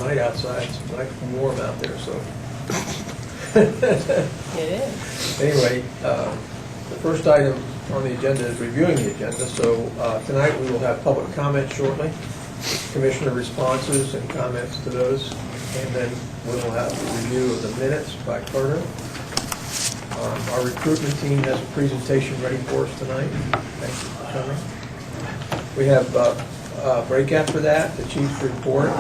night outside. It's nice and warm out there, so. It is. Anyway, the first item on the agenda is reviewing the agenda. So tonight we will have public comment shortly, commissioner responses and comments to those, and then we will have a review of the minutes by Carter. Our recruitment team has a presentation ready for us tonight. Thank you for coming. We have a break after that, the chief's report,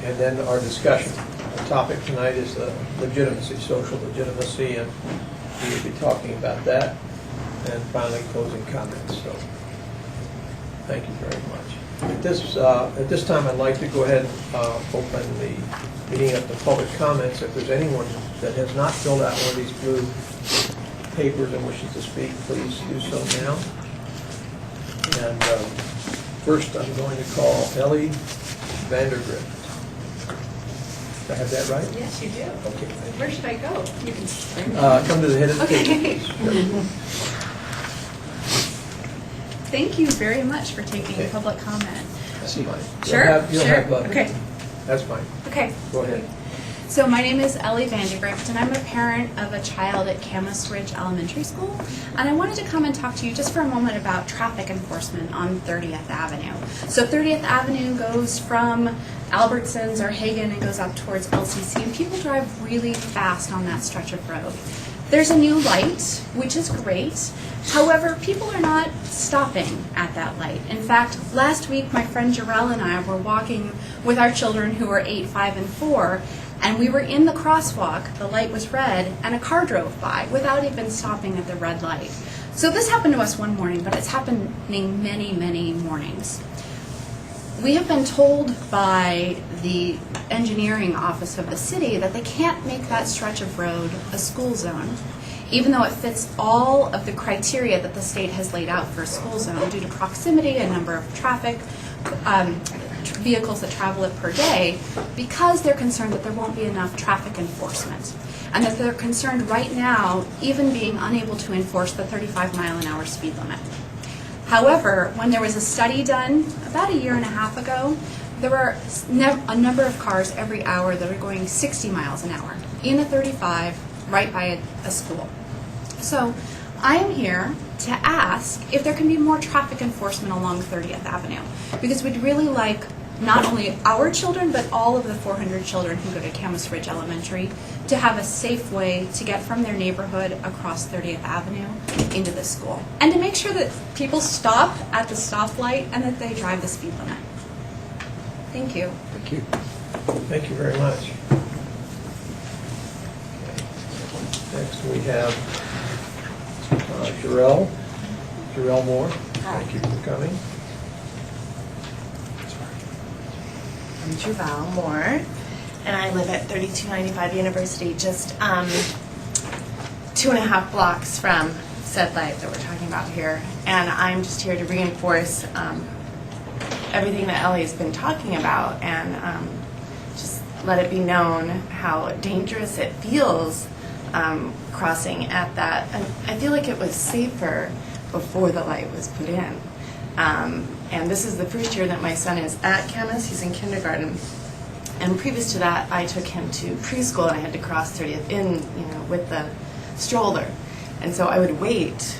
and then our discussion. The topic tonight is legitimacy, social legitimacy, and we will be talking about that. And finally, closing comments. So, thank you very much. At this time, I'd like to go ahead and open the meeting up to public comments. If there's anyone that has not filled out one of these blue papers and wishes to speak, please do so now. And first, I'm going to call Ellie Vandergrift. Did I have that right? Yes, you do. Okay. Where should I go? You can Come to the head of the Okay. table, please. Thank you very much for taking Okay. public comment. That's fine. Sure, You'll sure. have, Okay. That's fine. Okay. Go ahead. So my name is Ellie Vandergrift, and I'm a parent of a child at Camas Ridge Elementary School. And I wanted to come and talk to you just for a moment about traffic enforcement on 30th Avenue. So 30th Avenue goes from Albertsons or Hagen and goes up towards LCC, and people drive really fast on that stretch of road. There's a new light, which is great. However, people are not stopping at that light. In fact, last week my friend Jarell and I were walking with our children who are 8, 5, and 4, and we were in the crosswalk, the light was red, and a car drove by without even stopping at the red light. So this happened to us one morning, but it's happening many, many mornings. We have been told by the engineering office of the city that they can't make that stretch of road a school zone, even though it fits all of the criteria that the state has laid out for a school zone due to proximity and number of traffic, vehicles that travel it per day, because they're concerned that there won't be enough traffic enforcement. And that they're concerned right now even being unable to enforce the 35-mile-an-hour speed limit. However, when there was a study done about a year and a half ago, there were a number of cars every hour that are going 60 miles an hour in a 35 right by a school. So I am here to ask if there can be more traffic enforcement along 30th Avenue, because we'd really like not only our children, but all of the 400 children who go to Camas Ridge Elementary to have a safe way to get from their neighborhood across 30th Avenue into the school. And to make sure that people stop at the stoplight and that they drive the speed limit. Thank you. Thank you. Thank you very much. Okay. Next we have Jarell Moore. Thank you for coming. I'm Jarell Moore, and I live at 3295 University, just 2.5 blocks from said light that we're talking about here. And I'm just here to reinforce everything that Ellie's been talking about, and just let it be known how dangerous it feels crossing at that. And I feel like it was safer before the light was put in. And this is the first year that my son is at Camas. He's in kindergarten. And previous to that, I took him to preschool, and I had to cross 30th with the stroller. And so I would wait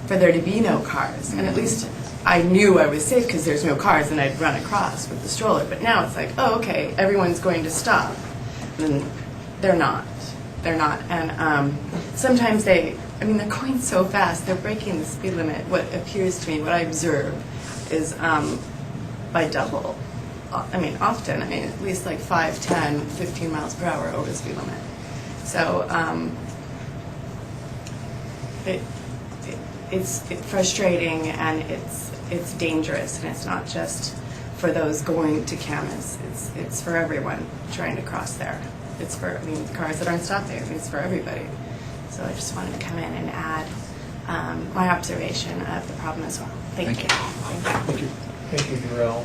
for there to be no cars. And at least I knew I was safe because there's no cars, and I'd run across with the stroller. But now it's like, oh, okay, everyone's going to stop. And they're not. They're not. And sometimes they're going so fast, they're breaking the speed limit. What appears to me, what I observe, is by double. Often, at least like 5, 10, 15 miles per hour over the speed limit. So it's frustrating, and it's dangerous, and it's not just for those going to Camas. It's for everyone trying to cross there. It's for cars that aren't stopping. It's for everybody. So I just wanted to come in and add my observation of the problem as well. Thank you. Thank you. Thank you, Jarell.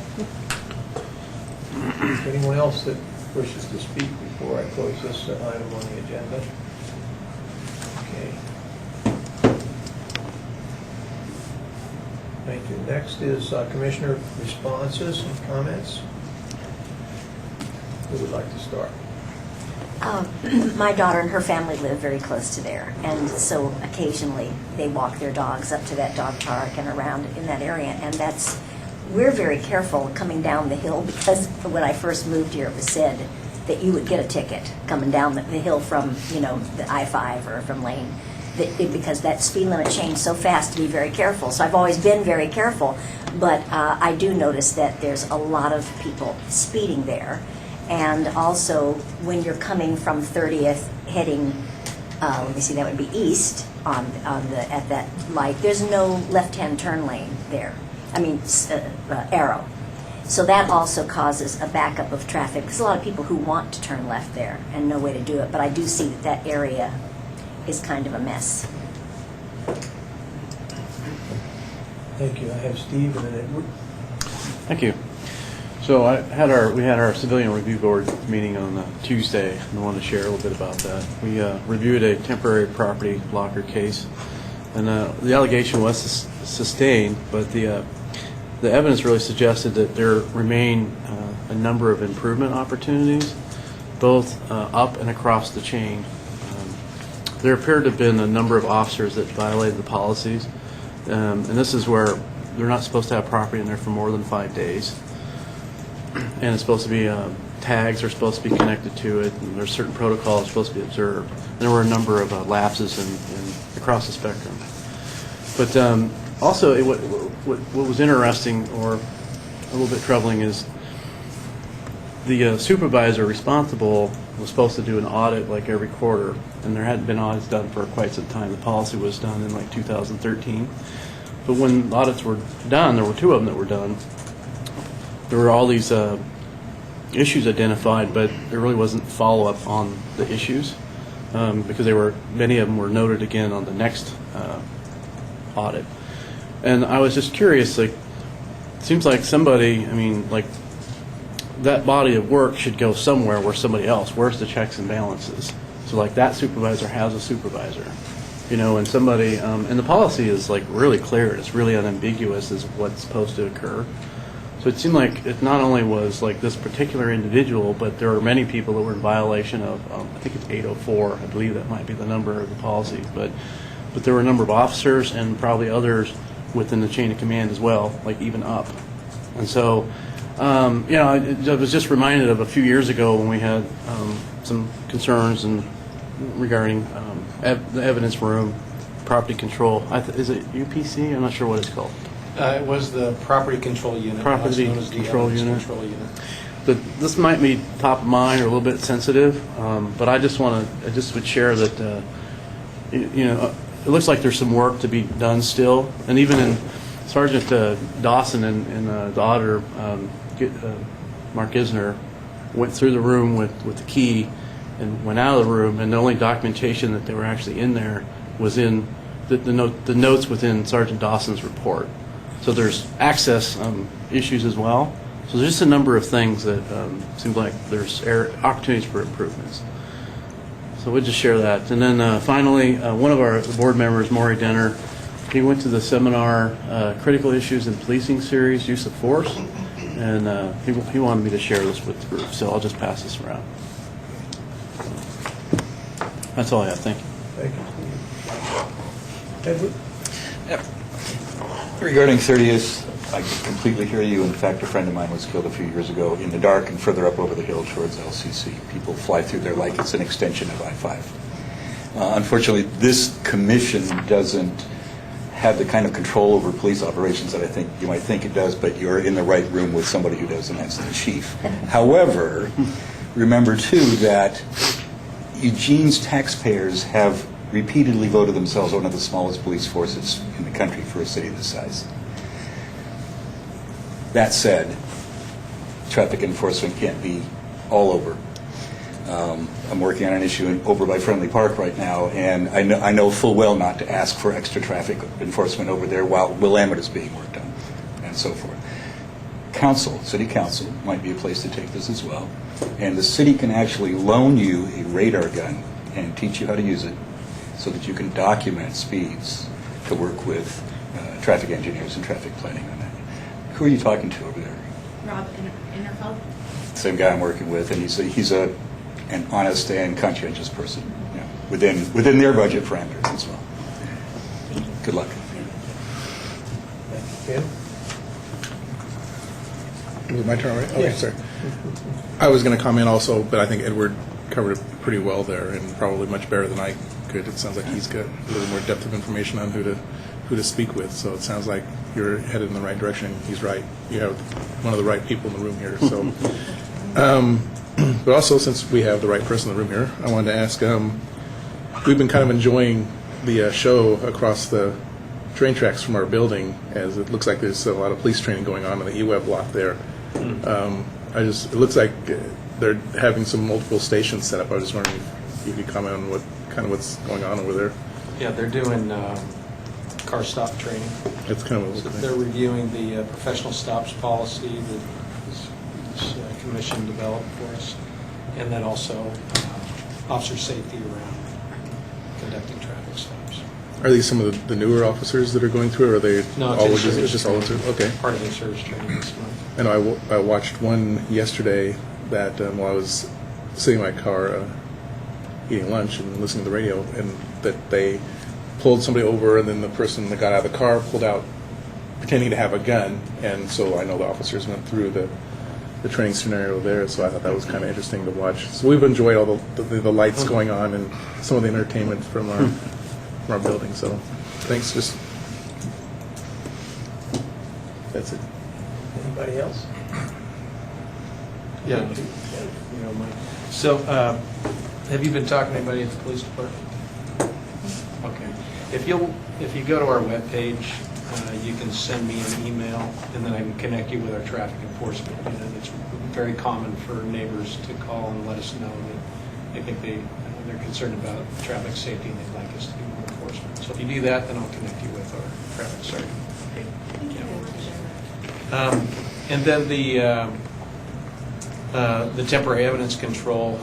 Is there anyone else that wishes to speak before I close this item on the agenda? Okay. Thank you. Next is Commissioner responses and comments. Who would like to start? My daughter and her family live very close to there, and so occasionally they walk their dogs up to that dog park and around in that area, and we're very careful coming down the hill because when I first moved here it was said that you would get a ticket coming down the hill from, the I-5 or from Lane, because that speed limit changed so fast to be very careful. So I've always been very careful, but I do notice that there's a lot of people speeding there. And also, when you're coming from 30th heading, let me see, that would be east at that light, there's no left-hand turn lane there. Arrow. So that also causes a backup of traffic. There's a lot of people who want to turn left there and no way to do it. But I do see that area is kind of a mess. Thank you. I have Steve and then Edward. Thank you. So we had our civilian review board meeting on Tuesday, and I wanted to share a little bit about that. We reviewed a temporary property blocker case, and the allegation was sustained, but the evidence really suggested that there remain a number of improvement opportunities, both up and across the chain. There appeared to have been a number of officers that violated the policies, and this is where they're not supposed to have property in there for more than 5 days. And it's supposed to be tags are supposed to be connected to it, and there's certain protocols supposed to be observed. And there were a number of lapses in across the spectrum. But also, what was interesting or a little bit troubling is the supervisor responsible was supposed to do an audit like every quarter, and there hadn't been audits done for quite some time. The policy was done in like 2013. But when audits were done, there were 2 of them that were done. There were all these issues identified, but there really wasn't follow-up on the issues because many of them were noted again on the next audit. And I was just curious, it seems like somebody, that body of work should go somewhere where somebody else, where's the checks and balances? So that supervisor has a supervisor, and somebody, and the policy is really clear, it's really unambiguous as what's supposed to occur. So it seemed like it not only was this particular individual, but there were many people that were in violation of, I think it's 804, I believe that might be the number of the policy, but there were a number of officers and probably others within the chain of command as well, even up. And so, I was just reminded of a few years ago when we had some concerns regarding the evidence room, property control. Is it UPC? I'm not sure what it's called. It was the property control unit. Property known as the control evidence unit. Control unit. This might be top of mind or a little bit sensitive, but I just would share that it looks like there's some work to be done still, and even in Sergeant Dawson and the auditor Mark Isner went through the room with the key and went out of the room, and the only documentation that they were actually in there was in the notes within Sergeant Dawson's report. So there's access issues as well. So there's just a number of things that seem like there's opportunities for improvements. So we'll just share that. And then finally, one of our board members, Maury Denner, he went to the seminar, Critical Issues in Policing Series, Use of Force, and he wanted me to share this with the group. So I'll just pass this around. That's all I have. Thank you. Thank you, Steve. Edward? Yep. Regarding 30th, I completely hear you. In fact, a friend of mine was killed a few years ago in the dark and further up over the hill towards LCC. People fly through there like it's an extension of I-5. Unfortunately, this commission doesn't have the kind of control over police operations that I think you might think it does, but you're in the right room with somebody who does, and that's the chief. However, remember, too, that Eugene's taxpayers have repeatedly voted themselves one of the smallest police forces in the country for a city this size. That said, traffic enforcement can't be all over. I'm working on an issue over by Friendly Park right now, and I know full well not to ask for extra traffic enforcement over there while Willamette is being worked on, and so forth. City council might be a place to take this as well, and the city can actually loan you a radar gun and teach you how to use it so that you can document speeds to work with traffic engineers and traffic planning on that. Who are you talking to over there? Rob Innerfeld. same guy I'm working with, and he's an honest and conscientious person, you know, within their budget parameters as well. Good luck. Thank you. Kim? Was it my turn already? Okay, Yes. sorry. I was going to comment also, but I think Edward covered it pretty well there, and probably much better than I could. It sounds like he's got a little more depth of information on who to speak with. So it sounds like you're headed in the right direction. He's right. You have one of the right people in the room here. So, but also since we have the right person in the room here, I wanted to ask. We've been kind of enjoying the show across the train tracks from our building, as it looks like there's a lot of police training going on in the E-Web block there. It looks like they're having some multiple stations set up. I was just wondering if you could comment on what's going on over there. Yeah, they're doing car stop training. That's kind of So what they're reviewing the professional stops policy that this commission developed for us, and then also officer safety around conducting traffic stops. Are these some of the newer officers that are going through, or are they No, all it's just all into? Okay. part of their service training this month. I know I watched one yesterday that while I was sitting in my car eating lunch and listening to the radio, and that they pulled somebody over, and then the person that got out of the car pulled out pretending to have a gun, and so I know the officers went through the training scenario there, so I thought that was kind of interesting to watch. So we've enjoyed all the lights going on and some of the entertainment from our building, so thanks. Just that's it. Anybody else? Yeah. You know, Mike. So, have you been talking to anybody at the police department? Okay. If you go to our webpage, you can send me an email, and then I can connect you with our traffic enforcement unit. It's very common for neighbors to call and let us know that they think they're concerned about traffic safety and they'd like us to do more enforcement. So if you do that, then I'll connect you with our traffic sergeant. And then the temporary evidence control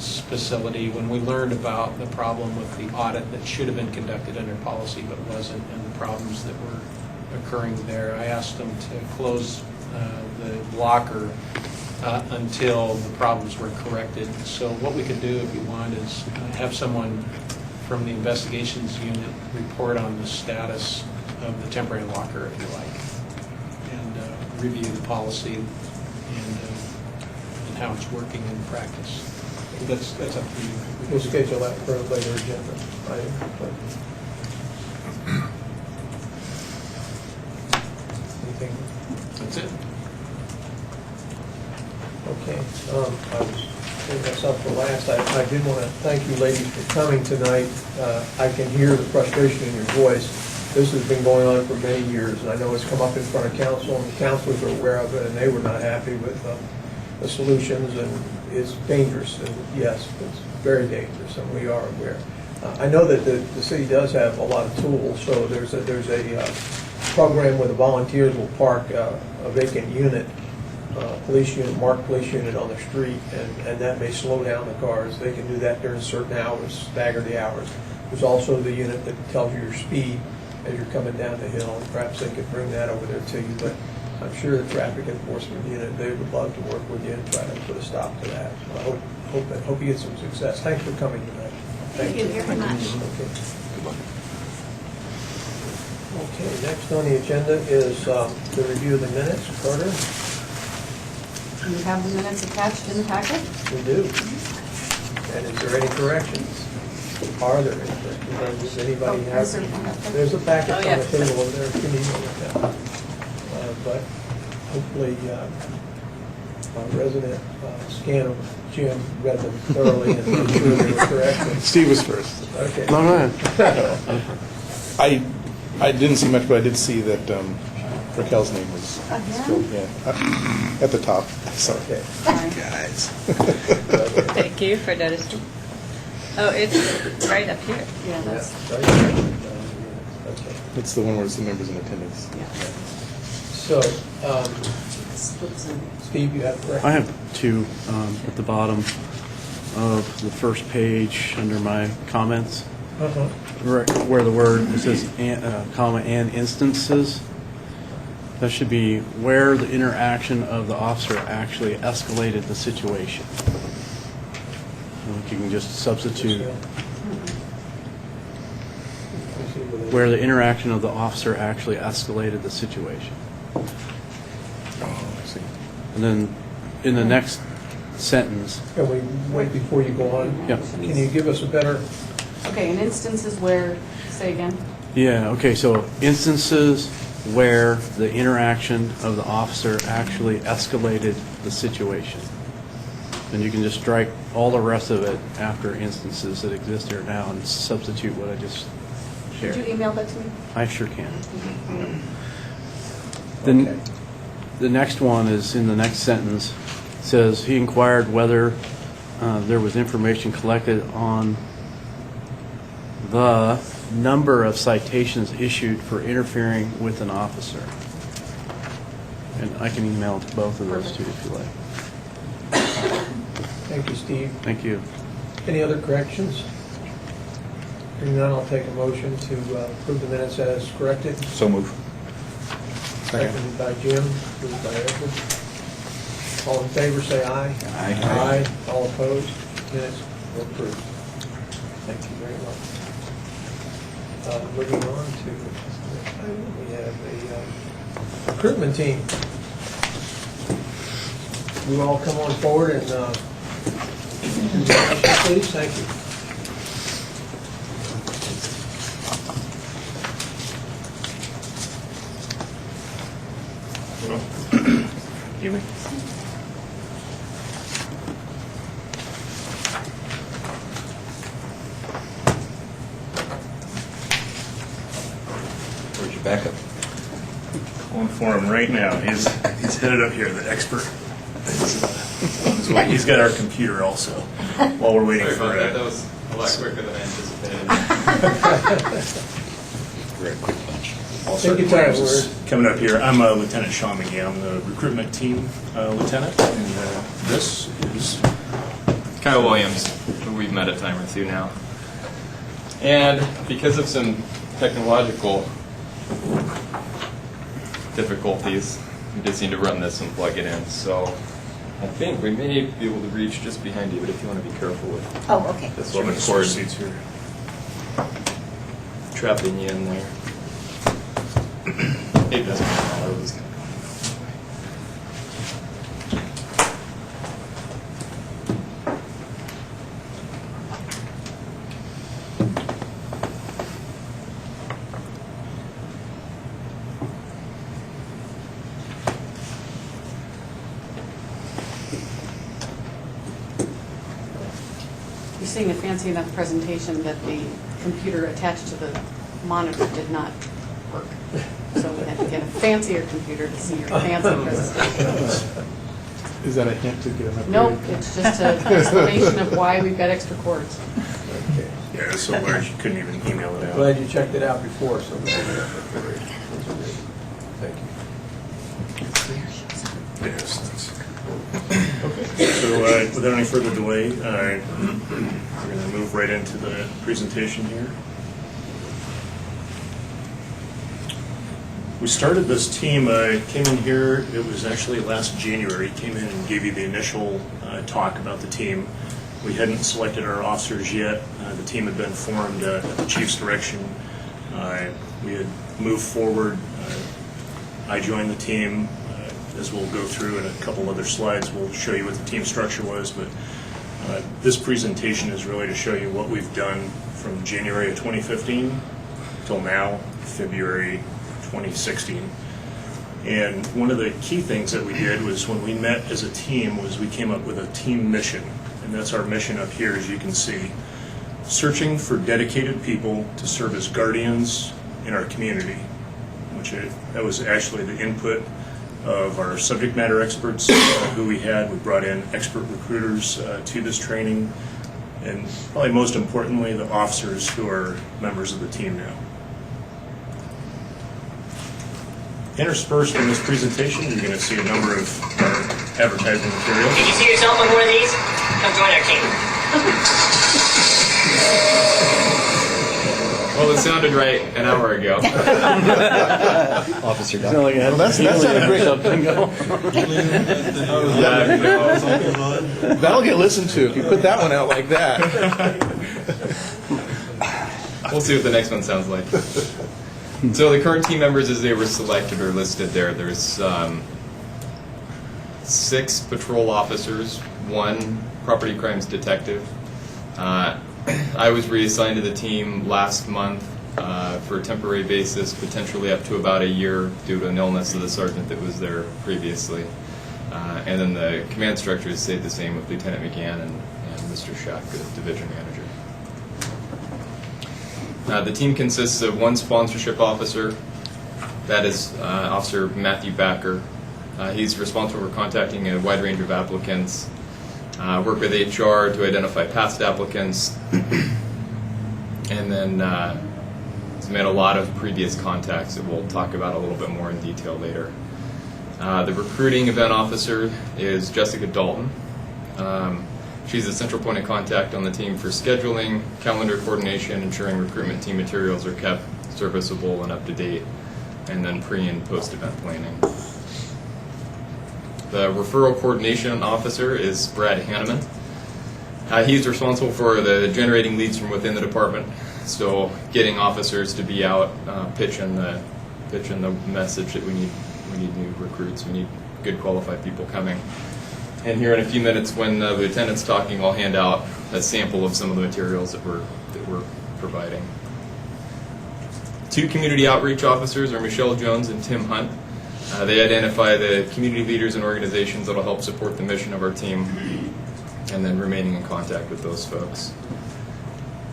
facility, when we learned about the problem with the audit that should have been conducted under policy but wasn't, and the problems that were occurring there, I asked them to close the locker until the problems were corrected. So what we could do, if you want, is have someone from the investigations unit report on the status of the temporary locker, if you like, and review the policy and how it's working in practice. That's up to you. We'll schedule that for a later agenda item. Anything? That's it. Okay. I was putting myself for last. I did want to thank you ladies for coming tonight. I can hear the frustration in your voice. This has been going on for many years, and I know it's come up in front of council, and the councilors are aware of it, and they were not happy with the solutions, and it's dangerous, and yes, it's very dangerous, and we are aware. I know that the city does have a lot of tools, so there's a program where the volunteers will park a vacant unit, marked police unit on the street, and that may slow down the cars. They can do that during certain hours, stagger the hours. There's also the unit that tells you your speed as you're coming down the hill, and perhaps they could bring that over there to you, but I'm sure the traffic enforcement unit, they would love to work with you and try to put a stop to that. So I hope you get some success. Thanks for coming tonight. Thank you very much. Okay. Good luck. Okay, next on the agenda is the review of the minutes. Carter? You have the minutes attached in the packet? We do. And is there any corrections? Are there any corrections? Does anybody have? Is there one up there? There's a packet Oh, on yeah. the table over there. You can email it down. But hopefully our resident scanner, Jim, read them thoroughly and made sure they were correct. Steve was first. Okay. No, go ahead. I didn't see much, but I did see that Raquel's name was Again? spelled, at the top. Sorry. Okay. Sorry. Guys. Thank you for noticing. Oh, it's right up here. Yeah, that's, Okay. It's the one where it's the members in attendance. yeah. So, Splits in. Steve, you have corrections? I have two at the bottom of the first page under my comments, Uh-huh. where the word, it says, comma, and instances. That should be where the interaction of the officer actually escalated the situation. I think you can just substitute where the interaction of the officer actually escalated the situation. Oh, I see. And then in the next sentence, Can we wait before you go on? Yep. Can you give us a better, Okay, in instances where, say again? yeah, okay, so instances where the interaction of the officer actually escalated the situation. And you can just strike all the rest of it after instances that exist here now and substitute what I just shared. Could you email that to me? I sure can. Then the next one is in the next sentence. It says he inquired whether there was information collected on the number of citations issued for interfering with an officer. And I can email to both of those too if you like. thank you, Steve. Thank you. Any other corrections? Hearing none, I'll take a motion to approve the minutes as corrected. So move. Seconded by Jim, approved by Edward. All in favor, say aye. Aye. Aye. All opposed? Minutes are approved. Thank you very much. Moving on to, we have a recruitment team. You all come on forward and please, thank you. Where's your backup? Calling for him right now. He's headed up here, the expert. He's got our computer also, while we're waiting for it. That was a lot quicker than I anticipated. Very quick bunch. All Take your certain time, names is coming up here. I'm Lieutenant Sean McGee. I'm the recruitment team lieutenant, and this is Kyle Williams, who we've met a time or two now. And because of some technological difficulties, we just need to run this and plug it in. So I think we may be able to reach just behind you, but if you want to be careful with Oh, okay. this one one of the cord seats here. trapping you in there. It doesn't matter. It was gonna go. You're seeing a fancy enough presentation that the computer attached to the monitor did not work. So we had to get a fancier computer to see your fancy presentation. Is that a hint to get an upgrade? Nope, it's just an explanation of why we've got extra cords. Okay. Yeah, it's so large you couldn't even email it out. Glad you checked it out before, so. Thank you. Yes, thanks. Okay, so without any further delay, we're going to move right into the presentation here. We started this team, came in here, it was actually last January, came in and gave you the initial talk about the team. We hadn't selected our officers yet. The team had been formed at the chief's direction. We had moved forward. I joined the team. As we'll go through in a couple other slides, we'll show you what the team structure was. But this presentation is really to show you what we've done from January of 2015 till now, February 2016. And one of the key things that we did was when we met as a team was we came up with a team mission. And that's our mission up here, as you can see. Searching for dedicated people to serve as guardians in our community, that was actually the input of our subject matter experts who we had. We brought in expert recruiters to this training, and probably most importantly, the officers who are members of the team now. Interspersed in this presentation, you're going to see a number of our advertising materials. Did you see yourself on one of these? Come join our team. Well, it sounded right an hour ago. Officer Sound like it had- Well, that sounded great. Bingo. Yeah, no. That'll get listened to if you put that one out like that. We'll see what the next one sounds like. So the current team members as they were selected are listed there. There's 6 patrol officers, 1 property crimes detective. I was reassigned to the team last month for a temporary basis, potentially up to about a year due to an illness of the sergeant that was there previously. And then the command structure stayed the same with Lieutenant McGann and Mr. Schack, the division manager. The team consists of 1 sponsorship officer. That is Officer Matthew Backer. He's responsible for contacting a wide range of applicants, work with HR to identify past applicants, and then he's made a lot of previous contacts that we'll talk about a little bit more in detail later. The recruiting event officer is Jessica Dalton. She's the central point of contact on the team for scheduling, calendar coordination, ensuring recruitment team materials are kept serviceable and up to date, and then pre- and post-event planning. The referral coordination officer is Brad Hanneman. He's responsible for the generating leads from within the department, so getting officers to be out pitching the message that we need new recruits, we need good qualified people coming. And here in a few minutes, when the lieutenant's talking, I'll hand out a sample of some of the materials that we're providing. 2 community outreach officers are Michelle Jones and Tim Hunt. They identify the community leaders and organizations that will help support the mission of our team, and then remaining in contact with those folks.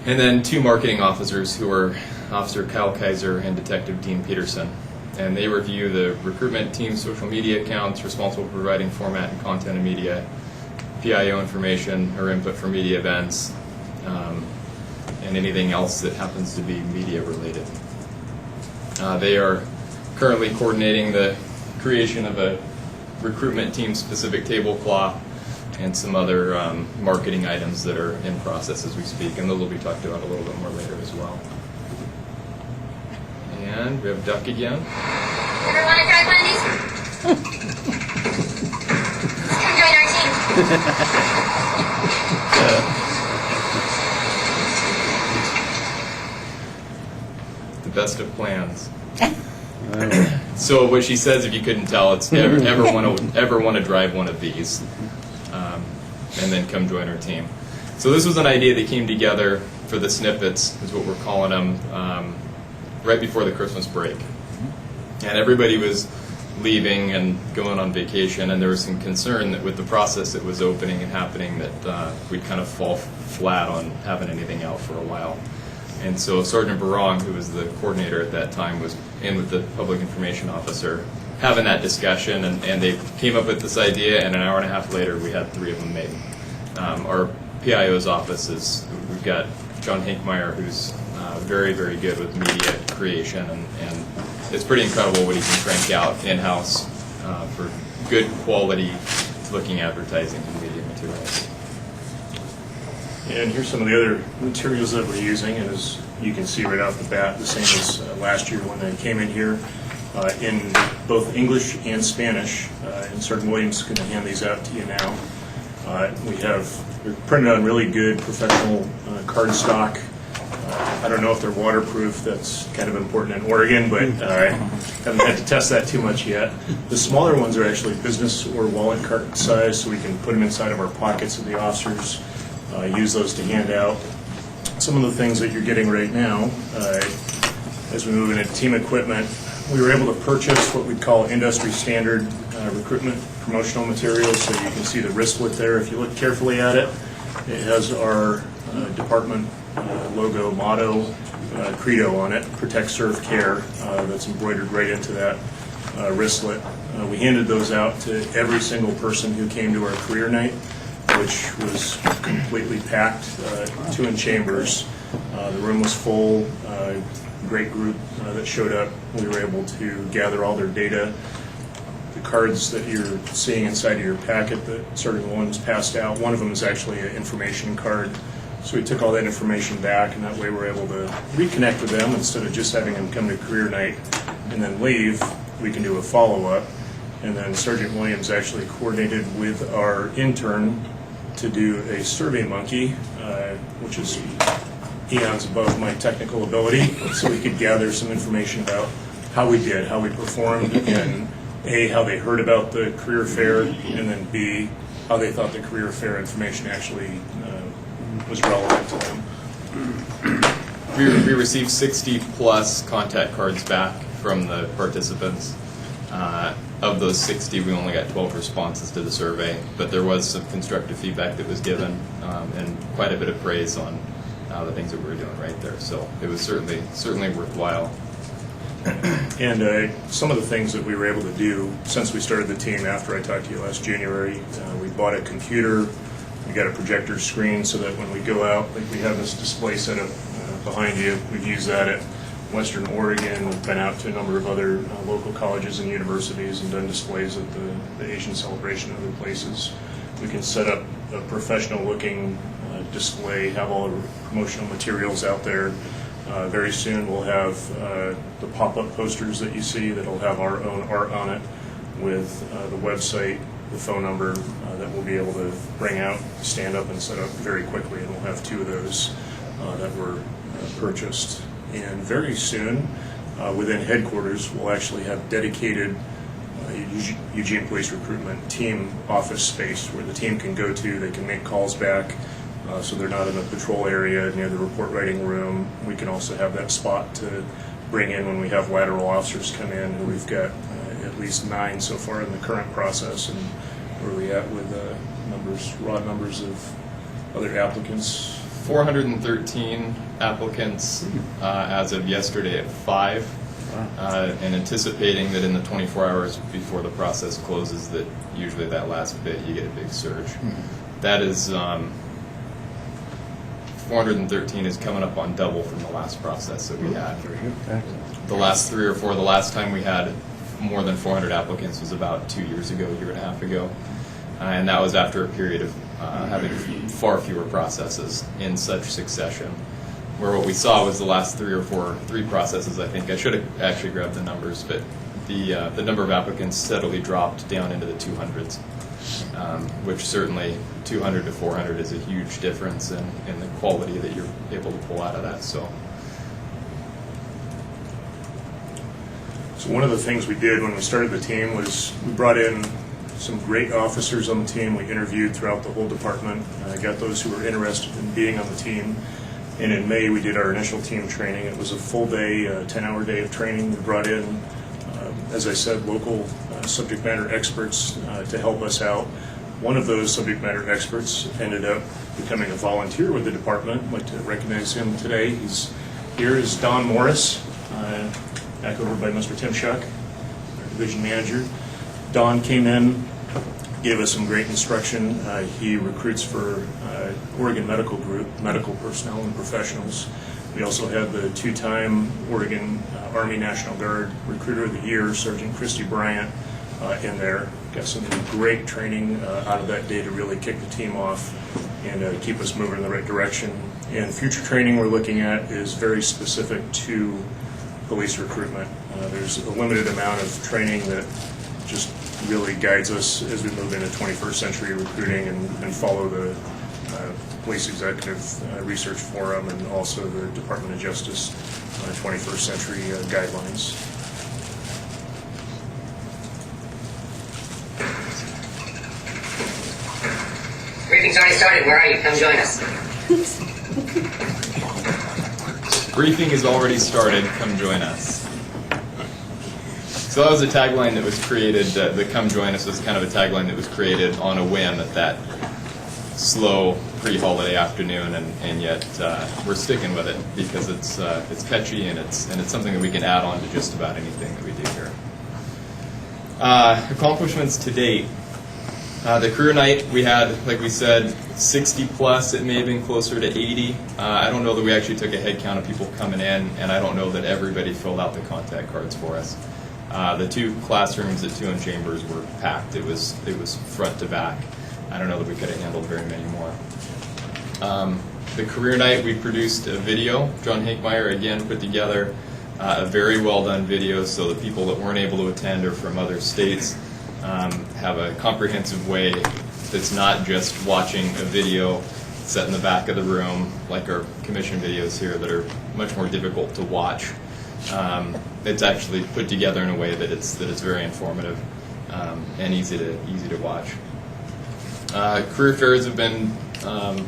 And then 2 marketing officers who are Officer Kyle Kaiser and Detective Dean Peterson. And they review the recruitment team's social media accounts, responsible for providing format and content of media, PIO information or input for media events, and anything else that happens to be media related. They are currently coordinating the creation of a recruitment team specific tablecloth and some other marketing items that are in process as we speak, and those will be talked about a little bit more later as well. And we have Duck again. Ever want to drive one of these? Come join our team. The best of plans. So what she says, if you couldn't tell, it's ever want to drive one of these, and then come join our team. So this was an idea that came together for the snippets, is what we're calling them, right before the Christmas break. And everybody was leaving and going on vacation, and there was some concern that with the process that was opening and happening that we'd kind of fall flat on having anything out for a while. And so Sergeant Barong, who was the coordinator at that time, was in with the public information officer having that discussion, and they came up with this idea, and an hour and a half later we had 3 of them made. Our PIO's office is, we've got John Hinkmeyer, who's very, very good with media creation, and it's pretty incredible what he can crank out in-house for good quality looking advertising and media materials. And here's some of the other materials that we're using, and as you can see right off the bat, the same as last year when they came in here, in both English and Spanish. And Sergeant Williams is going to hand these out to you now. They're printed on really good professional cardstock. I don't know if they're waterproof. That's kind of important in Oregon, but I haven't had to test that too much yet. The smaller ones are actually business or wallet card size, so we can put them inside of our pockets of the officers, use those to hand out. Some of the things that you're getting right now, as we move into team equipment, we were able to purchase what we'd call industry standard recruitment promotional materials, so you can see the wristlet there. If you look carefully at it, it has our department logo, motto, credo on it, protect, serve, care, that's embroidered right into that wristlet. We handed those out to every single person who came to our career night, which was completely packed, 2 in Chambers. The room was full, great group that showed up. We were able to gather all their data. The cards that you're seeing inside of your packet that Sergeant Williams passed out, one of them is actually an information card So we took all that information back, and that way we're able to reconnect with them instead of just having them come to career night and then leave. We can do a follow-up. And then Sergeant Williams actually coordinated with our intern to do a survey monkey, which is eons above my technical ability, so we could gather some information about how we did, how we performed, and A, how they heard about the career fair, and then B, how they thought the career fair information actually was relevant to them. We received 60-plus contact cards back from the participants. Of those 60, we only got 12 responses to the survey, but there was some constructive feedback that was given, and quite a bit of praise on the things that we were doing right there. So it was certainly worthwhile. And some of the things that we were able to do since we started the team after I talked to you last January, we bought a computer, we got a projector screen so that when we go out, like we have this display set up behind you, we've used that at Western Oregon. We've been out to a number of other local colleges and universities and done displays at the Asian Celebration and other places. We can set up a professional-looking display, have all the promotional materials out there. Very soon we'll have the pop-up posters that you see that'll have our own art on it with the website, the phone number that we'll be able to bring out, stand up and set up very quickly, and we'll have 2 of those that were purchased. And very soon, within headquarters, we'll actually have dedicated Eugene Police Recruitment team office space where the team can go to. They can make calls back, so they're not in the patrol area near the report writing room. We can also have that spot to bring in when we have lateral officers come in, and we've got at least 9 so far in the current process. And where are we at with raw numbers of other applicants? 413 applicants as of yesterday at 5, and anticipating that in the 24 hours before the process closes, that usually that last bit you get a big surge. That is 413 is coming up on double from the last process that we had. The last 3 or 4, the last time we had more than 400 applicants was about 2 years ago, a year and a half ago, and that was after a period of having far fewer processes in such succession, where what we saw was the last 3 processes. I think I should have actually grabbed the numbers, but the number of applicants steadily dropped down into the 200s, which certainly 200 to 400 is a huge difference in the quality that you're able to pull out of that. So one of the things we did when we started the team was we brought in some great officers on the team. We interviewed throughout the whole department, got those who were interested in being on the team. And in May, we did our initial team training. It was a full day, 10-hour day of training. We brought in, as I said, local subject matter experts to help us out. One of those subject matter experts ended up becoming a volunteer with the department. I'd like to recognize him today. Here is Don Morris, back over by Mr. Tim Shuck, our division manager. Don came in, gave us some great instruction. He recruits for Oregon Medical Group, medical personnel and professionals. We also had the 2-time Oregon Army National Guard Recruiter of the Year, Sergeant Christy Bryant, in there. Got some great training out of that day to really kick the team off and keep us moving in the right direction. And future training we're looking at is very specific to police recruitment. There's a limited amount of training that just really guides us as we move into 21st century recruiting and follow the Police Executive Research Forum and also the Department of Justice 21st century guidelines. Briefing's already started. Where are you? Come join us. briefing has already started. Come join us. So that was a tagline that was created, the Come Join Us was kind of a tagline that was created on a whim at that slow pre-holiday afternoon, and yet we're sticking with it because it's catchy and it's something that we can add on to just about anything that we do here. Accomplishments to date. The career night, we had, like we said, 60 plus. It may have been closer to 80. I don't know that we actually took a head count of people coming in, and I don't know that everybody filled out the contact cards for us. The two classrooms at 2 and Chambers were packed. It was front to back. I don't know that we could have handled very many more. The career night, we produced a video. John Hankmeyer again put together a very well done video, so the people that weren't able to attend or from other states have a comprehensive way that's not just watching a video set in the back of the room like our commission videos here that are much more difficult to watch. It's actually put together in a way that it's very informative and easy to watch. Career fairs have been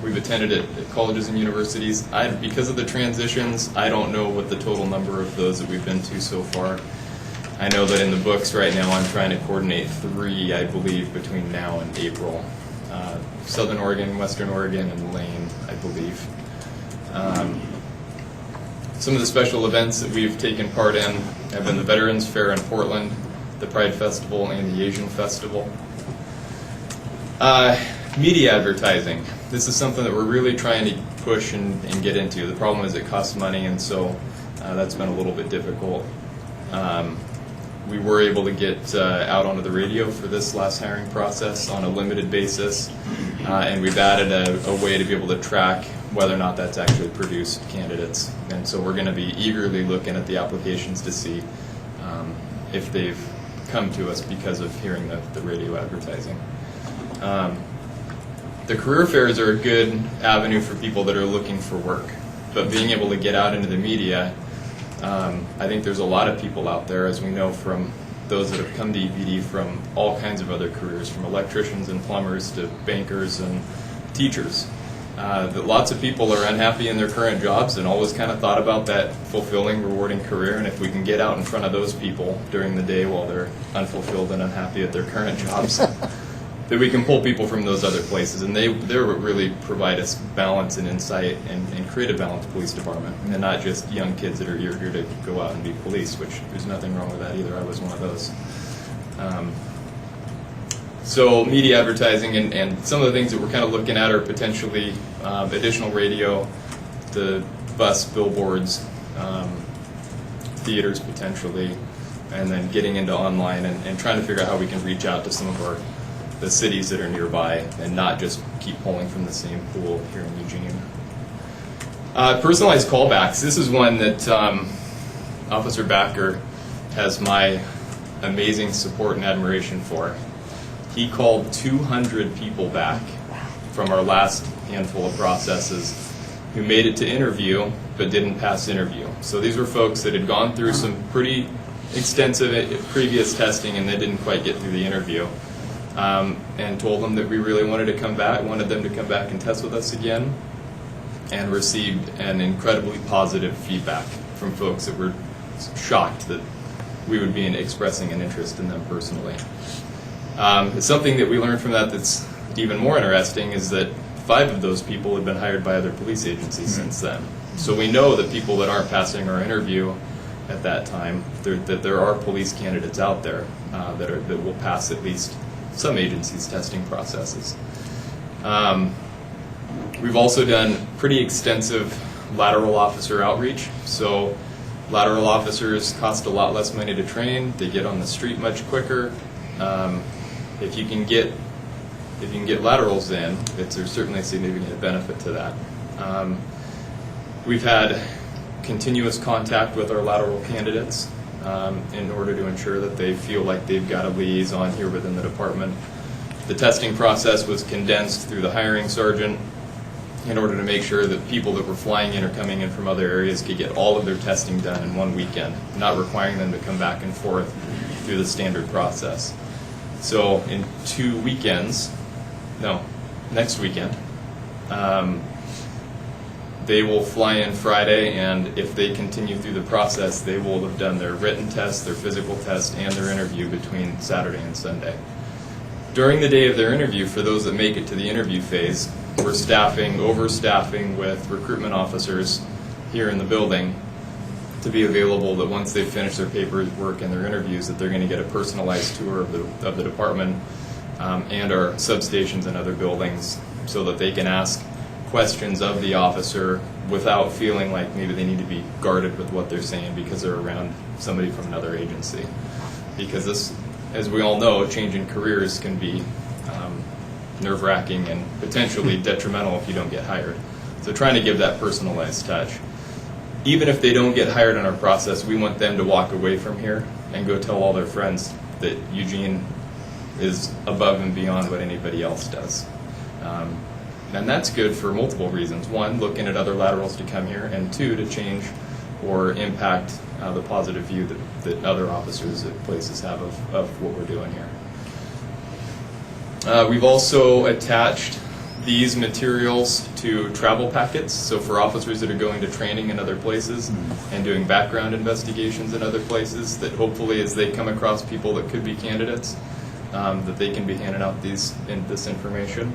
we've attended at colleges and universities. Because of the transitions, I don't know what the total number of those that we've been to so far. I know that in the books right now I'm trying to coordinate 3, I believe, between now and April. Southern Oregon, Western Oregon, and Lane, I believe. Some of the special events that we've taken part in have been the Veterans Fair in Portland, the Pride Festival, and the Asian Festival. Media advertising. This is something that we're really trying to push and get into. The problem is it costs money, and so that's been a little bit difficult. We were able to get out onto the radio for this last hiring process on a limited basis, and we've added a way to be able to track whether or not that's actually produced candidates. And so we're going to be eagerly looking at the applications to see if they've come to us because of hearing the radio advertising. The career fairs are a good avenue for people that are looking for work, but being able to get out into the media, I think there's a lot of people out there, as we know from those that have come to EPD from all kinds of other careers, from electricians and plumbers to bankers and teachers. That lots of people are unhappy in their current jobs and always kind of thought about that fulfilling, rewarding career, and if we can get out in front of those people during the day while they're unfulfilled and unhappy at their current jobs, that we can pull people from those other places, and they really provide us balance and insight and create a balanced police department, and not just young kids that are eager to go out and be police, which there's nothing wrong with that either. I was one of those. So media advertising and some of the things that we're kind of looking at are potentially additional radio, the bus, billboards, theaters potentially, and then getting into online and trying to figure out how we can reach out to some of the cities that are nearby and not just keep pulling from the same pool here in Eugene. Personalized callbacks. This is one that Officer Backer has my amazing support and admiration for. He called 200 people back from our last handful of processes who made it to interview but didn't pass interview. So these were folks that had gone through some pretty extensive previous testing and they didn't quite get through the interview. And told them that we really wanted them to come back and test with us again, and received an incredibly positive feedback from folks that were shocked that we would be expressing an interest in them personally. Something that we learned from that's even more interesting is that 5 of those people have been hired by other police agencies since then. So we know that people that aren't passing our interview at that time, that there are police candidates out there that will pass at least some agencies' testing processes. We've also done pretty extensive lateral officer outreach. So lateral officers cost a lot less money to train. They get on the street much quicker. If you can get laterals in, there's certainly a significant benefit to that. We've had continuous contact with our lateral candidates in order to ensure that they feel like they've got a liaison here within the department. The testing process was condensed through the hiring sergeant in order to make sure that people that were flying in or coming in from other areas could get all of their testing done in one weekend, not requiring them to come back and forth through the standard process. So in 2 weekends, next weekend, they will fly in Friday, and if they continue through the process, they will have done their written test, their physical test, and their interview between Saturday and Sunday. During the day of their interview, for those that make it to the interview phase, we're overstaffing with recruitment officers here in the building to be available, that once they've finished their paperwork and their interviews, that they're going to get a personalized tour of the department and our substations and other buildings, so that they can ask questions of the officer without feeling like maybe they need to be guarded with what they're saying because they're around somebody from another agency. Because this, as we all know, changing careers can be nerve-wracking and potentially detrimental if you don't get hired. So trying to give that personalized touch. Even if they don't get hired in our process, we want them to walk away from here and go tell all their friends that Eugene is above and beyond what anybody else does. And that's good for multiple reasons. One, looking at other laterals to come here, and two, to change or impact the positive view that other officers at places have of what we're doing here. We've also attached these materials to travel packets, so for officers that are going to training in other places and doing background investigations in other places, that hopefully as they come across people that could be candidates, that they can be handing out this information.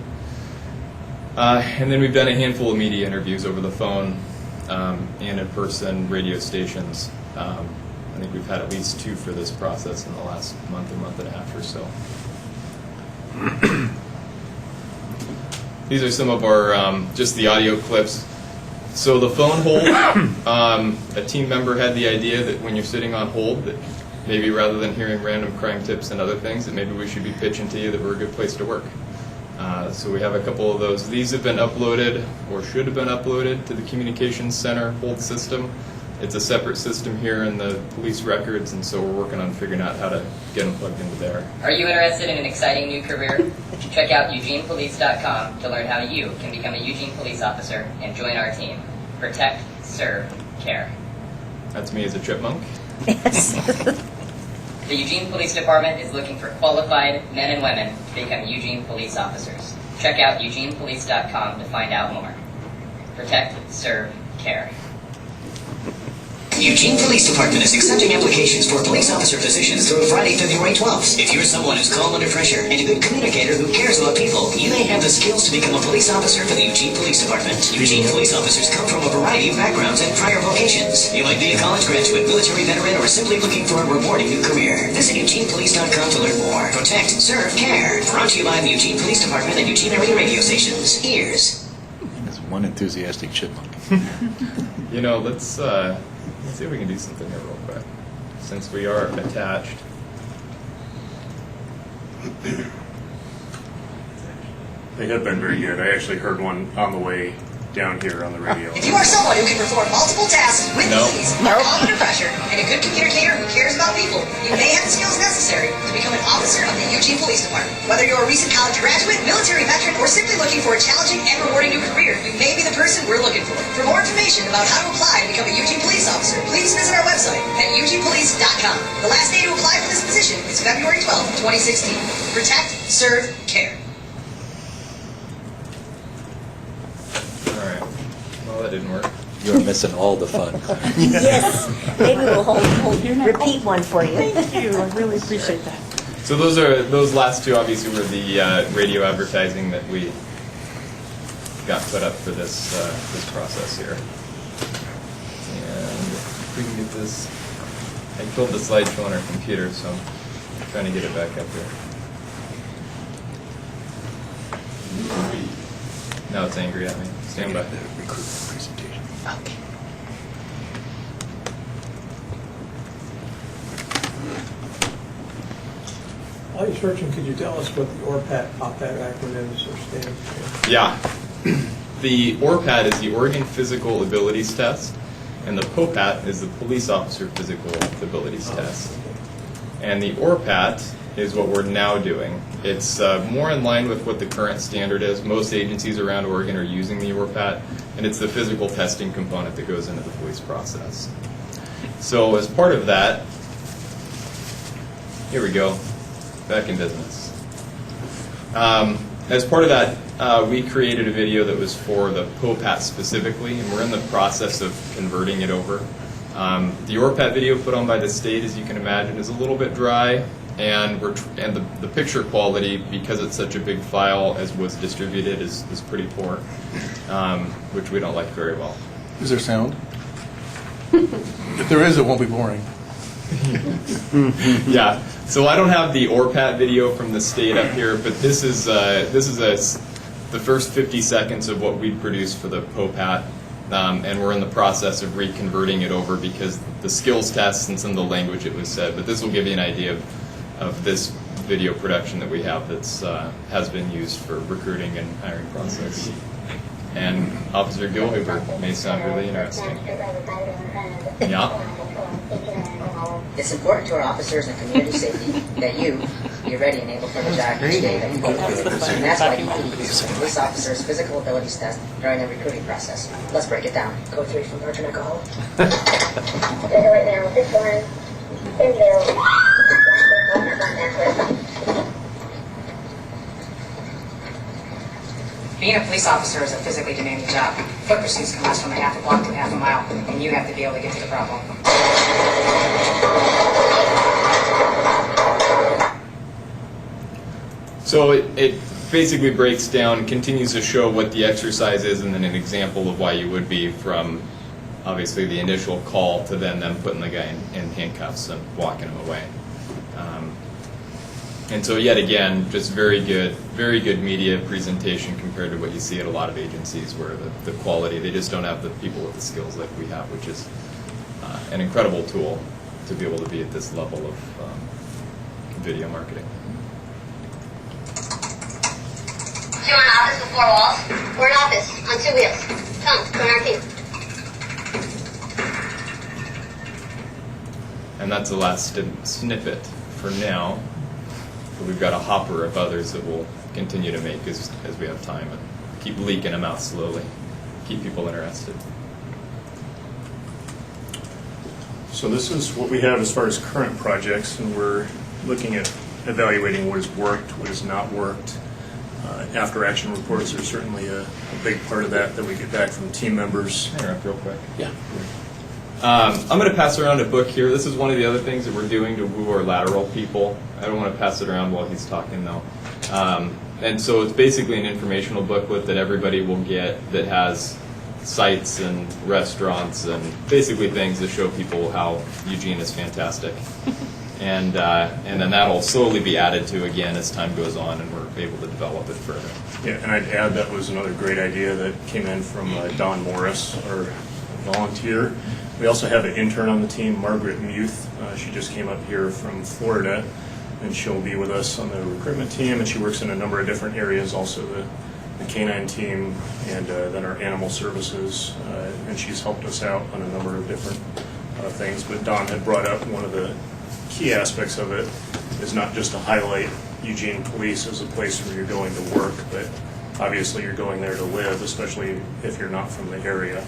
And then we've done a handful of media interviews over the phone and in-person radio stations. I think we've had at least 2 for this process in the last month and a half or so. These are some of our, just the audio clips. So the phone hold, a team member had the idea that when you're sitting on hold, that maybe rather than hearing random crime tips and other things, that maybe we should be pitching to you that we're a good place to work. So we have a couple of those. These have been uploaded, or should have been uploaded, to the Communications Center hold system. It's a separate system here in the police records, and so we're working on figuring out how to get them plugged into there. Are you interested in an exciting new career? Check out EugenePolice.com to learn how you can become a Eugene police officer and join our team. Protect, serve, care. That's me as a chipmunk. Yes. The Eugene Police Department is looking for qualified men and women to become Eugene police officers. Check out EugenePolice.com to find out more. Protect, serve, care. Eugene Police Department is accepting applications for police officer positions through Friday, February 12th. If you're someone who's calm under pressure and a good communicator who cares about people, you may have the skills to become a police officer for the Eugene Police Department. Eugene police officers come from a variety of backgrounds and prior vocations. You might be a college graduate, military veteran, or simply looking for a rewarding new career. Visit EugenePolice.com to learn more. Protect, serve, care. Brought to you by the Eugene Police Department and Eugene area radio stations. Ears. That's one enthusiastic chipmunk. You know, let's see if we can do something here real quick, since we are attached. They have been very good. I actually heard one on the way down here on the radio. If you are someone who can perform multiple tasks with ease, are calm under pressure, and a good communicator who cares about people, you may have the skills necessary to become an officer of the Eugene Police Department. Whether you're a recent college graduate, military veteran, or simply looking for a challenging and rewarding new career, you may be the person we're looking for. For more information about how to apply to become a Eugene Police officer, please visit our website at eugenepolice.com. The last day to apply for this position is February 12th, 2016. Protect, serve, care. Well, that didn't work. You're missing all the fun. Yes. Maybe we'll repeat one for you. Thank you. I really appreciate that. So those last 2 obviously were the radio advertising that we got put up for this process here. And if we can get this, I killed the slideshow on our computer, so I'm trying to get it back up here. Now it's angry at me. Stand by. Recruitment presentation. Okay. While you're searching, could you tell us what the ORPAT, OPAT acronyms are standing for? Yeah. The ORPAT is the Oregon Physical Abilities Test, and the POPAT is the Police Officer Physical Abilities Test. And the ORPAT is what we're now doing. It's more in line with what the current standard is. Most agencies around Oregon are using the ORPAT, and it's the physical testing component that goes into the police process. So as part of that, here we go, back in business. As part of that, we created a video that was for the POPAT specifically, and we're in the process of converting it over. The ORPAT video put on by the state, as you can imagine, is a little bit dry, and the picture quality, because it's such a big file as was distributed, is pretty poor, which we don't like very well. Is there sound? If there is, it won't be boring. Yeah. So I don't have the ORPAT video from the state up here, but this is the first 50 seconds of what we produced for the POPAT, and we're in the process of reconverting it over because the skills tests and some of the language it was said. But this will give you an idea of this video production that we have that's has been used for recruiting and hiring process. And Officer Gilhuber may sound really interesting. Yeah. It's important to our officers and community safety that you be ready and able for the job each day that you go to. And that's why you police and police officers' physical abilities test during the recruiting process. Let's break it down. Code 3 from Northern Alcohol. Right now, this one. Being a police officer is a physically demanding job. Foot pursuits can last from a half a block to half a mile, and you have to be able to get to the problem. So it basically breaks down, continues to show what the exercise is, and then an example of why you would be from obviously the initial call to then them putting the guy in handcuffs and walking him away. And so yet again, just very good media presentation compared to what you see at a lot of agencies where the quality, they just don't have the people with the skills like we have, which is an incredible tool to be able to be at this level of video marketing. You want an office with 4 walls? We're an office on 2 wheels. Come, join our team. And that's the last snippet for now. But we've got a hopper of others that we'll continue to make as we have time and keep leaking them out slowly, keep people interested. So this is what we have as far as current projects, and we're looking at evaluating what has worked, what has not worked. After action reports are certainly a big part of that we get back from team members. Interrupt real quick. Yeah. I'm going to pass around a book here. This is one of the other things that we're doing to woo our lateral people. I don't want to pass it around while he's talking, though. And so it's basically an informational booklet that everybody will get that has sites and restaurants and basically things that show people how Eugene is fantastic. And then that'll slowly be added to again as time goes on and we're able to develop it further. Yeah, and I'd add that was another great idea that came in from Don Morris, our volunteer. We also have an intern on the team, Margaret Muth. She just came up here from Florida, and she'll be with us on the recruitment team, and she works in a number of different areas, also the canine team and then our animal services, and she's helped us out on a number of different things. But Don had brought up one of the key aspects of it is not just to highlight Eugene Police as a place where you're going to work, but obviously you're going there to live, especially if you're not from the area.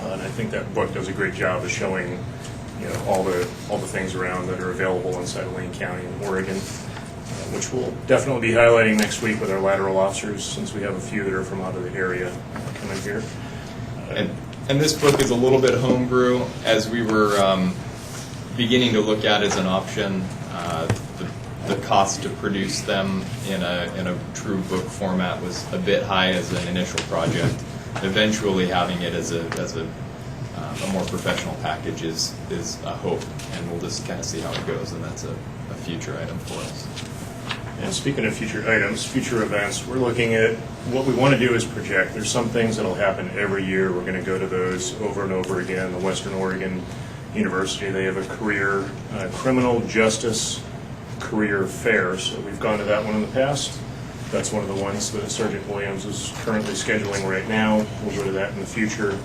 And I think that book does a great job of showing, all the things around that are available inside of Lane County and Oregon, which we'll definitely be highlighting next week with our lateral officers, since we have a few that are from out of the area coming here. And this book is a little bit homebrew. As we were beginning to look at as an option, the cost to produce them in a true book format was a bit high as an initial project. Eventually having it as a more professional package is a hope, and we'll just kind of see how it goes, and that's a future item for us. And speaking of future items, future events, we're looking at what we want to do is project. There's some things that will happen every year. We're going to go to those over and over again. The Western Oregon University, they have a career criminal justice career fair, so we've gone to that one in the past. That's one of the ones that Sergeant Williams is currently scheduling right now. We'll go to that in the future.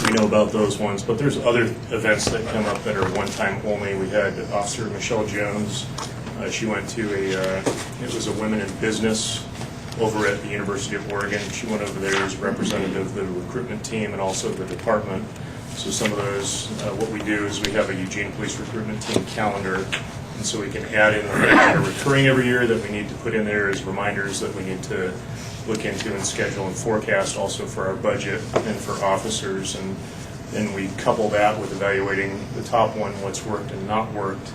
We know about those ones, but there's other events that come up that are one-time only. We had Officer Michelle Jones. She went to it was a Women in Business over at the University of Oregon. She went over there as representative of the recruitment team and also the department. So some of those, what we do is we have a Eugene Police recruitment team calendar. And so we can add in the things that are recurring every year that we need to put in there as reminders that we need to look into and schedule and forecast also for our budget and for officers. And then we couple that with evaluating the top one, what's worked and not worked.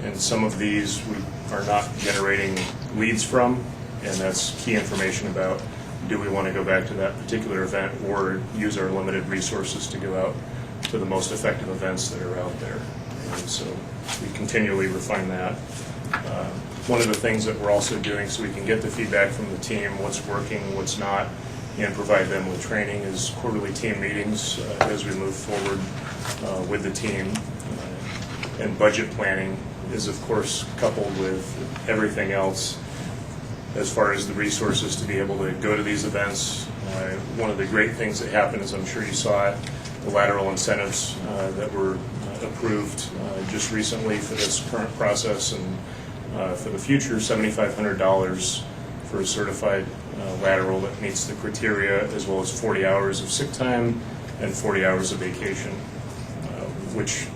And some of these we are not generating leads from, and that's key information about do we want to go back to that particular event or use our limited resources to go out to the most effective events that are out there. And so we continually refine that. One of the things that we're also doing so we can get the feedback from the team, what's working, what's not, and provide them with training is quarterly team meetings as we move forward with the team. And budget planning is, of course, coupled with everything else as far as the resources to be able to go to these events. One of the great things that happened is, I'm sure you saw it, the lateral incentives that were approved just recently for this current process, and for the future, $7,500 for a certified lateral that meets the criteria, as well as 40 hours of sick time and 40 hours of vacation, which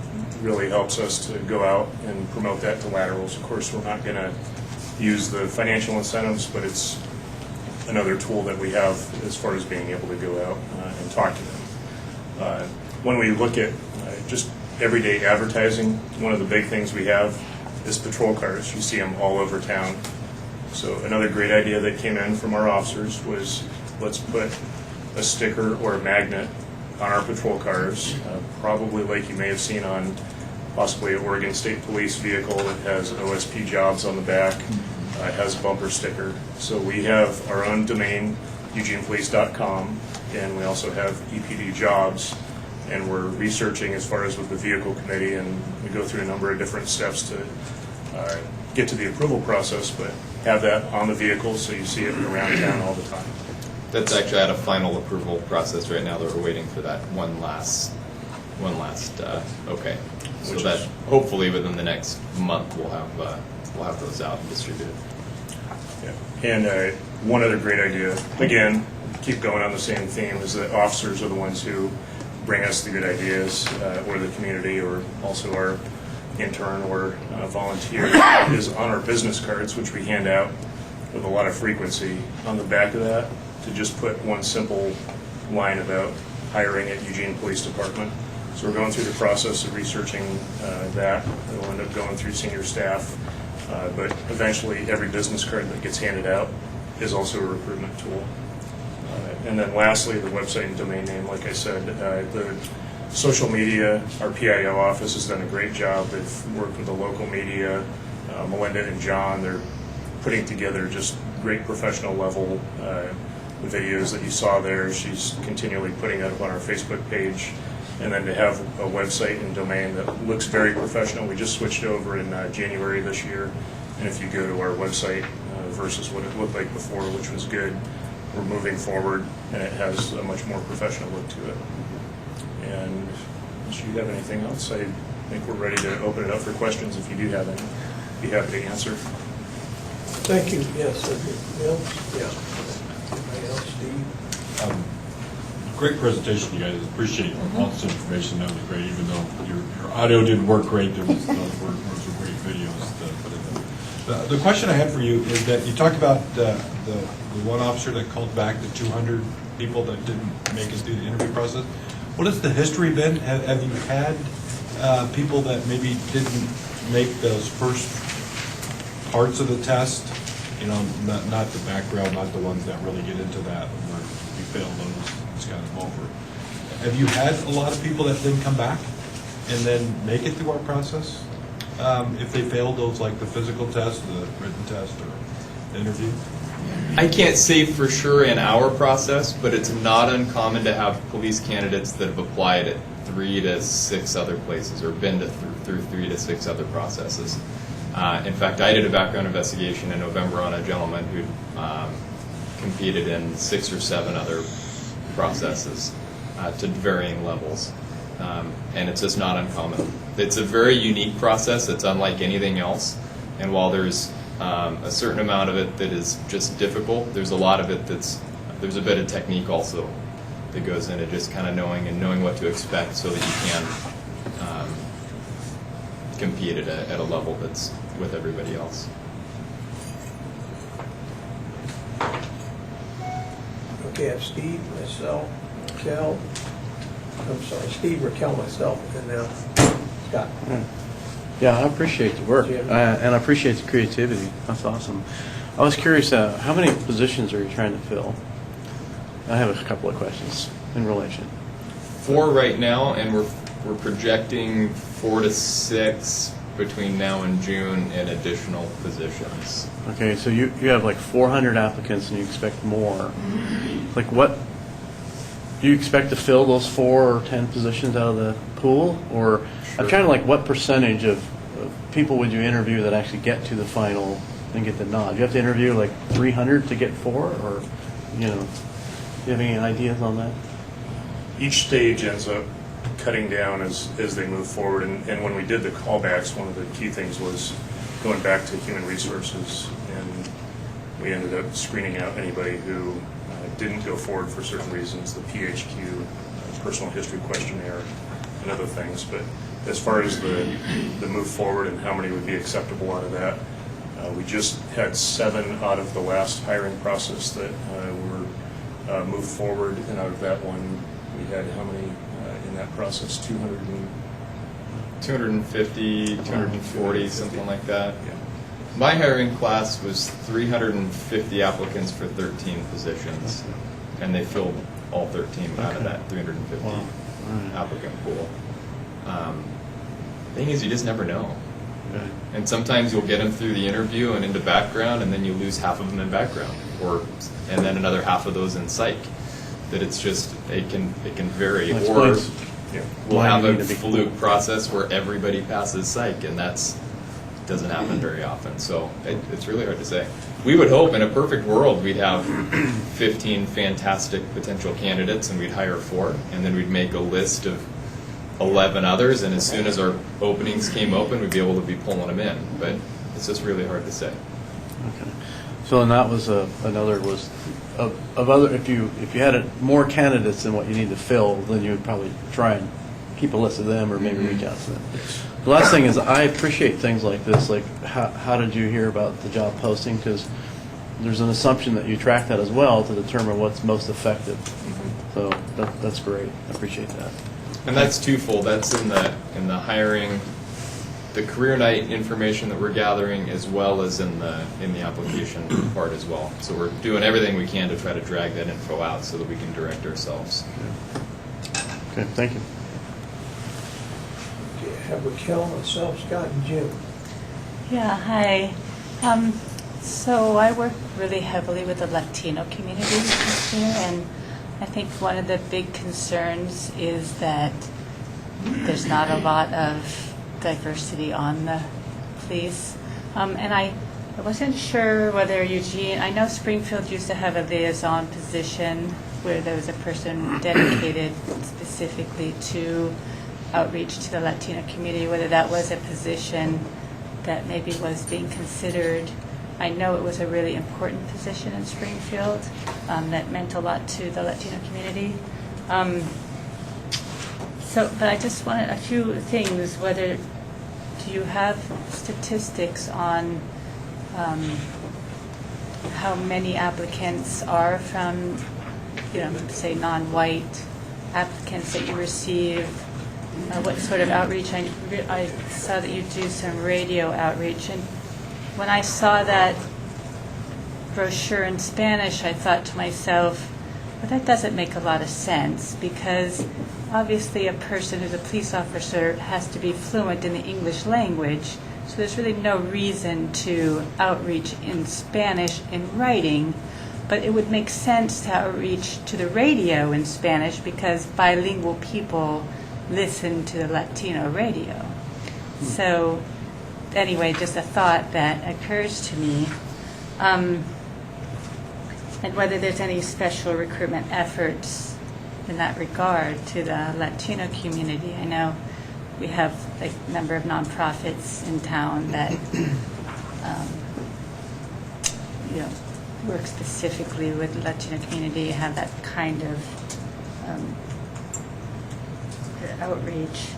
really helps us to go out and promote that to laterals. Of course, we're not going to use the financial incentives, but it's another tool that we have as far as being able to go out and talk to them. When we look at just everyday advertising, one of the big things we have is patrol cars. You see them all over town. So another great idea that came in from our officers was, let's put a sticker or a magnet on our patrol cars, probably like you may have seen on possibly an Oregon State Police vehicle that has OSP jobs on the back. It has a bumper sticker. So we have our own domain, eugenepolice.com, and we also have EPD jobs, and we're researching as far as with the vehicle committee, and we go through a number of different steps to get to the approval process, but have that on the vehicle so you see it around town all the time. That's actually at a final approval process right now that we're waiting for that one last okay. So Which that is- hopefully within the next month we'll have those out and distributed. Yeah. And one other great idea, again, keep going on the same theme, is that officers are the ones who bring us the good ideas, or the community, or also our intern or volunteer, is on our business cards, which we hand out with a lot of frequency. On the back of that, to just put one simple line about hiring at Eugene Police Department. So we're going through the process of researching that. It'll end up going through senior staff, but eventually every business card that gets handed out is also a recruitment tool. And then lastly, the website and domain name, like I said, the social media, our PIO office has done a great job. They've worked with the local media, Melinda and John. They're putting together just great professional level videos that you saw there. She's continually putting that up on our Facebook page. And then to have a website and domain that looks very professional. We just switched over in January this year. And if you go to our website versus what it looked like before, which was good, we're moving forward, and it has a much more professional look to it. And unless you have anything else, I think we're ready to open it up for questions. If you do have any, be happy to answer. Thank you. Yes. Bill? Yeah. Anybody else? Steve? Great presentation, you guys. Appreciate lots of information. That was great, even though your audio didn't work great. Those were some great videos to put in there. The question I had for you is that you talked about the one officer that called back the 200 people that didn't make it through the interview process. What has the history been? Have you had people that maybe didn't make those first parts of the test? You know, not the background, not the ones that really get into that, where you fail those, it's got them over. Have you had a lot of people that didn't come back and then make it through our process? If they failed those, like the physical test, the written test, or the interview? I can't say for sure in our process, but it's not uncommon to have police candidates that have applied at 3 to 6 other places or been through 3 to 6 other processes. In fact, I did a background investigation in November on a gentleman who competed in 6 or 7 other processes to varying levels. And it's just not uncommon. It's a very unique process. It's unlike anything else. And while there's a certain amount of it that is just difficult, there's a lot of it there's a bit of technique also that goes into just kind of knowing what to expect so that you can compete at a level that's with everybody else. Okay, I have Steve, myself, Raquel. I'm sorry, Steve, Raquel, myself, and now Scott. Yeah, I appreciate the work, Do you have and I appreciate the creativity. That's awesome. I was curious, how many positions are you trying to fill? I have a couple of questions in relation. 4 right now, and we're projecting 4 to 6 between now and June in additional positions. Okay, so you have like 400 applicants and you expect more. Like what, do you expect to fill those 4 or 10 positions out of the pool? Or I'm trying to like what percentage of people would you interview that actually get to the final and get the nod? Do you have to interview like 300 to get 4, or, you know, do you have any ideas on that? Each stage ends up cutting down as they move forward. And when we did the callbacks, one of the key things was going back to human resources, and we ended up screening out anybody who didn't go forward for certain reasons, the PHQ, personal history questionnaire, and other things. But as far as the move forward and how many would be acceptable out of that, we just had 7 out of the last hiring process that were moved forward, and out of that one, we had how many in that process? 250, 240, something like that. Yeah. My hiring class was 350 applicants for 13 positions, and they filled all 13 out of that 350 applicant pool. Thing is, you just never know. Right. And sometimes you'll get them through the interview and into background, and then you lose half of them in background, and then another half of those in psych. That it's just, it can vary. That Or explains we'll why have you a need to be fluke process where everybody passes psych, and doesn't happen very often. So it's really hard to say. We would hope in a perfect world we'd have 15 fantastic potential candidates, and we'd hire 4, and then we'd make a list of 11 others, and as soon as our openings came open, we'd be able to be pulling them in. But it's just really hard to say. Okay. So, and that was another was of other, if you had more candidates than what you need to fill, then you would probably try and keep a list of them, or maybe reach out to them. The last thing is, I appreciate things like this, like how did you hear about the job posting? Because there's an assumption that you track that as well to determine what's most effective. So that's great. I appreciate that. And that's twofold. That's in the hiring, the career night information that we're gathering, as well as in the application part as well. So we're doing everything we can to try to drag that info out so that we can direct ourselves. Okay, thank you. Okay, I have Raquel, myself, Scott, and Jim. Yeah, hi. So I work really heavily with the Latino community here, and I think one of the big concerns is that there's not a lot of diversity on the police. And I wasn't sure whether Eugene, I know Springfield used to have a liaison position where there was a person dedicated specifically to outreach to the Latino community, whether that was a position that maybe was being considered. I know it was a really important position in Springfield that meant a lot to the Latino community. But I just wanted a few things. Whether do you have statistics on how many applicants are from, say, non-white applicants that you receive? What sort of outreach? I saw that you do some radio outreach, and when I saw that brochure in Spanish, I thought to myself, well, that doesn't make a lot of sense, because obviously a person who's a police officer has to be fluent in the English language, so there's really no reason to outreach in Spanish in writing, but it would make sense to outreach to the radio in Spanish because bilingual people listen to the Latino radio. So anyway, just a thought that occurs to me. And whether there's any special recruitment efforts in that regard to the Latino community. I know we have a number of nonprofits in town that work specifically with the Latino community, have that kind of outreach.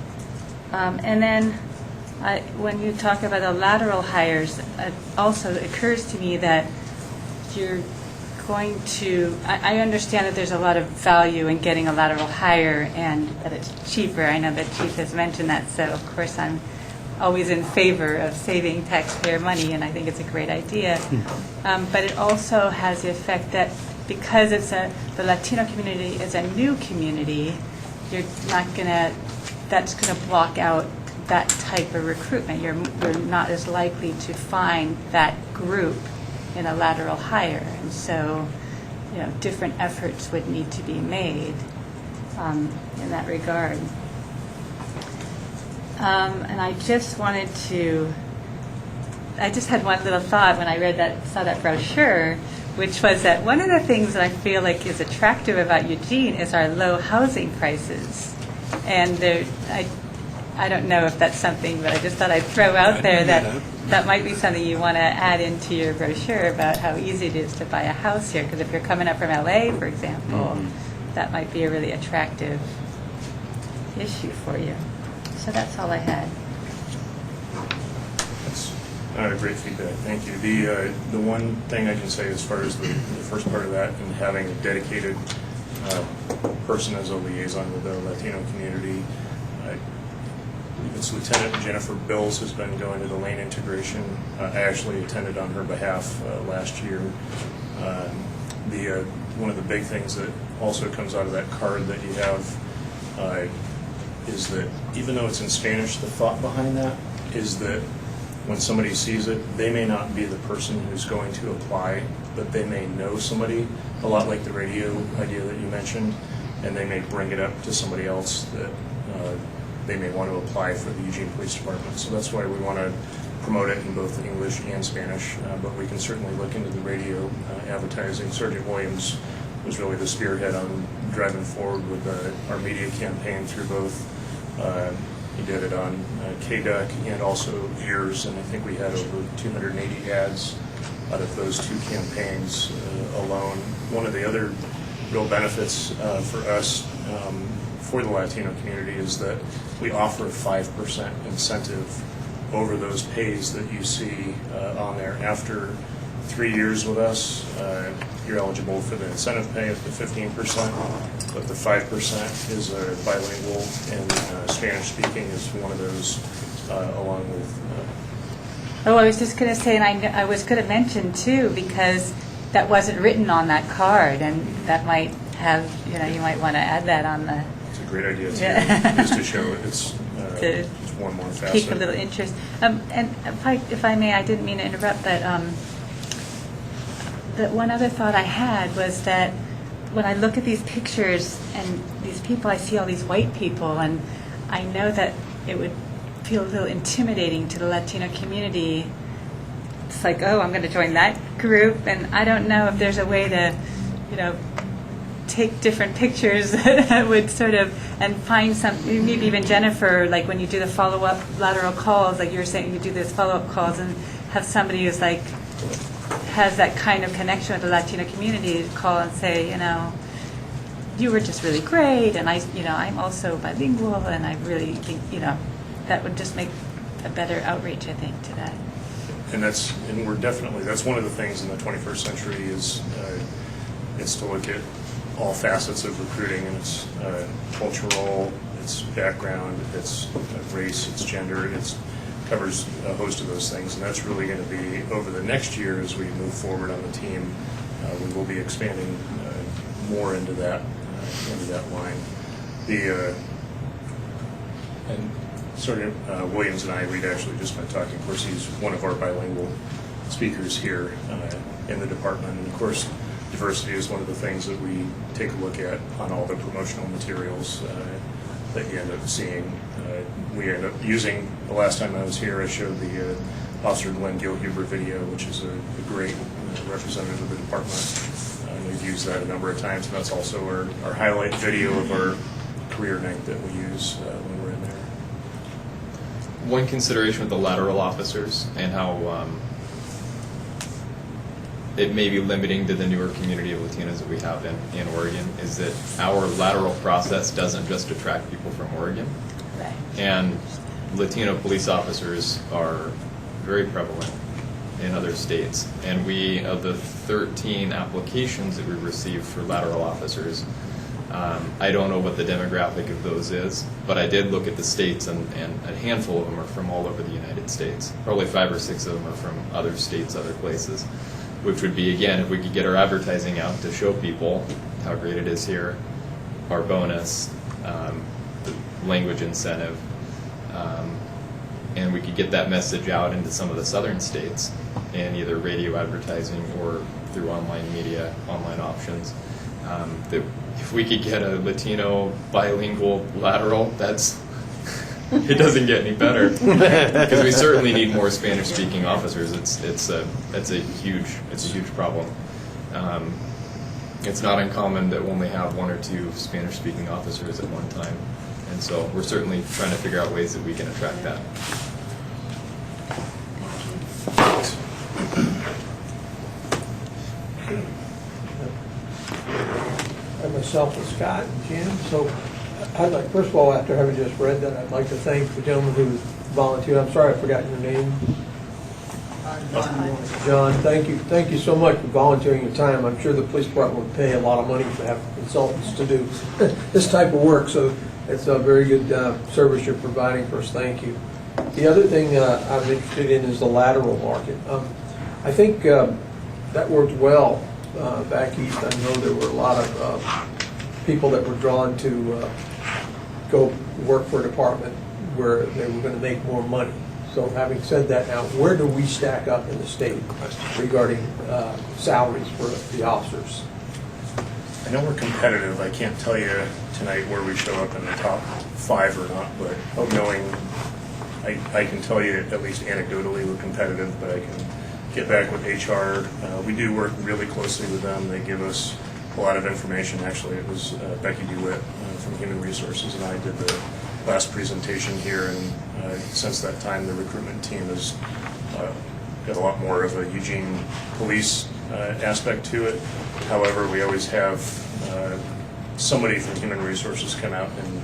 And then when you talk about the lateral hires, it also occurs to me that you're going to, I understand that there's a lot of value in getting a lateral hire and that it's cheaper. I know that Chief has mentioned that, so of course I'm always in favor of saving taxpayer money, and I think it's a great idea. But it also has the effect that because the Latino community is a new community, you're not going to, that's going to block out that type of recruitment. You're not as likely to find that group in a lateral hire, and so different efforts would need to be made in that regard. And I just had one little thought when I saw that brochure, which was that one of the things that I feel like is attractive about Eugene is our low housing prices. And I don't know if that's something, but I just thought I'd throw out there that might be something you want to add into your brochure about how easy it is to buy a house here. Because if you're coming up from LA, for example, that might be a really attractive issue for you. So that's all I had. That's great feedback. Thank you. The one thing I can say as far as the first part of that and having a dedicated person as a liaison with the Latino community, it's Lieutenant Jennifer Bills has been going to the lane integration. I actually attended on her behalf last year. One of the big things that also comes out of that card that you have is that even though it's in Spanish, the thought behind that is that when somebody sees it, they may not be the person who's going to apply, but they may know somebody, a lot like the radio idea that you mentioned, and they may bring it up to somebody else that they may want to apply for the Eugene Police Department. So that's why we want to promote it in both English and Spanish, but we can certainly look into the radio advertising. Sergeant Williams was really the spearhead on driving forward with our media campaign through both. He did it on KDUC and also Ears, and I think we had over 280 ads out of those two campaigns alone. One of the other real benefits for us for the Latino community is that we offer a 5% incentive over those pays that you see on there. After 3 years with us, you're eligible for the incentive pay of the 15%, but the 5% is bilingual, and Spanish speaking is one of those, along with. Oh, I was just going to say, and I was going to mention too, because that wasn't written on that card, and that might have, you might want to add that on the. It's a great idea too, just to show it's one more facet. Pique a little interest. And if I may, I didn't mean to interrupt, but that one other thought I had was that when I look at these pictures and these people, I see all these white people, and I know that it would feel a little intimidating to the Latino community. It's like, oh, I'm going to join that group, and I don't know if there's a way to, take different pictures that would sort of, and find some, maybe even Jennifer, like when you do the follow-up lateral calls, like you were saying, you do those follow-up calls and have somebody who's like, has that kind of connection with the Latino community to call and say, you were just really great, and I'm also bilingual, and I really think, that would just make a better outreach, I think, to that. And we're definitely, that's one of the things in the 21st century is to look at all facets of recruiting, and it's cultural, it's background, it's race, it's gender, it covers a host of those things, and that's really going to be over the next year as we move forward on the team. We will be expanding more into that line. And Sergeant Williams and I, we'd actually just been talking. Of course, he's one of our bilingual speakers here in the department, and of course, diversity is one of the things that we take a look at on all the promotional materials that you end up seeing. We end up using, the last time I was here, I showed the Officer Glenn Gilhuber video, which is a great representative of the department. We've used that a number of times, and that's also our highlight video of our career night that we use when we're in there. One consideration with the lateral officers and how it may be limiting to the newer community of Latinos that we have in Oregon is that our lateral process doesn't just attract people from Oregon. Right. And Latino police officers are very prevalent in other states. And of the 13 applications that we received for lateral officers, I don't know what the demographic of those is, but I did look at the states, and a handful of them are from all over the United States. Probably 5 or 6 of them are from other states, other places. Which would be, again, if we could get our advertising out to show people how great it is here, our bonus, the language incentive, and we could get that message out into some of the southern states in either radio advertising or through online media, online options. That if we could get a Latino bilingual lateral, that's It doesn't get any better because we certainly need more Spanish-speaking officers. It's a huge problem. It's not uncommon that we only have 1 or 2 Spanish-speaking officers at one time, and so we're certainly trying to figure out ways that we can attract that. Myself and Scott and Jim. So I'd like, first of all, after having just read that, I'd like to thank the gentleman who volunteered. I'm sorry I forgot your name. John, thank you so much for volunteering your time. I'm sure the police department would pay a lot of money to have consultants to do this type of work, so it's a very good service you're providing for us. Thank you. The other thing I'm interested in is the lateral market. I think that worked well back east. I know there were a lot of people that were drawn to go work for a department where they were going to make more money. So having said that, now where do we stack up in the state regarding salaries for the officers? I know we're competitive. I can't tell you tonight where we show up in the top 5 or not, but knowing, I can tell you at least anecdotally we're competitive, but I can get back with HR. We do work really closely with them. They give us a lot of information. Actually, it was Becky DeWitt from Human Resources and I did the last presentation here, and since that time the recruitment team has got a lot more of a Eugene police aspect to it. However, we always have somebody from Human Resources come out and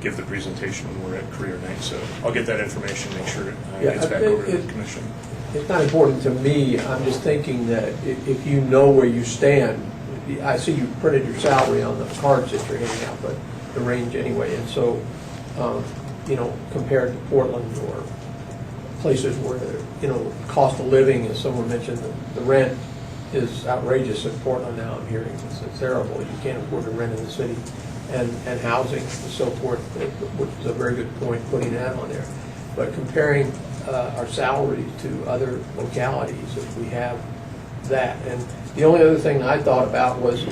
give the presentation when we're at career night. So I'll get that information, make sure it gets back over to the commission. It's not important to me. I'm just thinking that if you know where you stand, I see you printed your salary on the cards that you're handing out, but the range anyway. And so, you know, compared to Portland or places where, you know, cost of living, as someone mentioned, the rent is outrageous in Portland now, I'm hearing. It's terrible. You can't afford to rent in the city. And housing and so forth, which is a very good point, putting that on there. But comparing our salaries to other localities, if we have that. And the only other thing I thought about was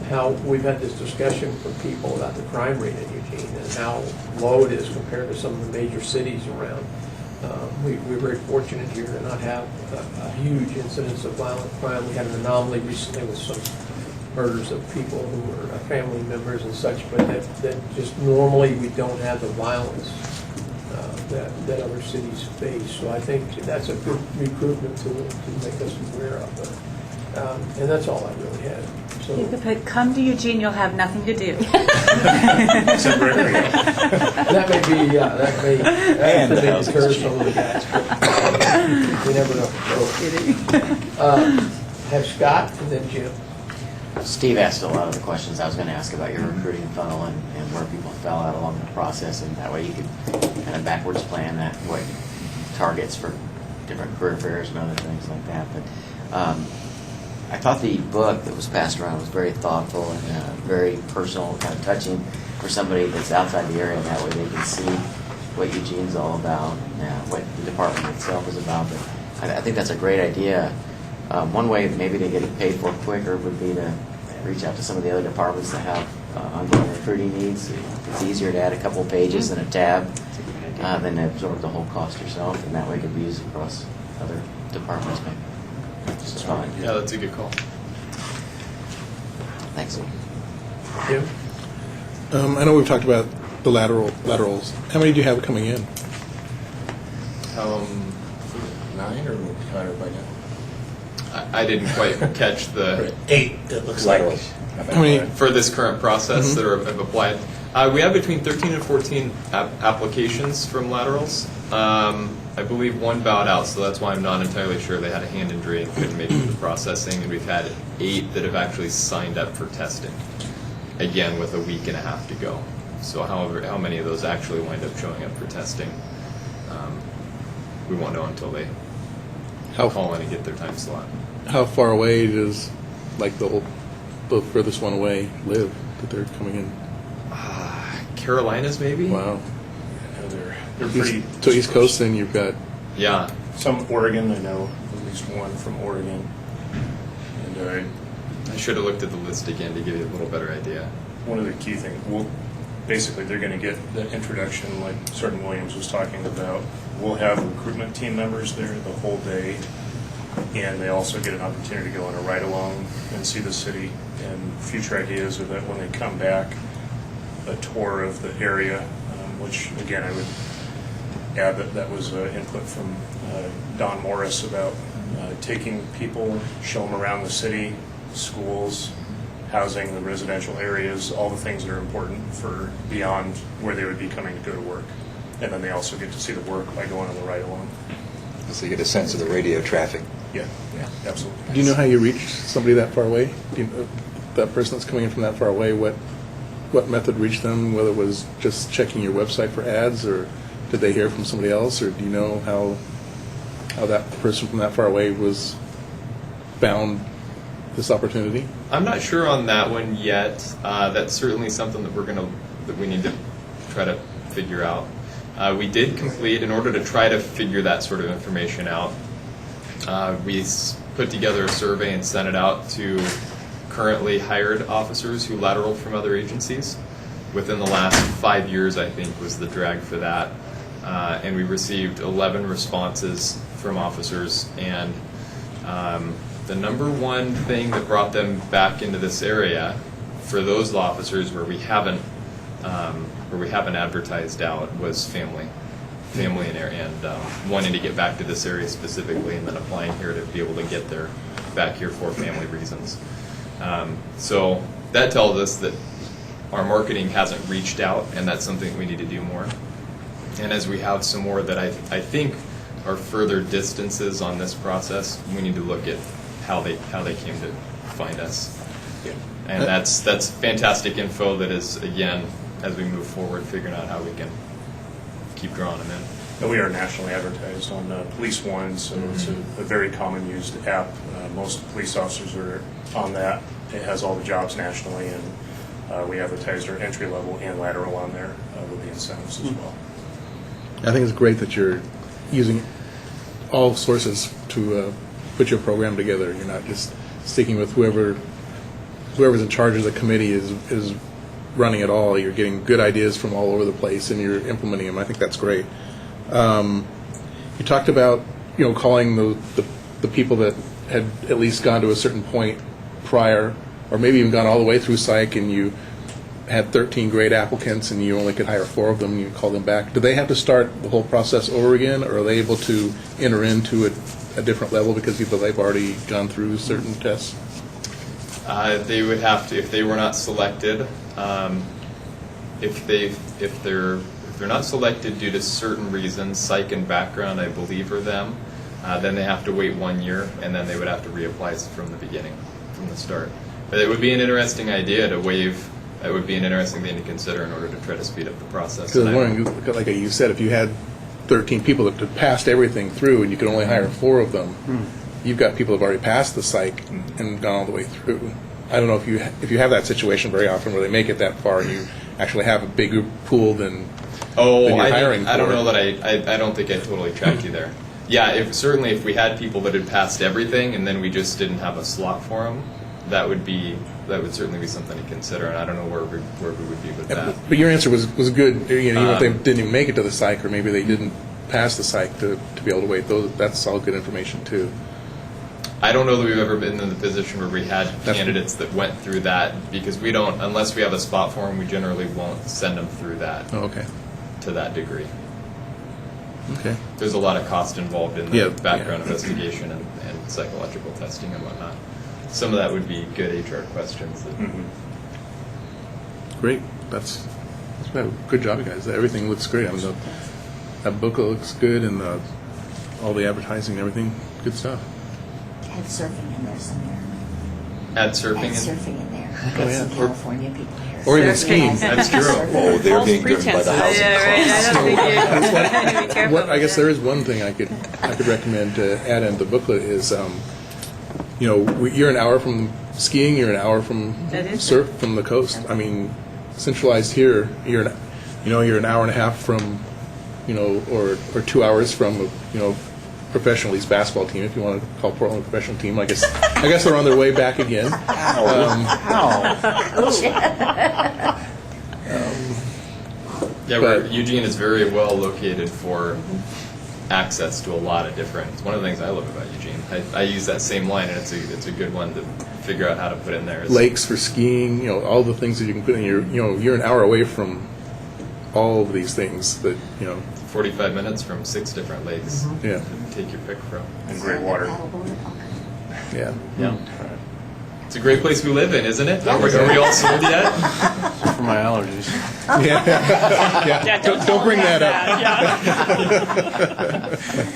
how we've had this discussion from people about the crime rate in Eugene and how low it is compared to some of the major cities around. We're very fortunate here to not have a huge incidence of violent crime. We had an anomaly recently with some murders of people who were family members and such, but that just normally we don't have the violence that other cities face. So I think that's a good recruitment tool to make us aware of it. And that's all I really had. So You could put, come to Eugene, you'll have nothing to do. that may be, that may deter some of the guys, but we never know. Have Scott and then Jim. Steve asked a lot of the questions I was going to ask about your recruiting funnel and where people fell out along the process, and that way you could kind of backwards plan that, what targets for different career fairs and other things like that. But I thought the book that was passed around was very thoughtful and very personal, kind of touching for somebody that's outside the area, and that way they can see what Eugene's all about, what the department itself is about. But I think that's a great idea. One way maybe to get it paid for quicker would be to reach out to some of the other departments that have ongoing recruiting needs. It's easier to add a couple pages than a tab than to absorb the whole cost yourself, and that way it could be used across other departments maybe. Just fine. Yeah, that's a good call. Thanks. Jim? I know we've talked about the laterals. How many do you have coming in? 9 or higher by now? I didn't quite catch the 8, it looks like. How many? for this current process that have applied. We have between 13 and 14 applications from laterals. I believe one bowed out, so that's why I'm not entirely sure. They had a hand injury and couldn't make it to the processing, and we've had 8 that have actually signed up for testing, again with a week and a half to go. So however, how many of those actually wind up showing up for testing, we won't know until they call in and get their time slot. How far away does, like, the furthest one away live that they're coming in? Carolinas, maybe? Wow. They're pretty. So East Coast, then you've got. Yeah. Some Oregon, I know at least one from Oregon. And I should have looked at the list again to give you a little better idea. one of the key things, basically they're going to get the introduction like Sergeant Williams was talking about. We'll have recruitment team members there the whole day, and they also get an opportunity to go on a ride-along and see the city. And future ideas are that when they come back, a tour of the area, which again I would add that was input from Don Morris about taking people, show them around the city, schools, housing, the residential areas, all the things that are important for beyond where they would be coming to go to work. And then they also get to see the work by going on the ride-along. So you get a sense of the radio traffic. Yeah, absolutely. Do you know how you reach somebody that far away? Do you know that person that's coming in from that far away, what method reached them, whether it was just checking your website for ads, or did they hear from somebody else, or do you know how that person from that far away was found this opportunity? I'm not sure on that one yet. That's certainly something that we need to try to figure out. We did complete, in order to try to figure that sort of information out, we put together a survey and sent it out to currently hired officers who lateraled from other agencies. Within the last 5 years, I think, was the drag for that. And we received 11 responses from officers, and the number one thing that brought them back into this area for those officers where we haven't advertised out was family and wanting to get back to this area specifically, and then applying here to be able to get there back here for family reasons. So that tells us that our marketing hasn't reached out, and that's something we need to do more. And as we have some more that I think are further distances on this process, we need to look at how they came to find us. Yeah. And that's fantastic info that is, again, as we move forward, figuring out how we can keep drawing them in. And we are nationally advertised on Police One, so it's a very common used app. Most police officers are on that. It has all the jobs nationally, and we advertise our entry level and lateral on there with the incentives as well. I think it's great that you're using all sources to put your program together. You're not just sticking with whoever's in charge of the committee is running it all. You're getting good ideas from all over the place, and you're implementing them. I think that's great. You talked about calling the people that had at least gone to a certain point prior, or maybe even gone all the way through psych, and you had 13 great applicants and you only could hire 4 of them, and you call them back. Do they have to start the whole process over again, or are they able to enter into a different level because they've already gone through certain tests? They would have to, if they were not selected, if they're not selected due to certain reasons, psych and background, I believe, are them, then they have to wait 1 year, and then they would have to reapply from the beginning, from the start. But it would be an interesting idea to waive. That would be an interesting thing to consider in order to try to speed up the process. Because like you said, if you had 13 people that had passed everything through and you could only hire 4 of them, you've got people that have already passed the psych and gone all the way through. I don't know if you have that situation very often where they make it that far and you actually have a bigger pool than you're hiring for. I don't know that I don't think I totally tracked you there. Yeah, certainly if we had people that had passed everything and then we just didn't have a slot for them, that would certainly be something to consider, and I don't know where we would be with that. But your answer was good. Even if they didn't even make it to the psych, or maybe they didn't pass the psych to be able to wait. That's all good information too. I don't know that we've ever been in the position where we had candidates that went through that, because we don't, unless we have a spot for them, we generally won't send them through that. Oh, okay. To that degree. Okay. There's a lot of cost involved in the background investigation and psychological testing and whatnot. Some of that would be good HR questions. Great. That's good job, you guys. Everything looks great. I mean, that booklet looks good, and all the advertising and everything. Good stuff. Add surfing in there somewhere. Add surfing in there. Get some California people here. Or even skiing. That's true. Oh, they're being driven by the housing costs. I guess there is one thing I could recommend to add in the booklet is, you're an hour from skiing, you're an hour from surf from the coast. I mean, centralized here, you're an hour and a half from, or 2 hours from, professional East basketball team, if you want to call Portland a professional team. I guess they're on their way back again. Yeah, But- Eugene is very well located for access to a lot of different. It's one of the things I love about Eugene. I use that same line, and it's a good one to figure out how to put in there. lakes for skiing, all the things that you can put in. You're an hour away from all of these things that 45 minutes from 6 different lakes. Yeah. to take your pick from. And great water. Yeah. Yeah. It's a great place we live in, isn't it? Are we all sold yet? For my allergies. Yeah. Don't bring that up.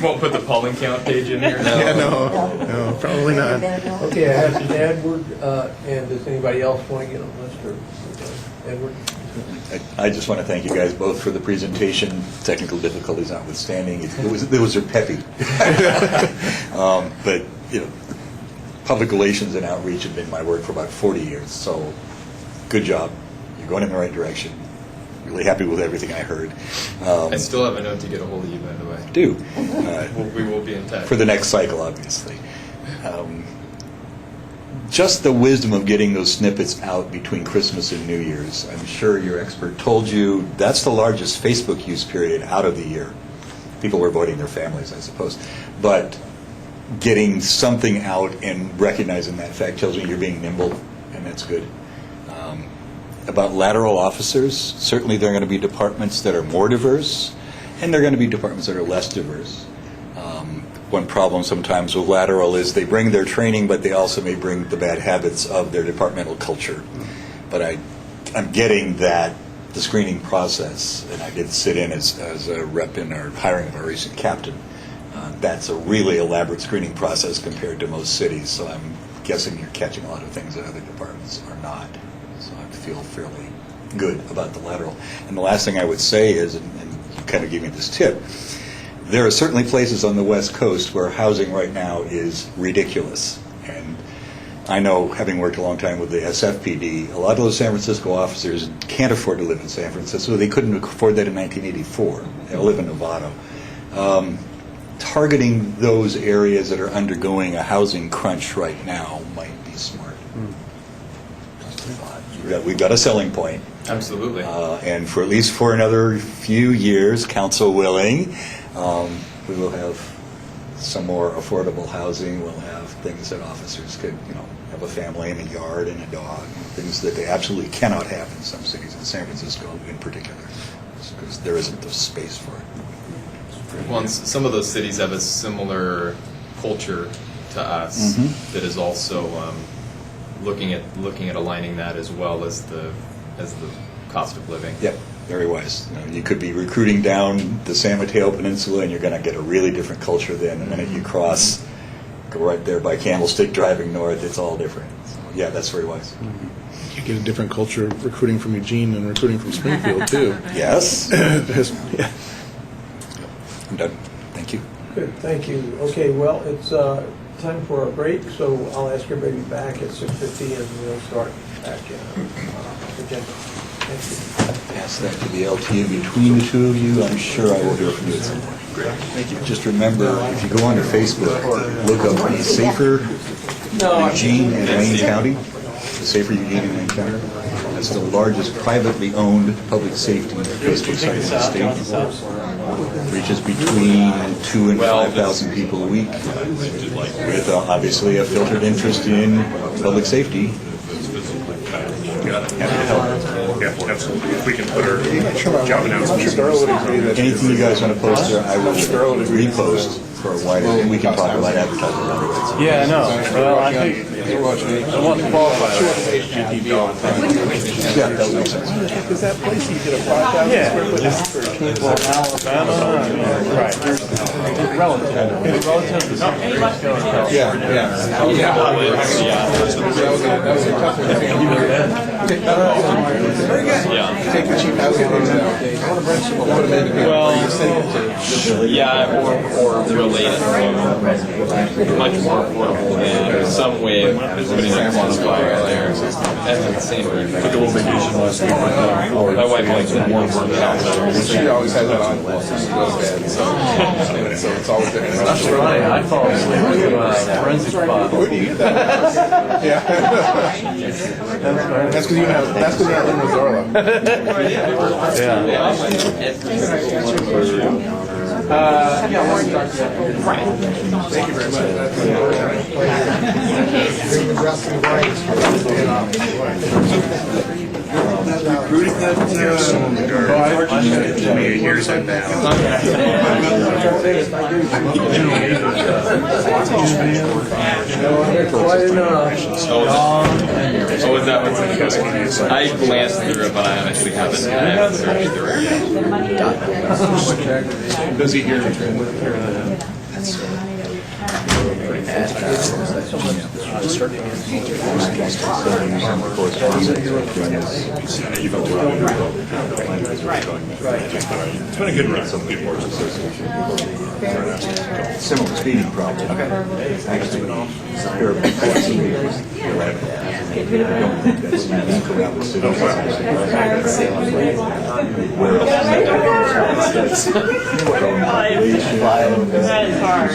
Won't put the pollen count page in here. Yeah, no, probably not. Okay, I have Edward, and does anybody else want to get on the list, or Edward? I just want to thank you guys both for the presentation, technical difficulties notwithstanding. It was peppy. But, public relations and outreach have been my work for about 40 years, so good job. You're going in the right direction. Really happy with everything I heard. I still have a note to get a hold of you, by the way. Do. We will be in touch. For the next cycle, obviously. Just the wisdom of getting those snippets out between Christmas and New Year's. I'm sure your expert told you that's the largest Facebook use period out of the year. People were avoiding their families, I suppose. But getting something out and recognizing that fact tells me you're being nimble, and that's good. About lateral officers, certainly there are going to be departments that are more diverse, and there are going to be departments that are less diverse. One problem sometimes with lateral is they bring their training, but they also may bring the bad habits of their departmental culture. But I'm getting that the screening process, and I did sit in as a rep in our hiring of our recent captain. That's a really elaborate screening process compared to most cities, so I'm guessing you're catching a lot of things that other departments are not. So I feel fairly good about the lateral. And the last thing I would say is, and you kind of gave me this tip, there are certainly places on the West Coast where housing right now is ridiculous. And I know, having worked a long time with the SFPD, a lot of those San Francisco officers can't afford to live in San Francisco. They couldn't afford that in 1984. They live in Novato. Targeting those areas that are undergoing a housing crunch right now might be smart. We've got a selling point. Absolutely. And for at least for another few years, council willing, we will have some more affordable housing. We'll have things that officers could, have a family and a yard and a dog, things that they absolutely cannot have in some cities, in San Francisco in particular, because there isn't the space for it. Well, and some of those cities have a similar culture to us that is also looking at aligning that as well as the cost of living. Yep, very wise. You could be recruiting down the San Mateo Peninsula, and you're going to get a really different culture then. The minute you cross, go right there by Candlestick driving north, it's all different. So, yeah, that's very wise. You get a different culture recruiting from Eugene and recruiting from Springfield, too. Yes. Yeah. I'm done. Thank you. Good, thank you. Okay, well, it's time for a break, so I'll ask everybody to be back at 6:50, and we'll start back agenda. Thank you. Pass that to the LT in between the two of you. I'm sure I will hear from you at some point. Thank you. Just remember, if you go onto Facebook, look up the Safer Eugene and Wayne County. The Safer Eugene and Wayne County. That's the largest privately owned public safety Facebook site in the state. Reaches between 2,000 and 5,000 people a week, with obviously a filtered interest in public safety. Happy to help. Yeah, absolutely. If we can put our job announcements. Anything you guys want to post there, I will repost for a wider, we can talk about advertising on the website. Yeah, I know. Well, I think I want to qualify GTV on Yeah, that would make sense. Is that place you get a 5,000 square foot Well, Alabama, right. It's relative. It's relative. Yeah. That was a tough one. Very good. Take the cheap housing ones out. I want to bring some, put them in. Well, yeah, or related, much more affordable in some way, putting a quantifier there. That's the same. Took a little vacation last week. My wife likes it more for the She always has that on while she goes to bed, so it's always there. That's right. I fall asleep with forensic spot. Where do you get that? Yeah. That's because you have, that's because you have Linda Zorla. Thank you very Recruiting that years in now. Quite enough. Oh, is that what's in the I glanced through it, but I actually haven't searched through it. Busy here. It's been a good run. Some people are Similar speeding problem. That is hard.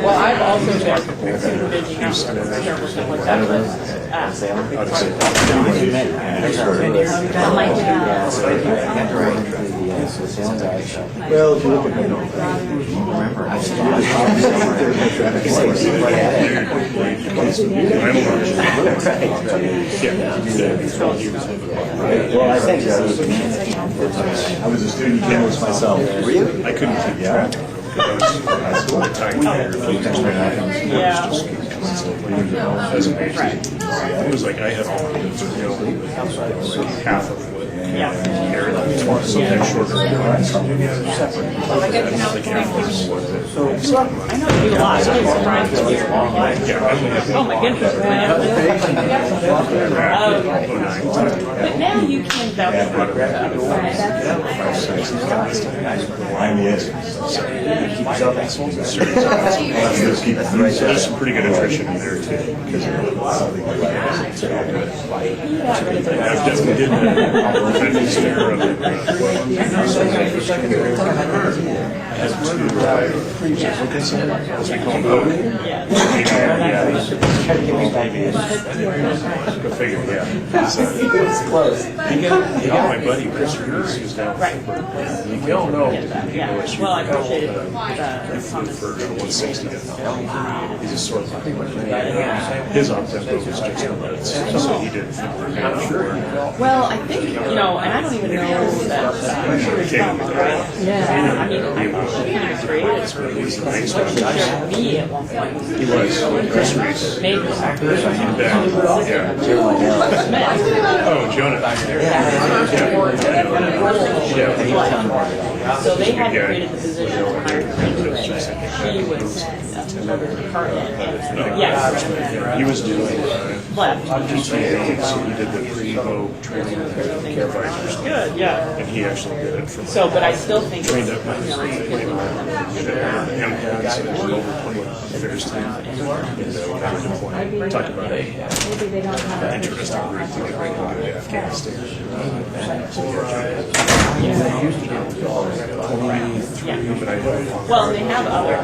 Well, I've also been supervising out start working with that. Well, if you look at remember, well, I think I was a student chemist myself. Were you? I couldn't keep track. It was like I had half of what something shorter. I know you do a lot. I'm surprised to hear. Oh my goodness. But now you can vouch for There's some pretty good attrition in there too. I've definitely did that. Go figure, yeah. It's close. My buddy Chris Reese, who's down Right. We don't know. Yeah. Well, I appreciate it. For 160. He's a sort of his op-tempo was just nuts. So he did. Well, I think, and I don't even know that. Yeah. I mean, I'm created me at one point. He was. Chris Reese. Made Oh, Jonah. So they had created the position and hired her into it. He was another department. Yes. He was doing Left. so he did the pre-mo training of firefighters. Good, yeah. And he actually did it from So, but I still think trained it's, up my talk about an interesting route to get ready to go to Afghanistan. well, they have other.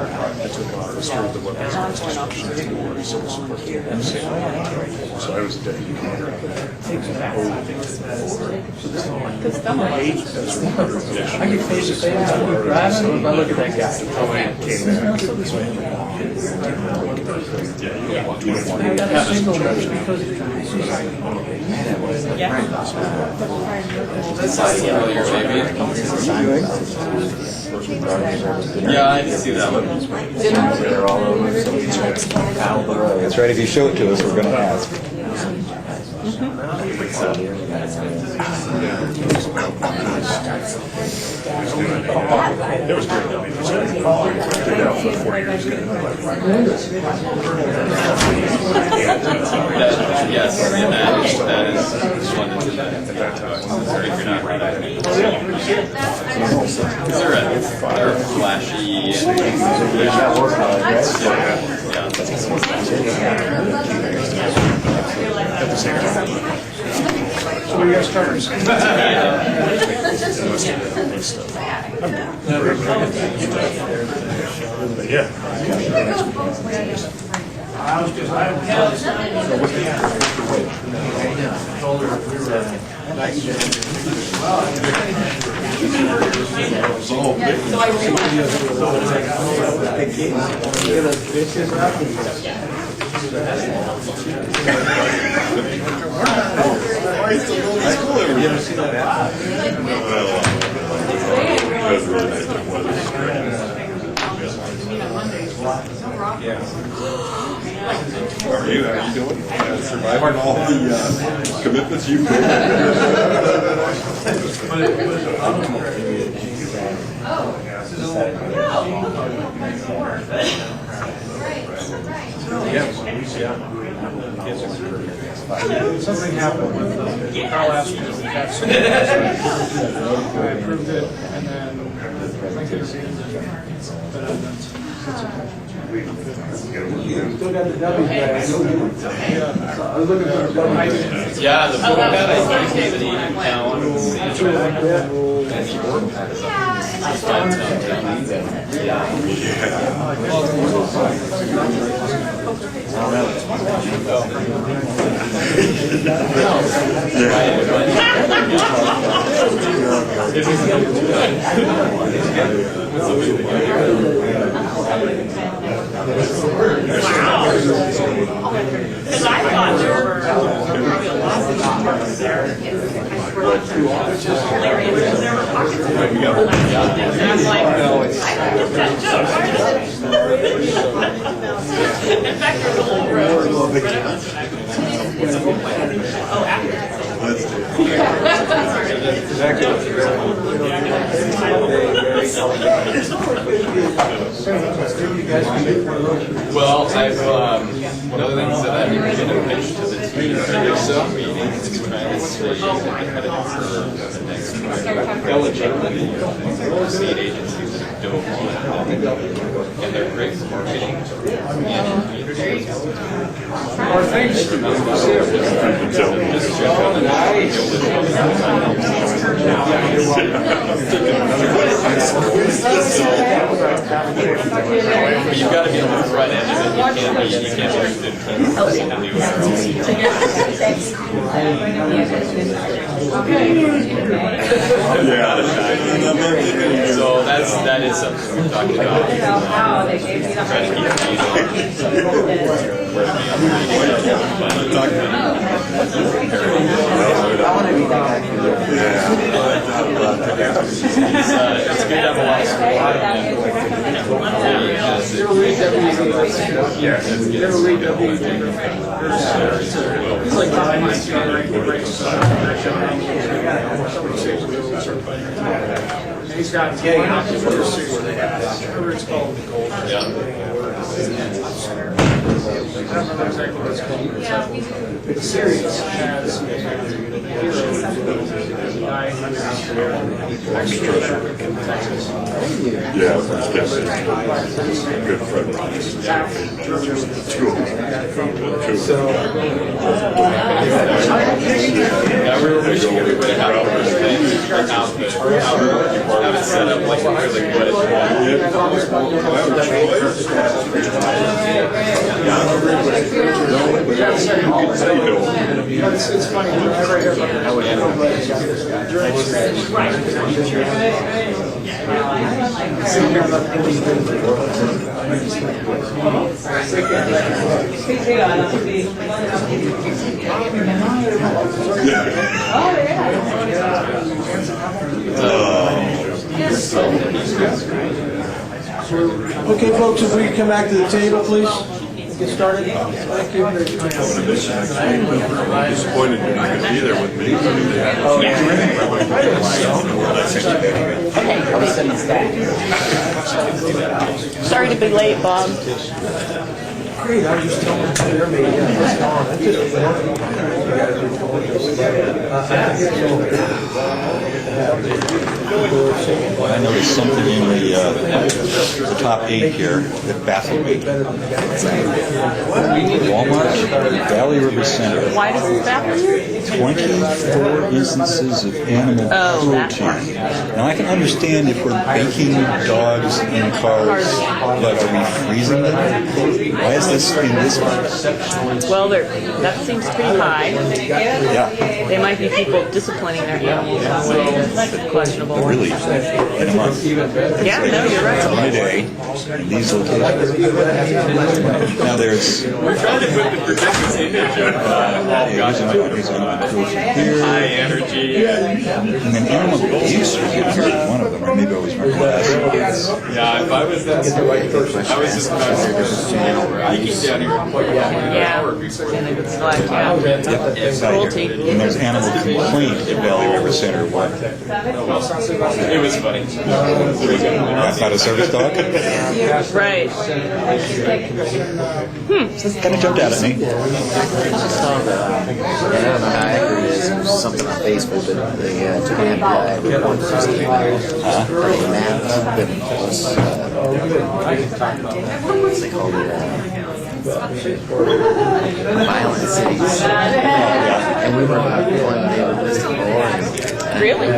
So I was a deputy commander. Because some of us. I get paid the same time you drive, if I look at that guy. Yeah, I didn't see that one. That's right, if you show it to us, we're going to ask. It was great. I mean, it was great. Did that for 4 years. Yes, that is one of the they're flashy. At the same time. So we got starters. How are you doing? Surviving all the commitments you've made? Something happened with the Carl asked me to tax. I approved it, and then I think it's Still got the W guy. I was looking for the W. Yeah, the photo pad, I think, is in town. And the org pad is up Because I thought you were probably a lot of which is hilarious because there were pockets of it. And I'm like, I don't get that joke. In fact, there's a whole row. Oh, after. Well, I've, one of the things that I've been pitched to the team so meetings to try and stay ahead of the next state agencies that don't want it. And they're great for marketing and community. Or things to You've got to be on the front end of it. You can't just So that is something we're talking about. Trying it's good to have a lot of He's like behind my son, right? He breaks he's got whatever it's called, the gold. I don't remember exactly what it's called. The series has a guy in Texas. Yeah, good friend of mine. Yeah, we were wishing everybody had all those things out there. Have it set up like really what It's funny, whenever I hear Okay, folks, if we can come back to the table, please. Get started. Thank you. I'm disappointed you're not going to be there with me. Okay, are we sitting Sorry to be late, Bob. Great, I was just telling Jeremy, it's gone. That's just you got to do. I noticed something in the top 8 here that baffled me. Walmart, Valley River Center. Why does this baffle you? 24 instances of animal cruelty. Now, I can understand if we're baking dogs in cars, but are we freezing them? Why is this in this one? Well, that seems pretty high. Yeah. They might be people disciplining their animals in a way that's questionable. But really, in a month. Yeah, no, you're right. One a day, in these locations. Now there's High energy. and then animal abuse was one of them, or maybe I was remember last. Yeah, if I was that story, I was just about to go hiking down here quite an hour before. And it's like, yeah. Cruelty. And there's animal complaint at Valley River Center. What? It was funny. That's not a service dog? Right. Kind of jumped out at me. I saw the, I don't know how accurate it is, it was something on Facebook, but they took an FBI report from the map that was, they called it violent cities. And we were pulling the list of Oregon. Really?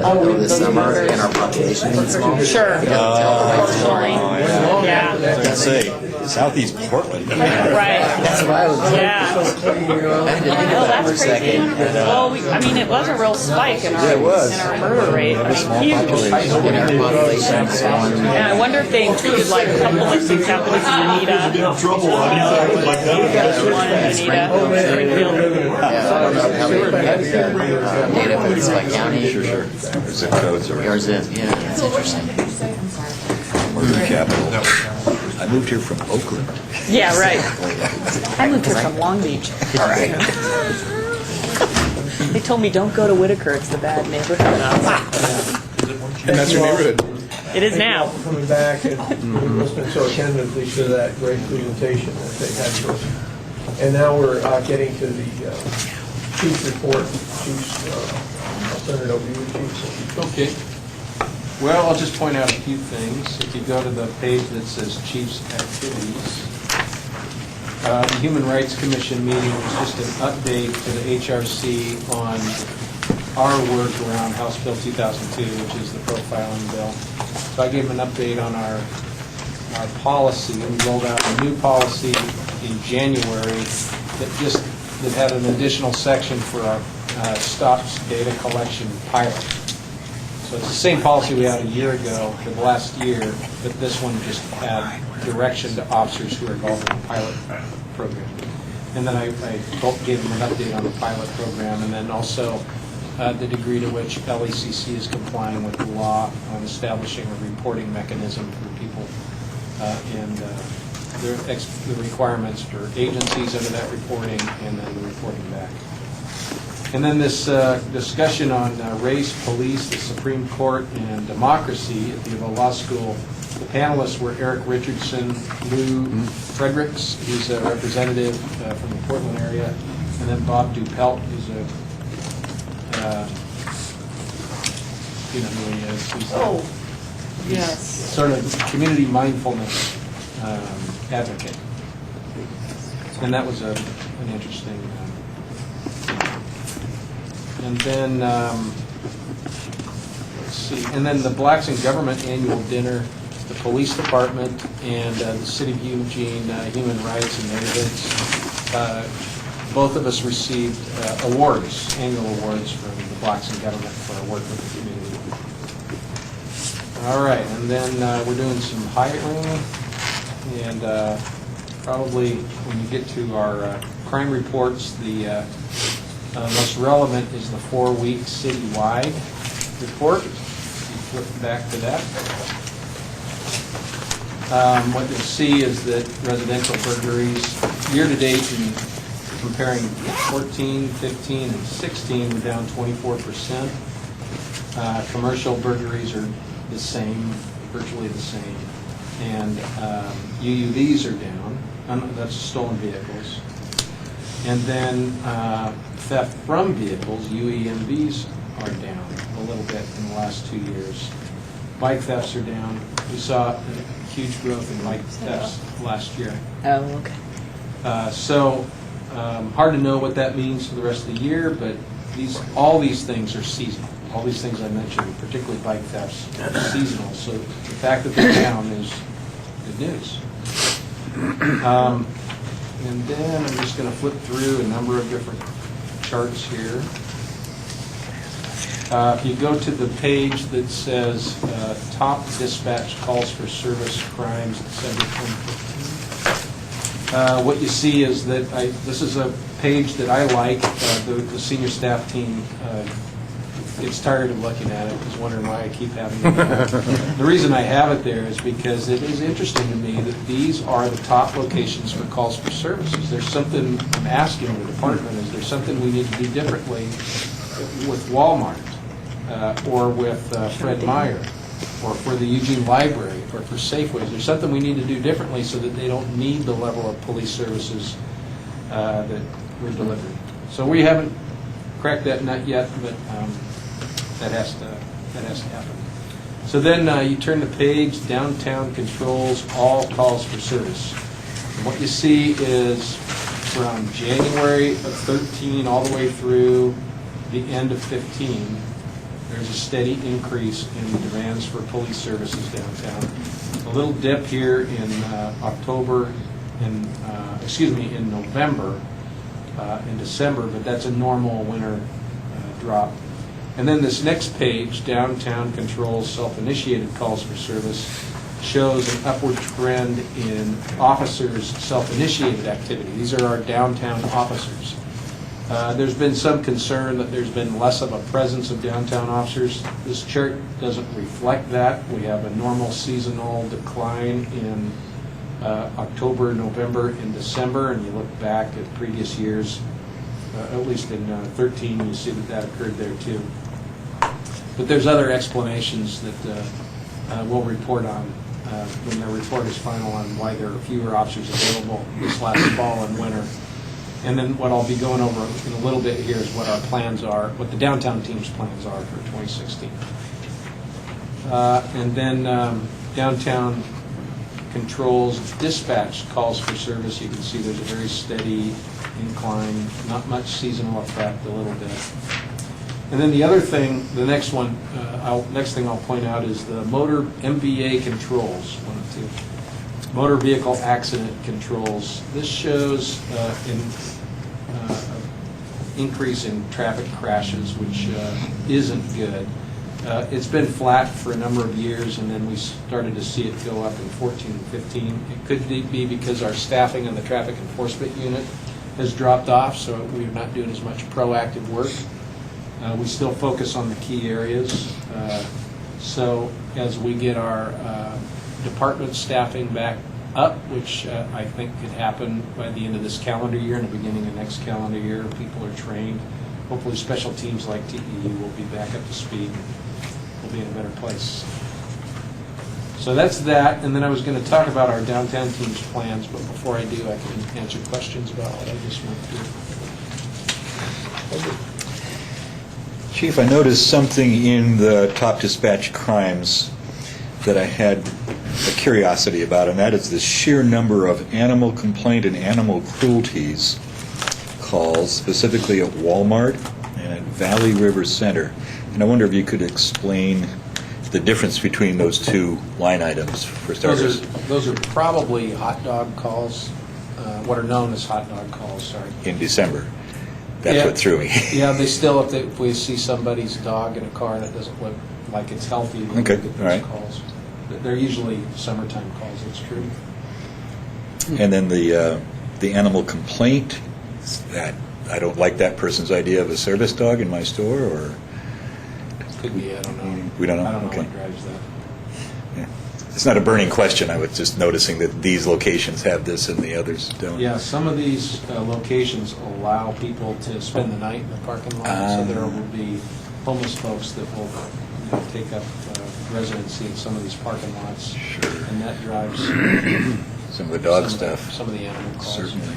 Over the summer, and our population is small. Sure. Yeah. I was going to say, Southeast Portland. Right. That's what I was Yeah. I had to think about it for a second. Well, I mean, it was a real spike in our, in our murder rate. I mean, huge. In our population, so Yeah, I wonder if they included like a couple of things happening in Anita. You know, one in Anita, Springfield. yeah, I don't know how they get data, but it's by county. Sure. Zip codes or Or zip, yeah, that's interesting. murder capital. I moved here from Oakland. Yeah, right. I moved here from Long Beach. All right. They told me don't go to Whitaker, it's the bad neighborhood. And that's your neighborhood. It is now. Coming back and listening so attentively to that great presentation that they had for us. And now we're getting to the chief's report. Chief's, I'll send it over to you, Chief. Okay. Well, I'll just point out a few things. If you go to the page that says Chief's Activities, the Human Rights Commission meeting was just an update to the HRC on our work around House Bill 2002, which is the profiling bill. So I gave them an update on our policy. We rolled out a new policy in January that had an additional section for our stops data collection pilot. So it's the same policy we had a year ago for the last year, but this one just had direction to officers who are involved in the pilot program. And then I gave them an update on the pilot program, and then also the degree to which LECC is complying with the law on establishing a reporting mechanism for people and the requirements for agencies under that reporting, and then the reporting back. And then this discussion on race, police, the Supreme Court, and democracy at the Uva Law School. The panelists were Eric Richardson, Lou Fredericks, who's a representative from the Portland area, and then Bob Dupelt, who's a, you know who he is. He's Yes. sort of community mindfulness advocate. And that was an interesting and then, let's see, and then the Blacks in Government annual dinner, the police department, and the City of Eugene Human Rights and Neighborhoods. Both of us received awards, annual awards from the Blacks in Government for our work with the community. All right, and then we're doing some hiring, and probably when you get to our crime reports, the most relevant is the 4-week citywide report. You flip back to that. What you'll see is that residential burglaries, year-to-date, in comparing 14, 15, and 16, we're down 24%. Commercial burglaries are the same, virtually the same. And UUVs are down. That's stolen vehicles. And then theft from vehicles, UEMVs, are down a little bit in the last 2 years. Bike thefts are down. We saw a huge growth in bike thefts last year. Oh, okay. Hard to know what that means for the rest of the year, but all these things are seasonal. All these things I mentioned, particularly bike thefts, are seasonal. So the fact that they're down is good news. And then I'm just going to flip through a number of different charts here. If you go to the page that says top dispatch calls for service crimes December 2015, what you see is that this is a page that I like. The senior staff team gets tired of looking at it, is wondering why I keep having it. The reason I have it there is because it is interesting to me that these are the top locations for calls for services. There's something I'm asking the department, is there something we need to do differently with Walmart or with Fred Meyer or for the Eugene Library or for Safeway? Is there something we need to do differently so that they don't need the level of police services that we're delivering? So we haven't cracked that nut yet, but that has to happen. So then you turn the page, downtown controls all calls for service. And what you see is from January of 13 all the way through the end of 15, there's a steady increase in the demands for police services downtown. A little dip here in in November and December, but that's a normal winter drop. And then this next page, downtown controls self-initiated calls for service, shows an upward trend in officers' self-initiated activity. These are our downtown officers. There's been some concern that there's been less of a presence of downtown officers. This chart doesn't reflect that. We have a normal seasonal decline in October, November, and December, and you look back at previous years, at least in 13, you see that occurred there too. But there's other explanations that we'll report on when the report is final on why there are fewer officers available this last fall and winter. And then what I'll be going over in a little bit here is what our plans are, what the downtown team's plans are for 2016. And then downtown controls dispatch calls for service. You can see there's a very steady incline, not much seasonal effect, a little bit. And then the other thing, the next one, next thing I'll point out is the motor MVA controls, motor vehicle accident controls. This shows an increase in traffic crashes, which isn't good. It's been flat for a number of years, and then we started to see it go up in 14 and 15. It could be because our staffing in the traffic enforcement unit has dropped off, so we're not doing as much proactive work. We still focus on the key areas. So as we get our department staffing back up, which I think could happen by the end of this calendar year and the beginning of next calendar year, people are trained. Hopefully special teams like TEU will be back up to speed and we'll be in a better place. So that's that, and then I was going to talk about our downtown team's plans, but before I do, I can answer questions about what I just went through. Chief, I noticed something in the top dispatch crimes that I had a curiosity about, and that is the sheer number of animal complaint and animal cruelties calls, specifically at Walmart and at Valley River Center. And I wonder if you could explain the difference between those two line items, for starters. Those are probably hot dog calls, what are known as hot dog calls, sorry. In December. That's what threw me. Yeah, they still, if we see somebody's dog in a car that doesn't look like it's healthy, then okay. we get those All right. calls. They're usually summertime calls, it's true. And then the animal complaint, that I don't like that person's idea of a service dog in my store, or? Could be, I don't know. We don't know? I don't know Okay. what drives that. Yeah. It's not a burning question. I was just noticing that these locations have this and the others don't. Yeah, some of these locations allow people to spend the night in the parking lot, so there will be homeless folks that will take up residency in some of these parking lots. Sure. And that drives some of the dog stuff. Some of the animal calls. Certainly.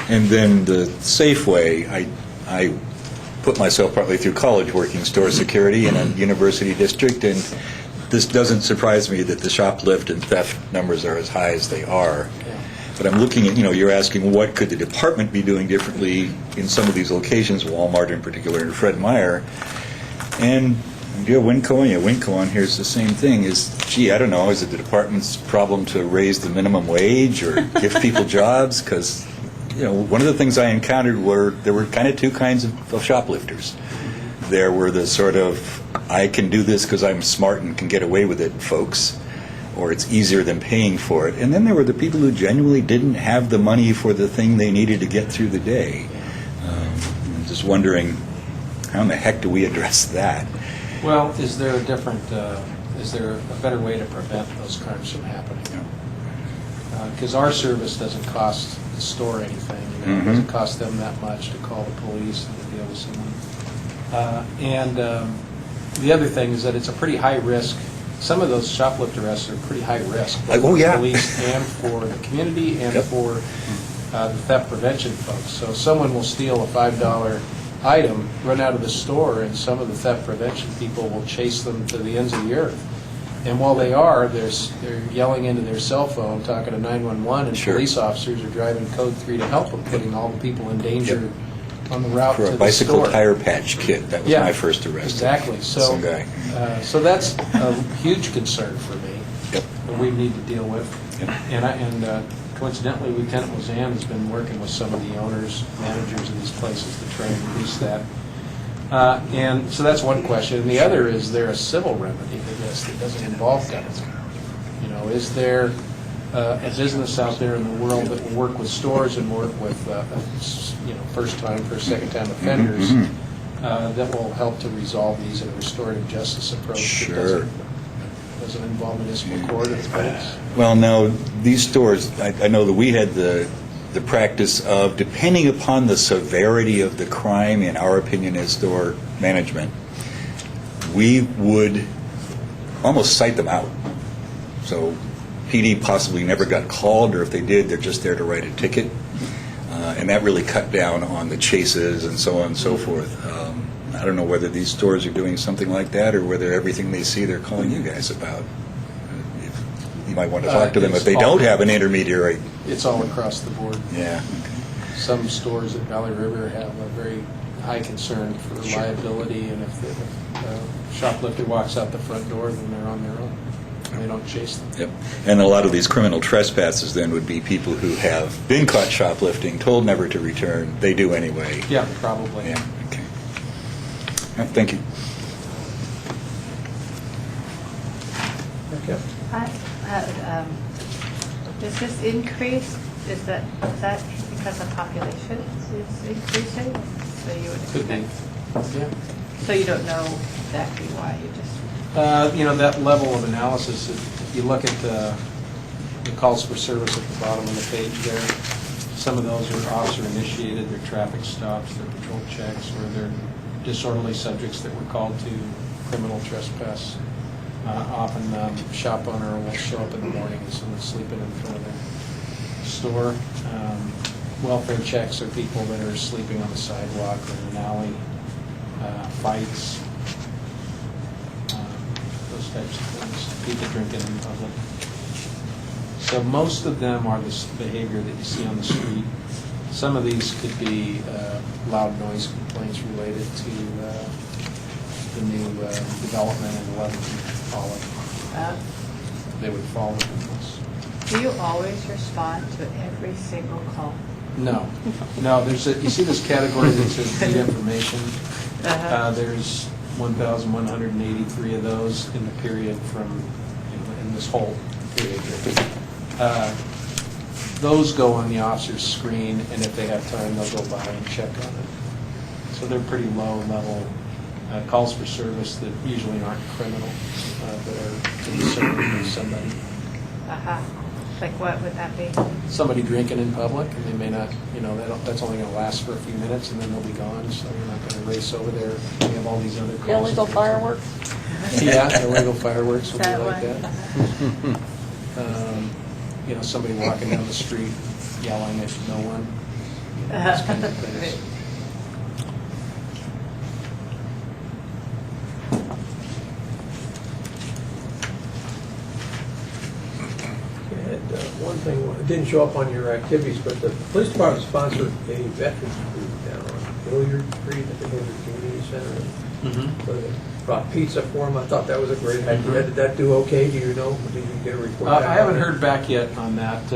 And then the Safeway, I put myself partly through college working store security in a university district, and this doesn't surprise me that the shoplift and theft numbers are as high as they are. But I'm looking at, you're asking what could the department be doing differently in some of these locations, Walmart in particular, and Fred Meyer. And Winco on here is the same thing. I don't know, is it the department's problem to raise the minimum wage or give people jobs? Because, one of the things I encountered there were kind of two kinds of shoplifters. There were the sort of, I can do this because I'm smart and can get away with it folks, or it's easier than paying for it. And then there were the people who genuinely didn't have the money for the thing they needed to get through the day. I'm just wondering, how in the heck do we address that? Well, is there a better way to prevent those crimes from happening? Because our service doesn't cost the store anything. It doesn't cost them that much to call the police and to deal with someone. The other thing is that it's a pretty high risk. Some of those shoplift arrests are pretty high risk, both for the police and for the community and for the theft prevention folks. So someone will steal a $5 item, run out of the store, and some of the theft prevention people will chase them to the ends of the earth. And while they're yelling into their cell phone, talking to 911, and police officers are driving code 3 to help them, putting all the people in danger on the route to the store. For a bicycle tire patch kit, that was my first arrest. Exactly. Some guy. So that's a huge concern for me that we need to deal with. And coincidentally, Lieutenant Lozanne has been working with some of the owners, managers of these places to try and reduce that. And so that's one question. And the other is there a civil remedy to this that doesn't involve government? Is there a business out there in the world that will work with stores and work with first-time, second-time offenders that will help to resolve these in a restorative justice approach that doesn't involve municipal court or the police? Well, now, these stores, I know that we had the practice of, depending upon the severity of the crime, in our opinion as store management, we would almost cite them out. So PD possibly never got called, or if they did, they're just there to write a ticket. And that really cut down on the chases and so on and so forth. I don't know whether these stores are doing something like that, or whether everything they see they're calling you guys about. You might want to talk to them if they don't have an intermediary. It's all across the board. Yeah. Some stores at Valley River have a very high concern for liability, and if the shoplifter walks out the front door, then they're on their own. They don't chase them. Yep. And a lot of these criminal trespasses then would be people who have been caught shoplifting, told never to return. They do anyway. Yeah, probably. Yeah. Okay. Thank you. Okay. Does this increase, is that because the population is increasing? So you would Could be. expect. Yeah. So you don't know exactly why, you just. That level of analysis, if you look at the calls for service at the bottom of the page there, some of those are officer-initiated, they're traffic stops, they're patrol checks, or they're disorderly subjects that were called to criminal trespass. Often shop owner will show up in the morning and someone's sleeping in front of their store. Welfare checks are people that are sleeping on the sidewalk or in an alley. Fights. Types of things, people drinking in public. So most of them are this behavior that you see on the street. Some of these could be loud noise complaints related to the new development in 11th and Pollock. They would fall into this. Do you always respond to every single call? No. You see this category that says need information? There's 1,183 of those in the period from, in this whole period. Those go on the officer's screen, and if they have time, they'll go by and check on it. So they're pretty low-level calls for service that usually aren't criminal, but are concerned with somebody. Like what would that be? Somebody drinking in public, and they may not, that's only going to last for a few minutes, and then they'll be gone, so you're not going to race over there. We have all these other calls. Illegal fireworks? Yeah, illegal fireworks would be That like one. that. Somebody walking down the street yelling at no one. Those kind of things. didn't show up on your activities, but the police department sponsored a veterans group down on Hilliard Street at the Hilliard Community Center. So they brought pizza for them. I thought that was a great idea. Did that do okay? Do you know? Did you get a report back? I haven't heard back yet on that.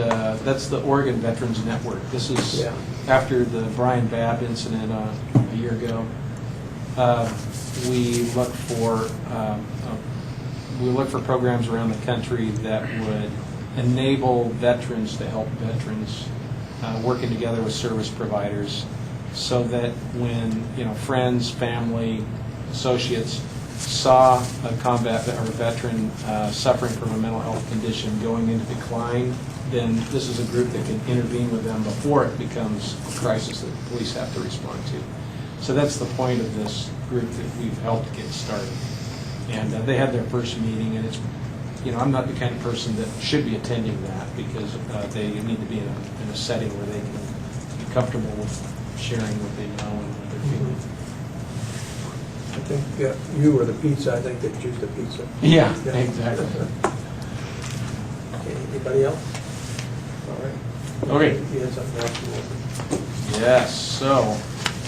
That's the Oregon Veterans Network. This is after the Brian Babb incident a year ago. We look for programs around the country that would enable veterans to help veterans, working together with service providers, so that when friends, family, associates saw a combat or a veteran suffering from a mental health condition going into decline, then this is a group that can intervene with them before it becomes a crisis that the police have to respond to. So that's the point of this group that we've helped get started. And they had their first meeting, and it's, I'm not the kind of person that should be attending that, because they need to be in a setting where they can be comfortable with sharing what they know and what they're feeling. I think you or the pizza, I think they choose the pizza. Yeah, exactly. Okay, anybody else? All right. Okay. You had something else you wanted? Yes, so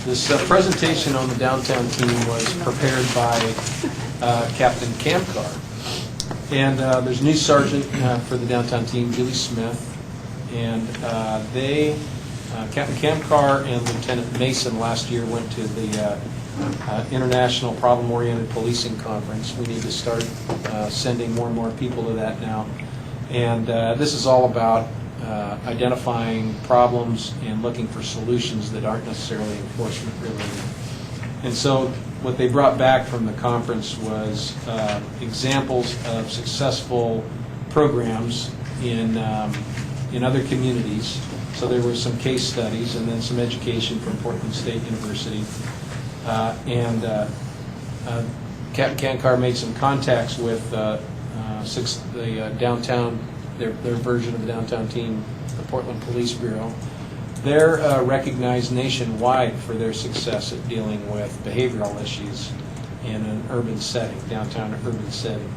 this presentation on the downtown team was prepared by Captain Kamkar. And there's a new sergeant for the downtown team, Julie Smith. And Captain Kamkar and Lieutenant Mason last year went to the International Problem-Oriented Policing Conference. We need to start sending more and more people to that now. And this is all about identifying problems and looking for solutions that aren't necessarily enforcement related. And so what they brought back from the conference was examples of successful programs in other communities. So there were some case studies and then some education from Portland State University. Captain Kamkar made some contacts with the downtown, their version of the downtown team, the Portland Police Bureau. They're recognized nationwide for their success at dealing with behavioral issues in an urban setting, downtown urban setting.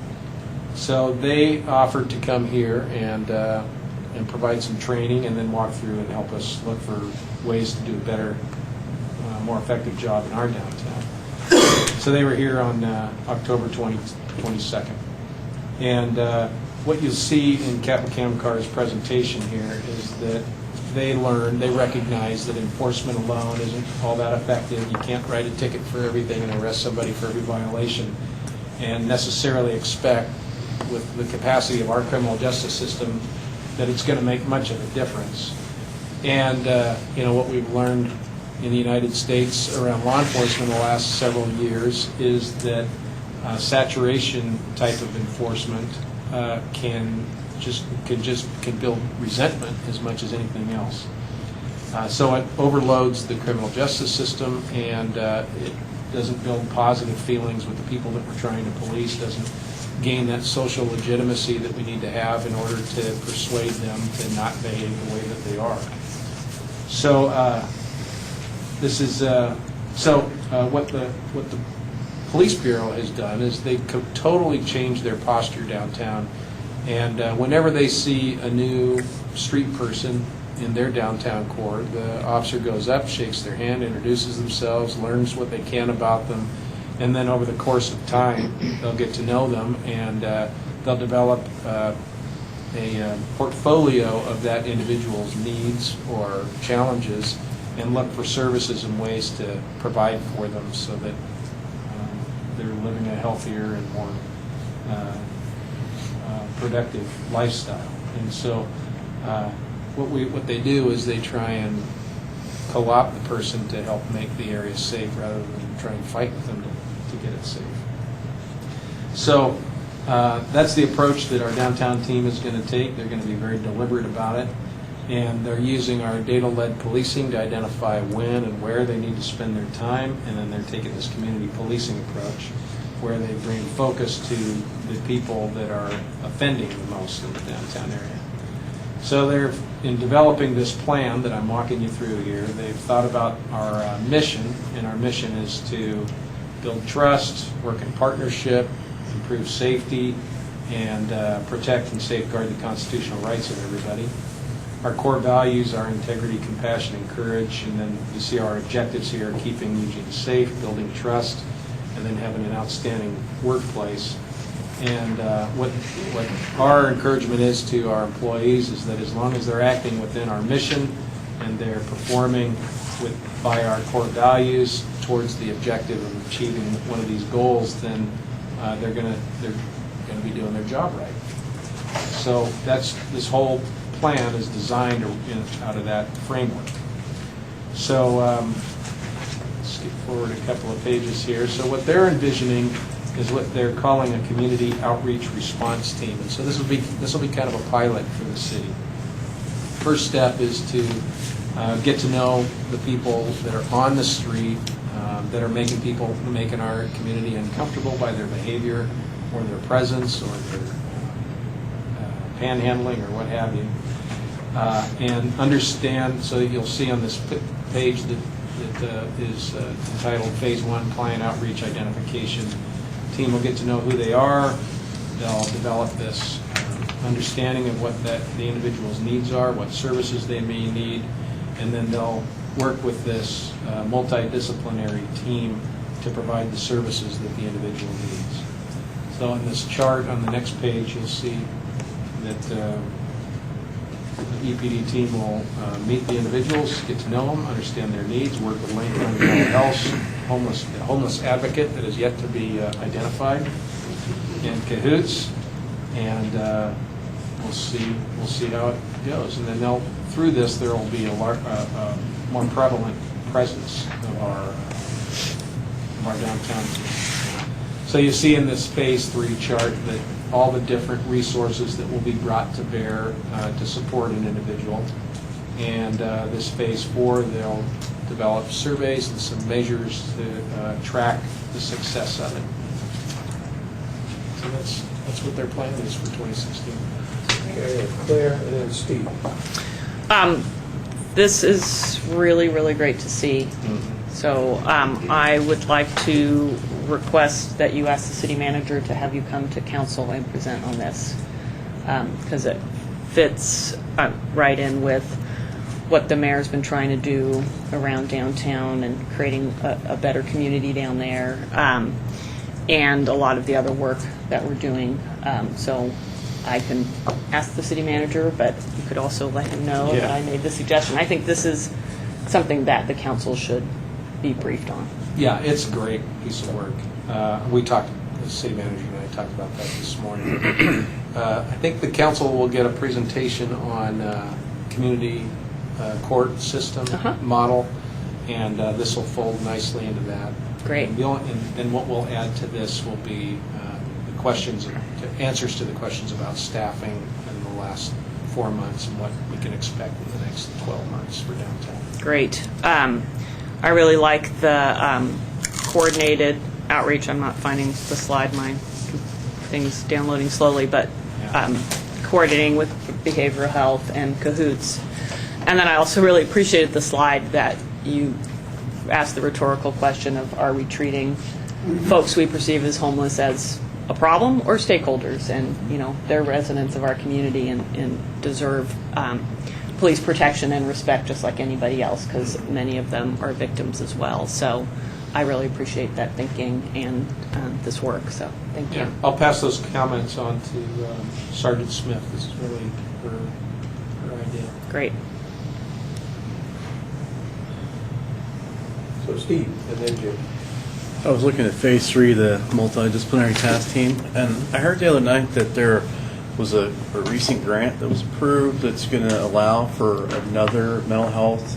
So they offered to come here and provide some training and then walk through and help us look for ways to do a better, more effective job in our downtown. So they were here on October 22nd. And what you'll see in Captain Kamkar's presentation here is that they recognize that enforcement alone isn't all that effective. You can't write a ticket for everything and arrest somebody for every violation and necessarily expect, with the capacity of our criminal justice system, that it's going to make much of a difference. And what we've learned in the United States around law enforcement the last several years is that saturation type of enforcement can build resentment as much as anything else. So it overloads the criminal justice system, and it doesn't build positive feelings with the people that we're trying to police, doesn't gain that social legitimacy that we need to have in order to persuade them to not behave the way that they are. So what the Police Bureau has done is they've totally changed their posture downtown. And whenever they see a new street person in their downtown core, the officer goes up, shakes their hand, introduces themselves, learns what they can about them, and then over the course of time, they'll get to know them, and they'll develop a portfolio of that individual's needs or challenges and look for services and ways to provide for them so that they're living a healthier and more productive lifestyle. And so what they do is they try and co-opt the person to help make the area safe rather than try and fight with them to get it safe. So that's the approach that our downtown team is going to take. They're going to be very deliberate about it. And they're using our data-led policing to identify when and where they need to spend their time, and then they're taking this community policing approach where they bring focus to the people that are offending the most in the downtown area. So they're, in developing this plan that I'm walking you through here, they've thought about our mission, and our mission is to build trust, work in partnership, improve safety, and protect and safeguard the constitutional rights of everybody. Our core values are integrity, compassion, and courage. And then you see our objectives here: keeping Eugene safe, building trust, and then having an outstanding workplace. And what our encouragement is to our employees is that as long as they're acting within our mission and they're performing by our core values towards the objective of achieving one of these goals, then they're going to be doing their job right. So this whole plan is designed out of that framework. So let's skip forward a couple of pages here. So what they're envisioning is what they're calling a community outreach response team. And so this will be kind of a pilot for the city. First step is to get to know the people that are on the street that are making our community uncomfortable by their behavior or their presence or their panhandling or what have you, and understand. So you'll see on this page that is entitled Phase 1 Client Outreach Identification. Team will get to know who they are. They'll develop this understanding of what the individual's needs are, what services they may need, and then they'll work with this multidisciplinary team to provide the services that the individual needs. So in this chart on the next page, you'll see that the EPD team will meet the individuals, get to know them, understand their needs, work with Lincoln Mental Health, homeless advocate that is yet to be identified, in cahoots, and we'll see how it goes. And then through this there will be a more prevalent presence of our downtown. So you see in this Phase 3 chart that all the different resources that will be brought to bear to support an individual. And this Phase 4, they'll develop surveys and some measures to track the success of it. So that's what their plan is for 2016. Okay, Claire and then Steve. This is really, really great to see. So I would like to request that you ask the city manager to have you come to council and present on this, because it fits right in with what the mayor's been trying to do around downtown and creating a better community down there, and a lot of the other work that we're doing. So I can ask the city manager, but you could also let him know that I made the suggestion. I think this is something that the council should be briefed on. Yeah, it's a great piece of work. The city manager and I talked about that this morning. I think the council will get a presentation on community court system model, and this will fold nicely into that. Great. And what we'll add to this will be answers to the questions about staffing in the last 4 months and what we can expect in the next 12 months for downtown. Great. I really like the coordinated outreach. I'm not finding the slide. My thing's downloading slowly, but coordinating with behavioral health and cahoots. And then I also really appreciated the slide that you asked the rhetorical question of, are we treating folks we perceive as homeless as a problem or stakeholders? And, they're residents of our community and deserve police protection and respect just like anybody else, because many of them are victims as well. So I really appreciate that thinking and this work. So thank you. I'll pass those comments on to Sergeant Smith. This is really her idea. Great. So Steve and then Jim. I was looking at Phase 3, the multidisciplinary task team, and I heard the other night that there was a recent grant that was approved that's going to allow for another mental health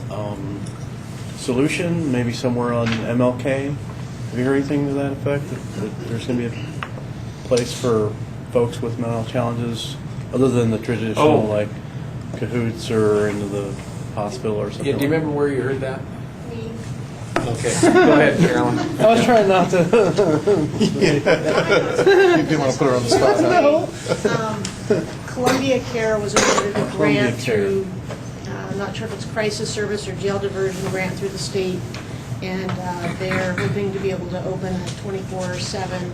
solution, maybe somewhere on MLK. Have you heard anything to that effect? That there's going to be a place for folks with mental health challenges, other than the traditional like cahoots or into the hospital or something? Yeah, do you remember where you heard that? Okay, go ahead, Carolyn. I was trying not to. You didn't want to put her on the spot. Columbia Care was awarded a grant through, I'm not sure if it's crisis service or jail diversion grant through the state, and they're hoping to be able to open a 24/7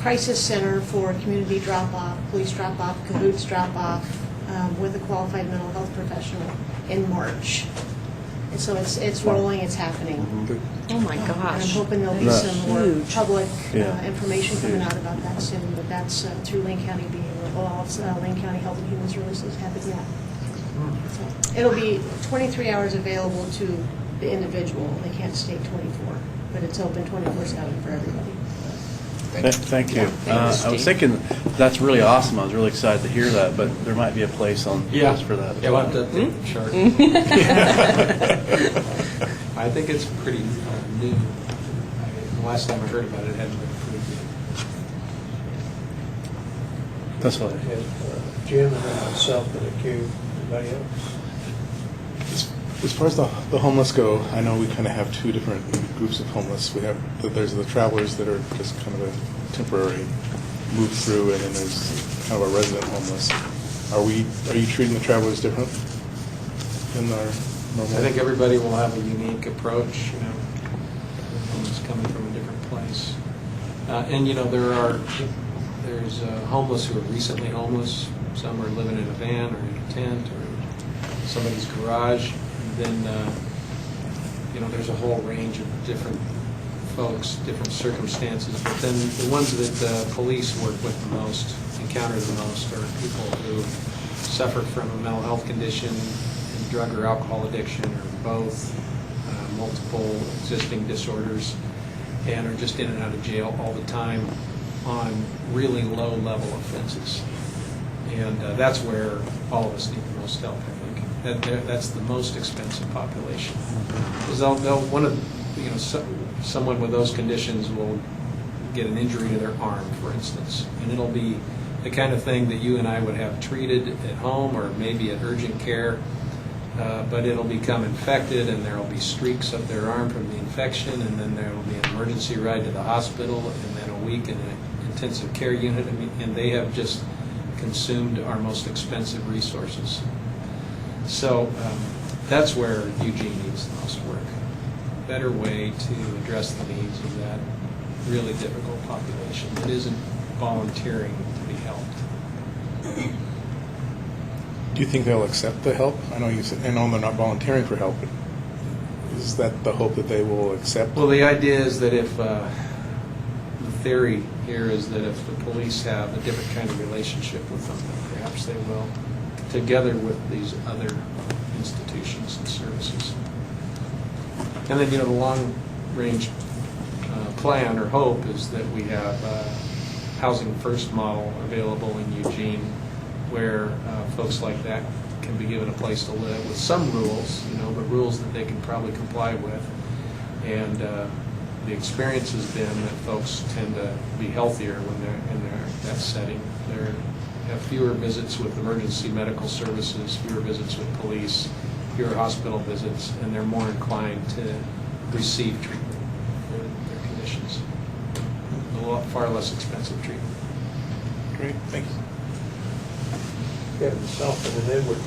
crisis center for community drop-off, police drop-off, cahoots drop-off, with a qualified mental health professional in March. And so it's rolling, it's happening. Oh my And I'm gosh. hoping there'll be That's some more huge. public Yeah. information coming out about that soon, but that's through Lane County being involved. Lane County Health and Human Services haven't yet. So it'll be 23 hours available to the individual. They can't state 24, but it's open 24/7 for everybody. Thank you. Yeah, I was thinking, that's really awesome. I was really excited to hear that, but there might be a place on just for that. Yeah, we'll have to take a chart. I think it's pretty new. The last time I heard about it, it hadn't been approved yet. That's what And, Jim, and then myself, and a Q. Anybody else? As far as the homeless go, I know we kind of have two different groups of homeless. There's the travelers that are just kind of a temporary move through, and then there's kind of a resident homeless. Are you treating the travelers different than our normal? I think everybody will have a unique approach, everyone's coming from a different place. And, there's homeless who are recently homeless. Some are living in a van or in a tent or in somebody's garage. And then, there's a whole range of different folks, different circumstances. But then the ones that police work with the most, encounter the most, are people who suffer from a mental health condition, drug or alcohol addiction, or both, multiple existing disorders, and are just in and out of jail all the time on really low-level offenses. And that's where all of us need the most help, I think. That's the most expensive population. Because someone with those conditions will get an injury to their arm, for instance, and it'll be the kind of thing that you and I would have treated at home or maybe at urgent care. But it'll become infected, and there will be streaks up their arm from the infection, and then there will be an emergency ride to the hospital, and then a week in an intensive care unit. And they have just consumed our most expensive resources. So that's where Eugene needs the most work. Better way to address the needs of that really difficult population that isn't volunteering to be helped. Do you think they'll accept the help? I know they're not volunteering for help, but is that the hope that they will accept? Well, the idea is that if, the theory here is that if the police have a different kind of relationship with them, then perhaps they will, together with these other institutions and services. And then, the long-range plan or hope is that we have a housing first model available in Eugene, where folks like that can be given a place to live with some rules, but rules that they can probably comply with. And the experience has been that folks tend to be healthier when they're in that setting. They have fewer visits with emergency medical services, fewer visits with police, fewer hospital visits, and they're more inclined to receive treatment for their conditions. Far less expensive treatment. Great, thank you. Kevin Self and then Edward.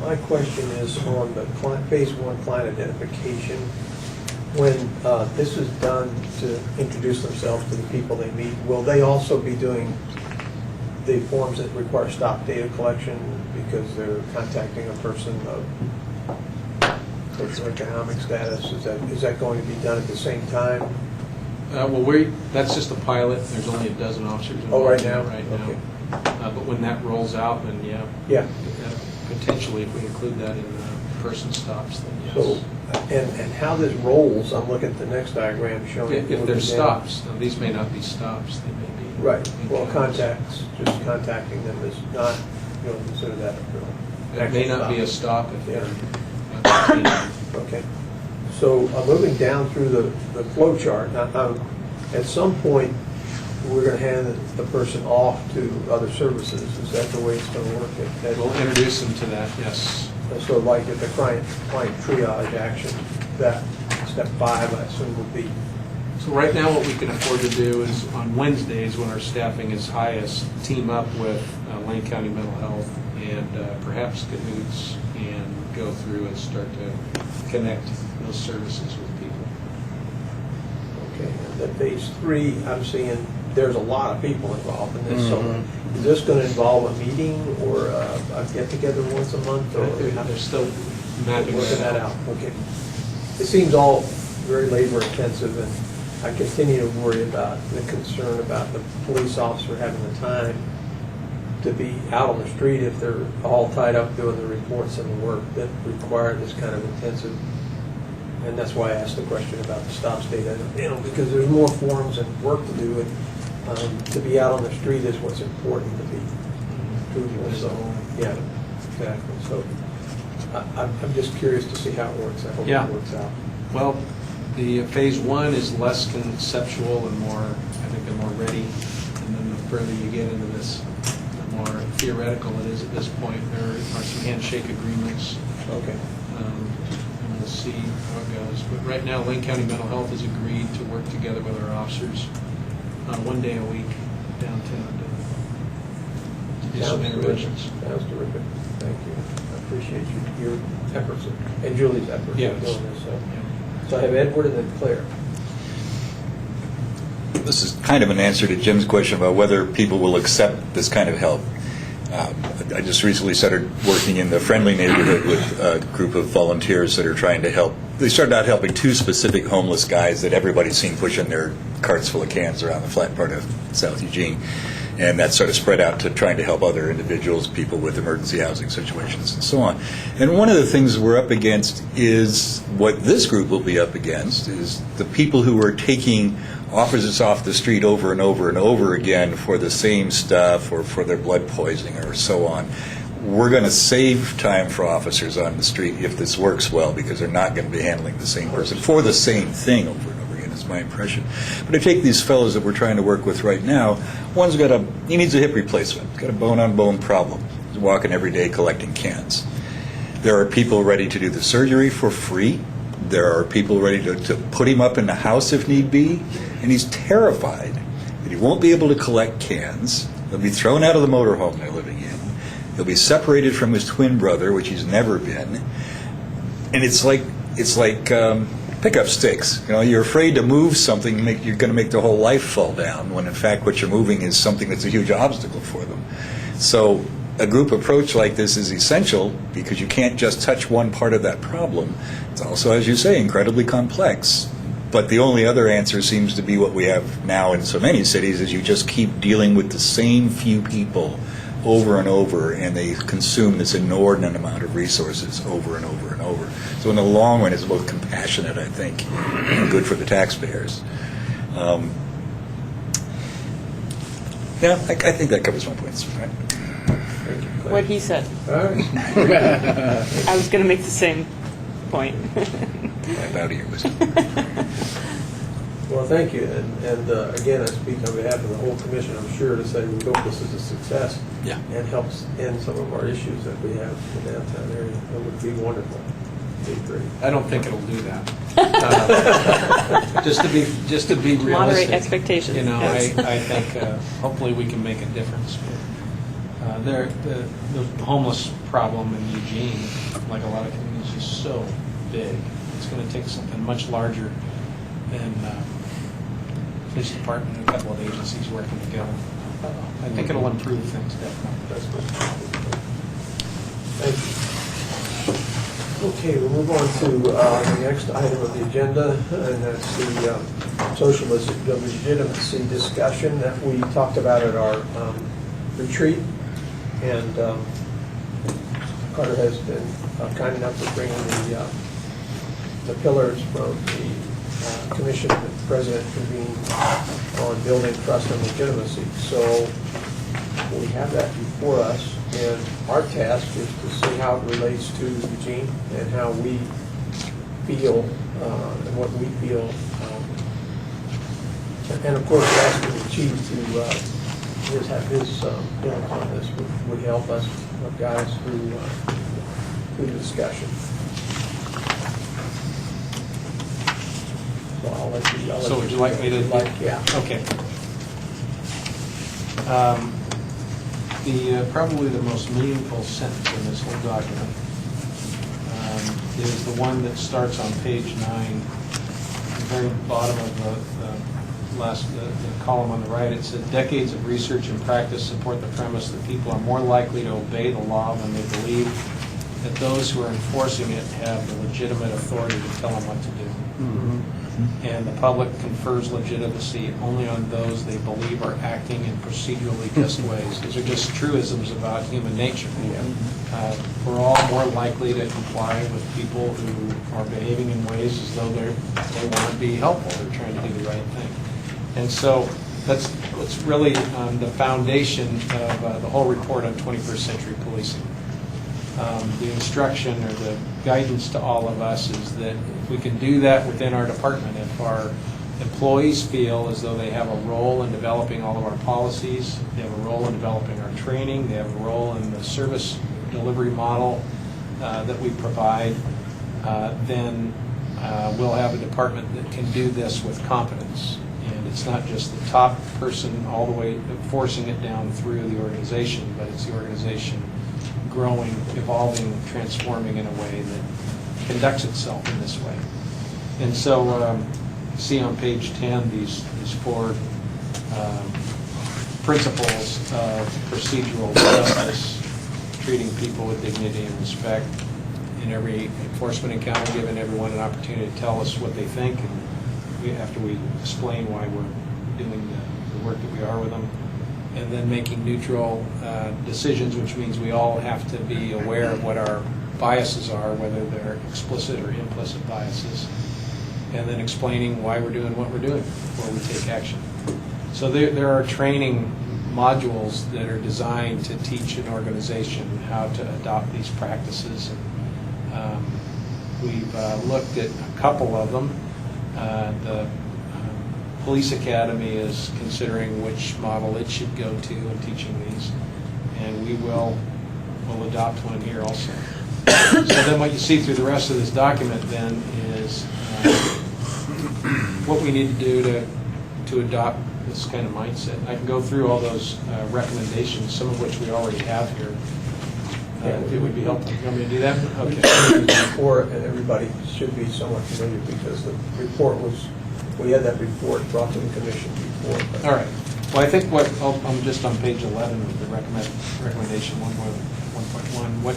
My question is on the phase one client identification. When this is done to introduce themselves to the people they meet, will they also be doing the forms that require stop data collection because they're contacting a person of socioeconomic status? Is that going to be done at the same time? That's just a pilot. There's only a dozen officers involved. Oh, right now? Okay. But when that rolls out, then Yeah. Potentially, if we include that in person stops, then yes. So, and how this rolls, I'm looking at the next diagram showing. If there's stops, now these may not be stops, they may be. Right, well, just contacting them is not, you don't consider that a It may not be a stop if they're. Okay. So moving down through the flow chart, at some point, we're going to hand the person off to other services. Is that the way it's going to work? We'll introduce them to that, yes. So like at the client triage action, that step 5, I assume, would be. So right now, what we can afford to do is on Wednesdays, when our staffing is highest, team up with Lane County Mental Health and perhaps Cahoots and go through and start to connect those services with people. Okay, and then phase 3, I'm seeing there's a lot of people involved in this, so is this going to involve a meeting or a get-together once a month? Or They're still mapping working that that out. out? Okay. It seems all very labor-intensive, and I continue to worry about the concern about the police officer having the time to be out on the street if they're all tied up doing the reports and the work that require this kind of intensive. And that's why I asked the question about the stop state. Because there's more forms and work to do, and to be out on the street is what's important to be truthful. So, yeah, exactly. So, I'm just curious to see how it works. I hope it works out. Well, the phase one is less conceptual and more, I think they're more ready. And then the further you get into this, the more theoretical it is at this point. There are some handshake agreements. Okay. And we'll see how it goes. But right now, Lane County Mental Health has agreed to work together with our officers 1 day a week downtown to do some interventions. Sounds terrific. Thank you. I appreciate your efforts and Julie's efforts in doing this. So I have Edward and then Claire. This is kind of an answer to Jim's question about whether people will accept this kind of help. I just recently started working in the friendly neighborhood with a group of volunteers that are trying to help. They started out helping 2 specific homeless guys that everybody's seen pushing their carts full of cans around the flat part of South Eugene. And that sort of spread out to trying to help other individuals, people with emergency housing situations and so on. And one of the things we're up against is what this group will be up against is the people who are taking officers off the street over and over and over again for the same stuff or for their blood poisoning or so on. We're going to save time for officers on the street if this works well because they're not going to be handling the same person for the same thing over and over again, is my impression. But I take these fellows that we're trying to work with right now, he needs a hip replacement. He's got a bone-on-bone problem. He's walking every day collecting cans. There are people ready to do the surgery for free. There are people ready to put him up in the house if need be. And he's terrified that he won't be able to collect cans. He'll be thrown out of the motorhome they're living in. He'll be separated from his twin brother, which he's never been. And it's like pickup sticks. You know, you're afraid to move something, you're going to make their whole life fall down, when in fact what you're moving is something that's a huge obstacle for them. So a group approach like this is essential because you can't just touch one part of that problem. It's also, as you say, incredibly complex. But the only other answer seems to be what we have now in so many cities, is you just keep dealing with the same few people over and over, and they consume this inordinate amount of resources over and over and over. So in the long run, it's both compassionate, I think, and good for the taxpayers. I think that covers my points. Right? What he said. All right. I was going to make the same point. I bow to your wisdom. Well, thank you. And again, I speak on behalf of the whole commission, I'm sure, to say we hope this is a success and helps end some of our issues that we have in the downtown area. It would be wonderful. It'd be great. I don't think it'll do that. Just to be realistic. Moderate expectations. You know, I think hopefully we can make a difference. The homeless problem in Eugene, like a lot of communities, is so big. It's going to take something much larger than police department and a couple of agencies working together. I think it'll improve things definitely. That's good. Thank you. Okay, we'll move on to the next item of the agenda, and that's the social legitimacy discussion that we talked about at our retreat. And Carter has been kind enough to bring the pillars from the commission that the president convened on building trust and legitimacy. So we have that before us, and our task is to see how it relates to Eugene and how we feel and what we feel. And of course, asking the chief to have his input on this would help us guide us through the discussion. So I'll let you. So would you like me to? Yeah. Okay. Probably the most meaningful sentence in this whole document is the one that starts on page 9, the very bottom of the the column on the right, it said, decades of research and practice support the premise that people are more likely to obey the law when they believe that those who are enforcing it have the legitimate authority to tell them what to do. And the public confers legitimacy only on those they believe are acting in procedurally just ways. These are just truisms about human nature. We're all more likely to comply with people who are behaving in ways as though they want to be helpful, they're trying to do the right thing. And so that's really the foundation of the whole report on 21st century policing. The instruction or the guidance to all of us is that if we can do that within our department, if our employees feel as though they have a role in developing all of our policies, they have a role in developing our training, they have a role in the service delivery model that we provide, then we'll have a department that can do this with competence. And it's not just the top person all the way forcing it down through the organization, but it's the organization growing, evolving, transforming in a way that conducts itself in this way. And so you see on page 10 these four principles of procedural justice, treating people with dignity and respect. In every enforcement encounter, giving everyone an opportunity to tell us what they think, and after we explain why we're doing the work that we are with them. And then making neutral decisions, which means we all have to be aware of what our biases are, whether they're explicit or implicit biases, and then explaining why we're doing what we're doing before we take action. So there are training modules that are designed to teach an organization how to adopt these practices. And, we've looked at a couple of them. The Police Academy is considering which model it should go to in teaching these, and we'll adopt one here also. So then what you see through the rest of this document then is what we need to do to adopt this kind of mindset. I can go through all those recommendations, some of which we already have here. If it would be helpful. You want me to do that? Okay. Before, and everybody should be somewhat familiar because the report we had that report brought to the commission before. All right. Well, I think I'm just on page 11 of the recommendation 1.1. What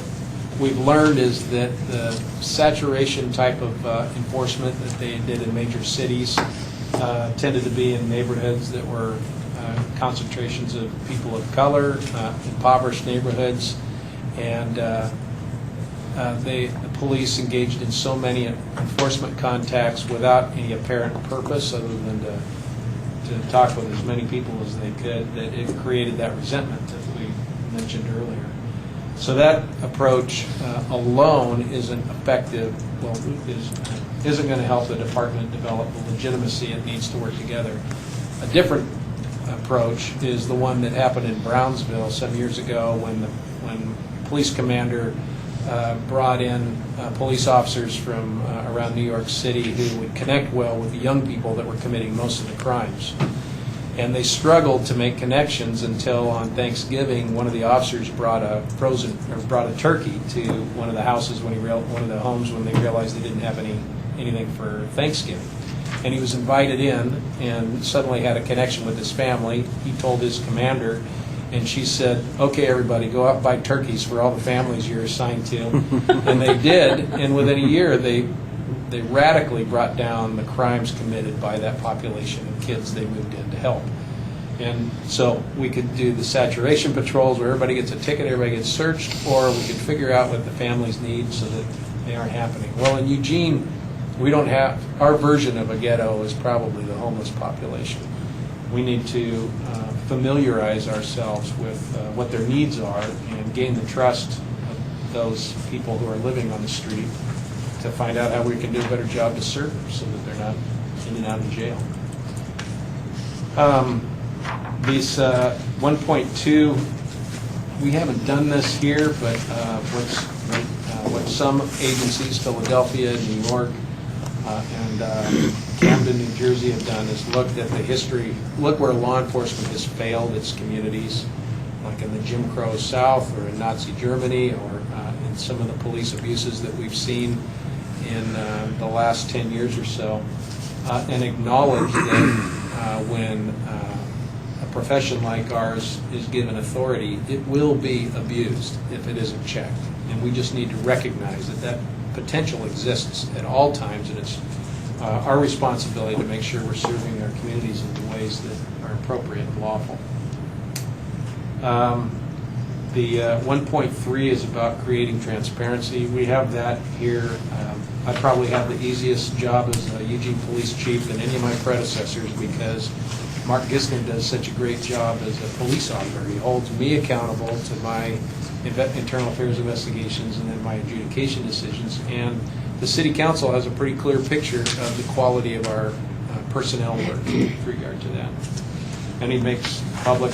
we've learned is that the saturation type of enforcement that they did in major cities tended to be in neighborhoods that were concentrations of people of color, impoverished neighborhoods, and the police engaged in so many enforcement contacts without any apparent purpose other than to talk with as many people as they could, that it created that resentment that we mentioned earlier. So that approach alone isn't effective, isn't going to help the department develop the legitimacy it needs to work together. A different approach is the one that happened in Brownsville some years ago when police commander brought in police officers from around New York City who would connect well with the young people that were committing most of the crimes. And they struggled to make connections until on Thanksgiving, one of the officers brought a turkey to one of the houses one of the homes when they realized they didn't have anything for Thanksgiving. And he was invited in and suddenly had a connection with his family. He told his commander, and she said, "Okay, everybody, go out and buy turkeys for all the families you're assigned to." And they did, and within a year, they radically brought down the crimes committed by that population of kids they moved in to help. And so we could do the saturation patrols where everybody gets a ticket, everybody gets searched, or we could figure out what the families need so that they aren't happening. Well, in Eugene, we don't have, our version of a ghetto is probably the homeless population. We need to familiarize ourselves with what their needs are and gain the trust of those people who are living on the street to find out how we can do a better job to serve them so that they're not in and out of jail. These 1.2, we haven't done this here, but what some agencies, Philadelphia, New York, and Camden, New Jersey have done is looked at the history, look where law enforcement has failed its communities, like in the Jim Crow South or in Nazi Germany or in some of the police abuses that we've seen in the last 10 years or so, and acknowledge that when a profession like ours is given authority, it will be abused if it isn't checked. And we just need to recognize that that potential exists at all times, and it's our responsibility to make sure we're serving our communities in the ways that are appropriate and lawful. The 1.3 is about creating transparency. We have that here. I probably have the easiest job as a Eugene Police Chief than any of my predecessors because Mark Gisner does such a great job as a police officer. He holds me accountable to my internal affairs investigations and then my adjudication decisions. And the City Council has a pretty clear picture of the quality of our personnel work with regard to that. And he makes public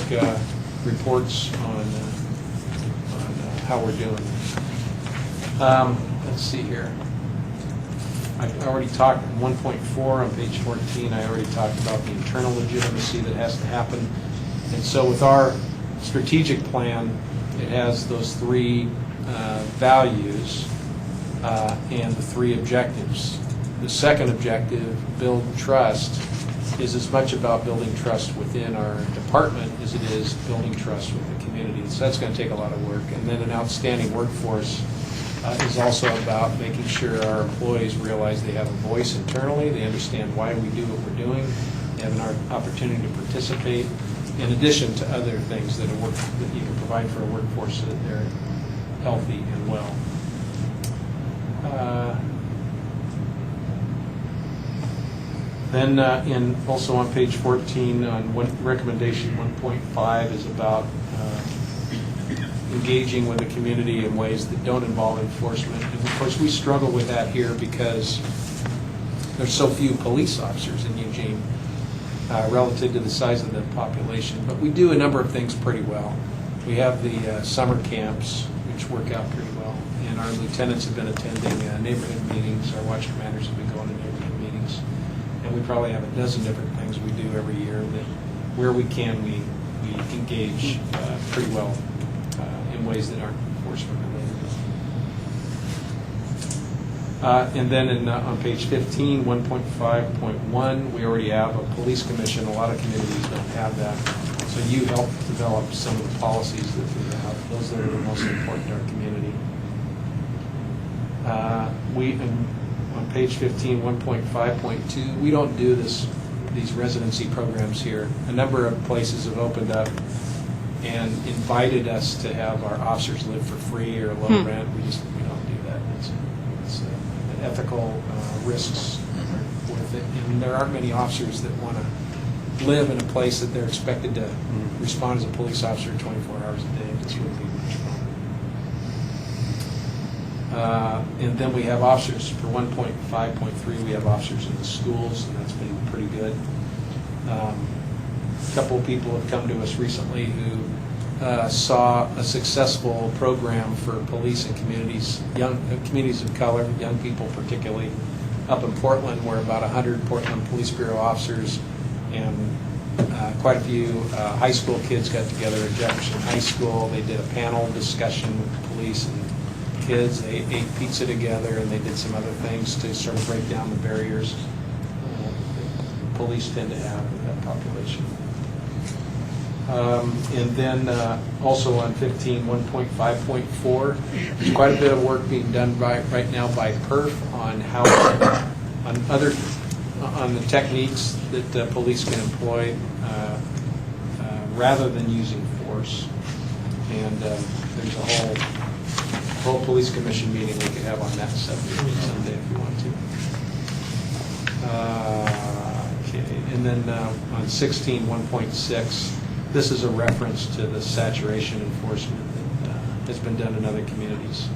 reports on how we're doing. Let's see here. I already talked 1.4 on page 14. I already talked about the internal legitimacy that has to happen. And so with our strategic plan, it has those three values and the three objectives. The second objective, build trust, is as much about building trust within our department as it is building trust with the community. So that's going to take a lot of work. And then an outstanding workforce is also about making sure our employees realize they have a voice internally, they understand why we do what we're doing, they have an opportunity to participate, in addition to other things that you can provide for a workforce so that they're healthy and well. Then also on page 14, on recommendation 1.5 is about engaging with the community in ways that don't involve enforcement. And of course, we struggle with that here because there's so few police officers in Eugene relative to the size of the population. But we do a number of things pretty well. We have the summer camps, which work out pretty well. And our lieutenants have been attending neighborhood meetings. Our watch commanders have been going to neighborhood meetings. And we probably have a dozen different things we do every year that where we can, we engage pretty well in ways that aren't enforcement related. And then on page 15, 1.5.1, we already have a police commission. A lot of communities don't have that. So you help develop some of the policies that we have. Those that are the most important to our community. On page 15, 1.5.2, we don't do these residency programs here. A number of places have opened up and invited us to have our officers live for free or low rent. We don't do that. It's ethical risks with it. And there aren't many officers that want to live in a place that they're expected to respond as a police officer 24 hours a day. It's really much fun. And then we have officers for 1.5.3. We have officers in the schools, and that's been pretty good. A couple of people have come to us recently who saw a successful program for police in communities, communities of color, young people particularly, up in Portland, where about 100 Portland Police Bureau officers and quite a few high school kids got together at Jefferson High School. They did a panel discussion with the police and kids. They ate pizza together, and they did some other things to sort of break down the barriers police tend to have with that population. And then also on 15, 1.5.4, there's quite a bit of work being done right now by PERF on how on the techniques that police can employ rather than using force. And there's a whole police commission meeting we could have on that subject someday if you want to. Okay, and then on 16, 1.6, this is a reference to the saturation enforcement that has been done in other communities.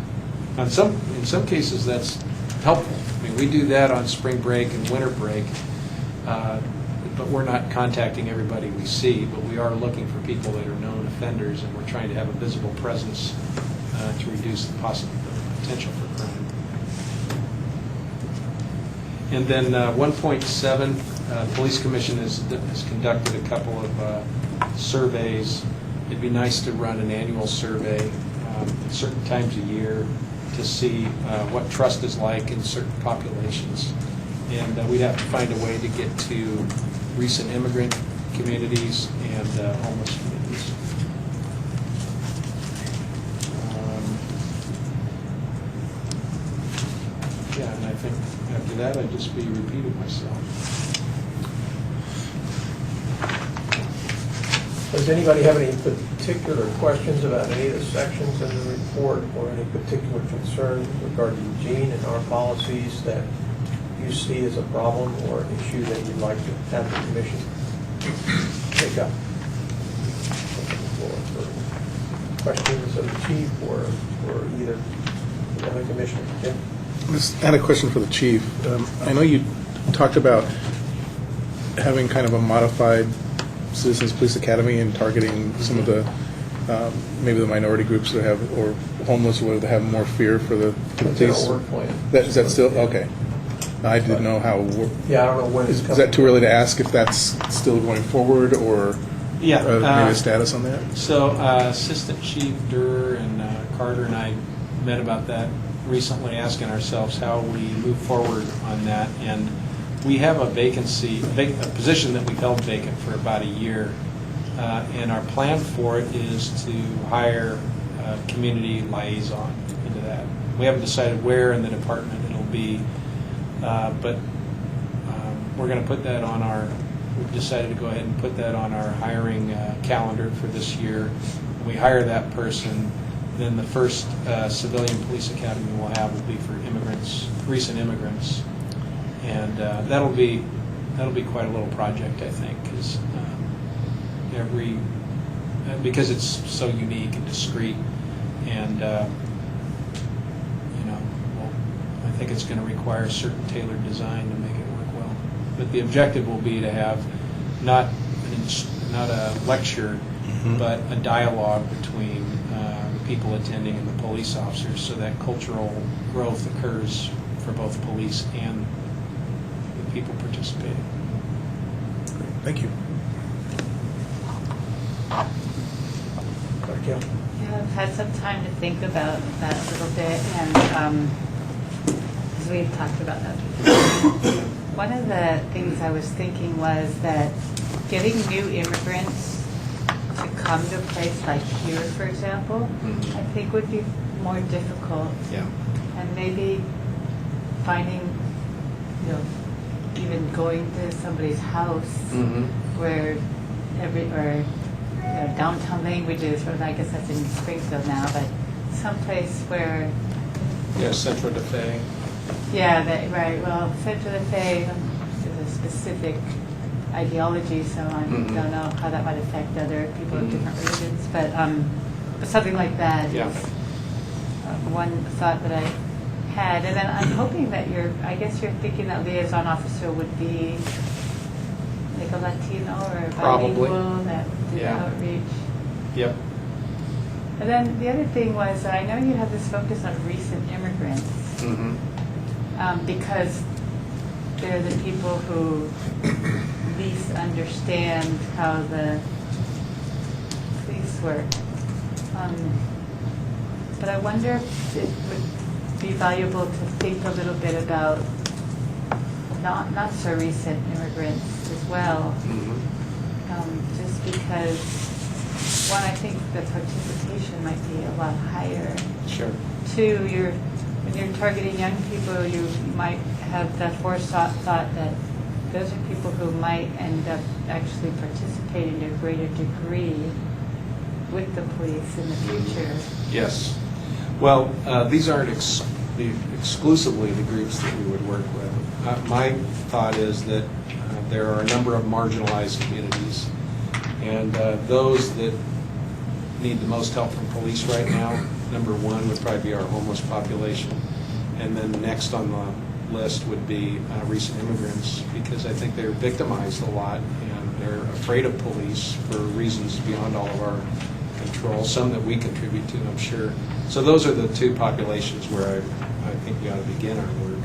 In some cases, that's helpful. I mean, we do that on spring break and winter break, but we're not contacting everybody we see, but we are looking for people that are known offenders, and we're trying to have a visible presence to reduce the potential for crime. And then 1.7, the Police Commission has conducted a couple of surveys. It'd be nice to run an annual survey at certain times a year to see what trust is like in certain populations. And we'd have to find a way to get to recent immigrant communities and homeless communities. Yeah, and I think after that, I'd just be repeating myself. Does anybody have any particular questions about any of the sections in the report or any particular concerns regarding Eugene and our policies that you see as a problem or an issue that you'd like to have the commission take up? For questions of the chief or either the other commissioner? Jim? I just had a question for the chief. I know you talked about having kind of a modified Citizens Police Academy and targeting some of the maybe the minority groups that have, or homeless, or that have more fear for the police. Work plan. Is that still okay? I didn't know how. Yeah, I don't know when it's Is that too early to ask if that's still going forward, or maybe a status on that? So Assistant Chief Durr and Carter and I met about that recently, asking ourselves how we move forward on that. And we have a vacancy, a position that we've held vacant for about a year. And our plan for it is to hire a community liaison into that. We haven't decided where in the department it'll be, but we're going to put that on we've decided to go ahead and put that on our hiring calendar for this year. When we hire that person, then the first civilian police academy we'll have will be for immigrants, recent immigrants. And that'll be quite a little project, I think, because it's so unique and discreet, and I think it's going to require certain tailored design to make it work well. But the objective will be to have not a lecture, but a dialogue between people attending and the police officers, so that cultural growth occurs for both police and people participating. Thank you. Yeah, I've had some time to think about that a little bit, and as we've talked about that before. One of the things I was thinking was that getting new immigrants to come to a place like here, for example, I think would be more difficult. Yeah. And maybe finding, even going to somebody's house where downtown languages, or I guess that's in Springfield now, but someplace where. Yeah, Centro de Fe. Yeah, right. Well, Centro de Fe is a specific ideology, so I don't know how that might affect other people of different religions, but something like that is one thought that I had. And then I'm hoping that I guess you're thinking that liaison officer would be like a Latino or a bilingual that would do outreach. Yep. And then the other thing was, I know you have this focus on recent immigrants, because they're the people who least understand how the police work. But I wonder if it would be valuable to think a little bit about not so recent immigrants as well, just because one, I think the participation might be a lot higher. Sure. Two, when you're targeting young people, you might have the forethought that those are people who might end up actually participating to a greater degree with the police in the future. Yes. Well, these aren't exclusively the groups that we would work with. My thought is that there are a number of marginalized communities, and those that need the most help from police right now, number one would probably be our homeless population, and then next on the list would be recent immigrants, because I think they're victimized a lot and they're afraid of police for reasons beyond all of our control, some that we contribute to, I'm sure. So those are the two populations where I think we ought to begin our work.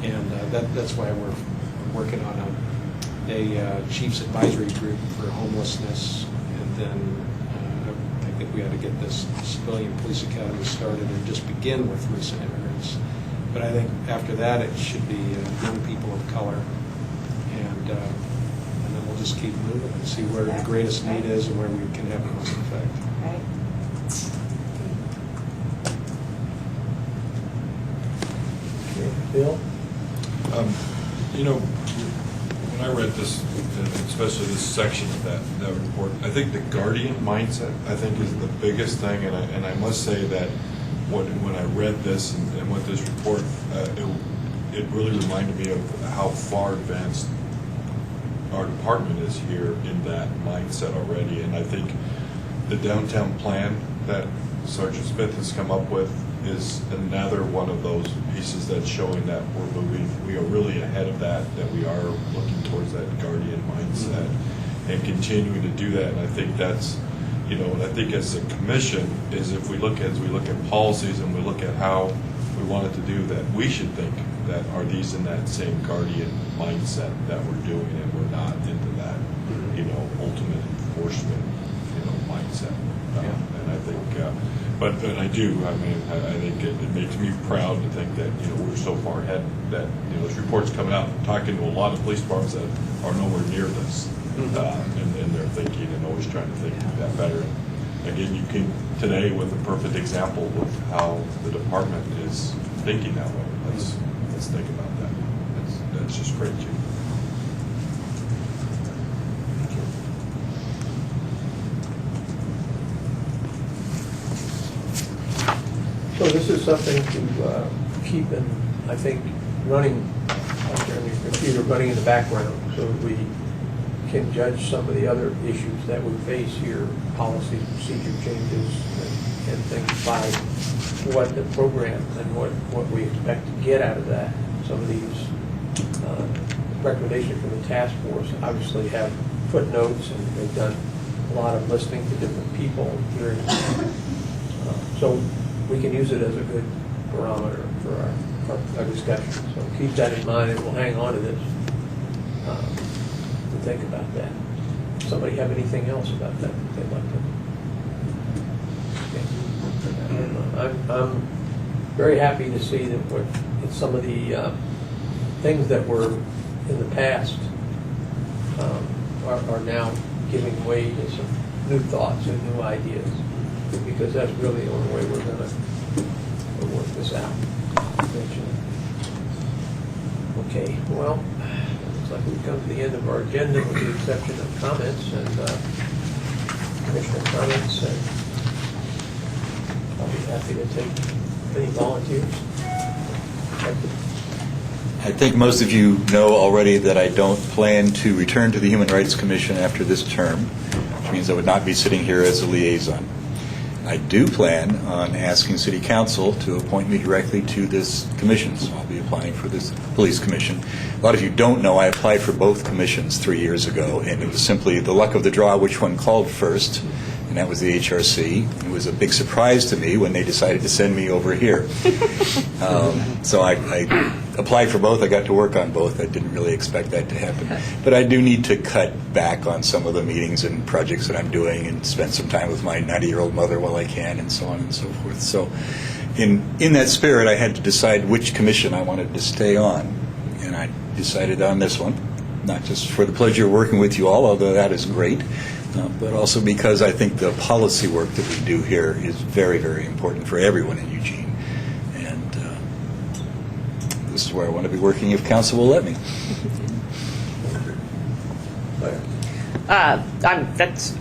And that's why we're working on a chief's advisory group for homelessness, and then I think we ought to get this civilian police academy started and just begin with recent immigrants. But I think after that it should be young people of color, and we'll just keep moving and see where the greatest need is and where we can have the most effect. Right. Okay, Bill? You know, when I read this, especially this section of that report, I think the guardian mindset, I think, is the biggest thing, and I must say that when I read this and what this report, it really reminded me of how far advanced our department is here in that mindset already, and I think the downtown plan that Sergeant Smith has come up with is another one of those pieces that's showing that we're moving, we are really ahead of that we are looking towards that guardian mindset and continuing to do that. And I think that's, you know, and I think as a commission is if we look at policies and we look at how we want it to do that, we should think that are these in that same guardian mindset that we're doing, and we're not into that, you know, ultimate enforcement, you know, mindset. And I think, but I do. I mean, I think it makes me proud to think that, you know, we're so far ahead that, you know, this report's coming out, talking to a lot of police departments that are nowhere near this, in their thinking and always trying to think that better. And again, you came today with a perfect example of how the department is thinking that way. Let's think about that. That's just great, too. So this is something to keep in, I think, running, like on your computer, running in the background, so that we can judge some of the other issues that we face here, policy, procedure changes, and things by what the program and what we expect to get out of that. Some of these recommendations from the task force obviously have footnotes, and they've done a lot of listening to different people, hearing. So we can use it as a good barometer for our discussion. So keep that in mind, and we'll hang on to this to think about that. Somebody have anything else about that they'd like to? Okay. I'm very happy to see that some of the things that were in the past are now giving way to some new thoughts and new ideas, because that's really the only way we're going to work this out eventually. Okay, well, looks like we've come to the end of our agenda with the exception of comments and commissioner comments, and I'll be happy to take any volunteers. I think most of you know already that I don't plan to return to the Human Rights Commission after this term, which means I would not be sitting here as a liaison. I do plan on asking City Council to appoint me directly to this commission, so I'll be applying for this police commission. A lot of you don't know I applied for both commissions 3 years ago, and it was simply the luck of the draw which one called first, and that was the HRC. It was a big surprise to me when they decided to send me over here. So I applied for both. I got to work on both. I didn't really expect that to happen. But I do need to cut back on some of the meetings and projects that I'm doing and spend some time with my 90-year-old mother while I can, and so on and so forth. So in that spirit, I had to decide which commission I wanted to stay on, and I decided on this one, not just for the pleasure of working with you all, although that is great, but also because I think the policy work that we do here is very, very important for everyone in Eugene. This is where I want to be working if council will let me. That's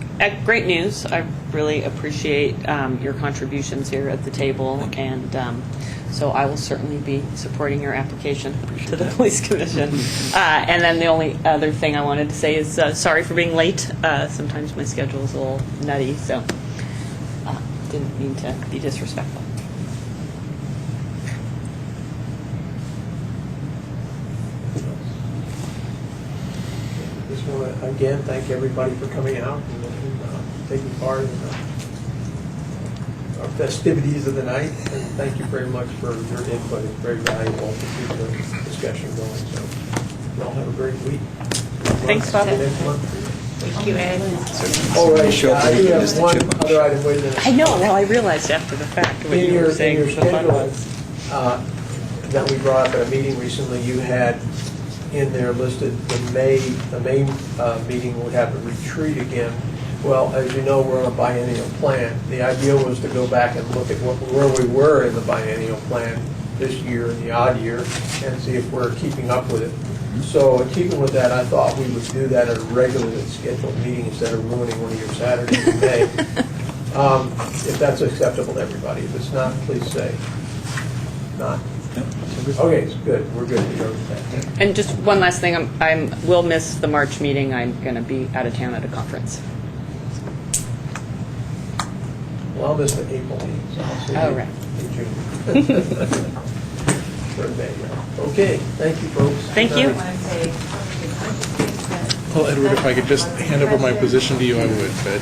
great news. I really appreciate your contributions here at the table, and so I will certainly be supporting your application to the Police Commission. And then the only other thing I wanted to say is sorry for being late. Sometimes my schedule is a little nutty, so didn't mean to be disrespectful. Just want to again thank everybody for coming out and taking part in our festivities of the night, and thank you very much for your input. It's very valuable to keep the discussion going. So y'all have a great week. Thanks, Bob. Thank you, Ed. All right, I do have one other item. Wait a minute. I know. Well, I realized after the fact what you were saying. In your schedule that we brought up at a meeting recently, you had in there listed the May meeting would have a retreat again. Well, as you know, we're on a biennial plan. The idea was to go back and look at where we were in the biennial plan this year and the odd year and see if we're keeping up with it. So in keeping with that, I thought we would do that at a regularly scheduled meeting instead of ruining one of your Saturdays in May. If that's acceptable to everybody. If it's not, please say not. Okay, good. We're good to go with that. And just one last thing, we'll miss the March meeting. I'm going to be out of town at a conference. Well, I'll miss the April meeting, so I'll see Oh, you right. in June. For May, yeah. Okay, thank you, folks. Thank Good you. night. Well, Edward, if I could just hand over my position to you, I would, but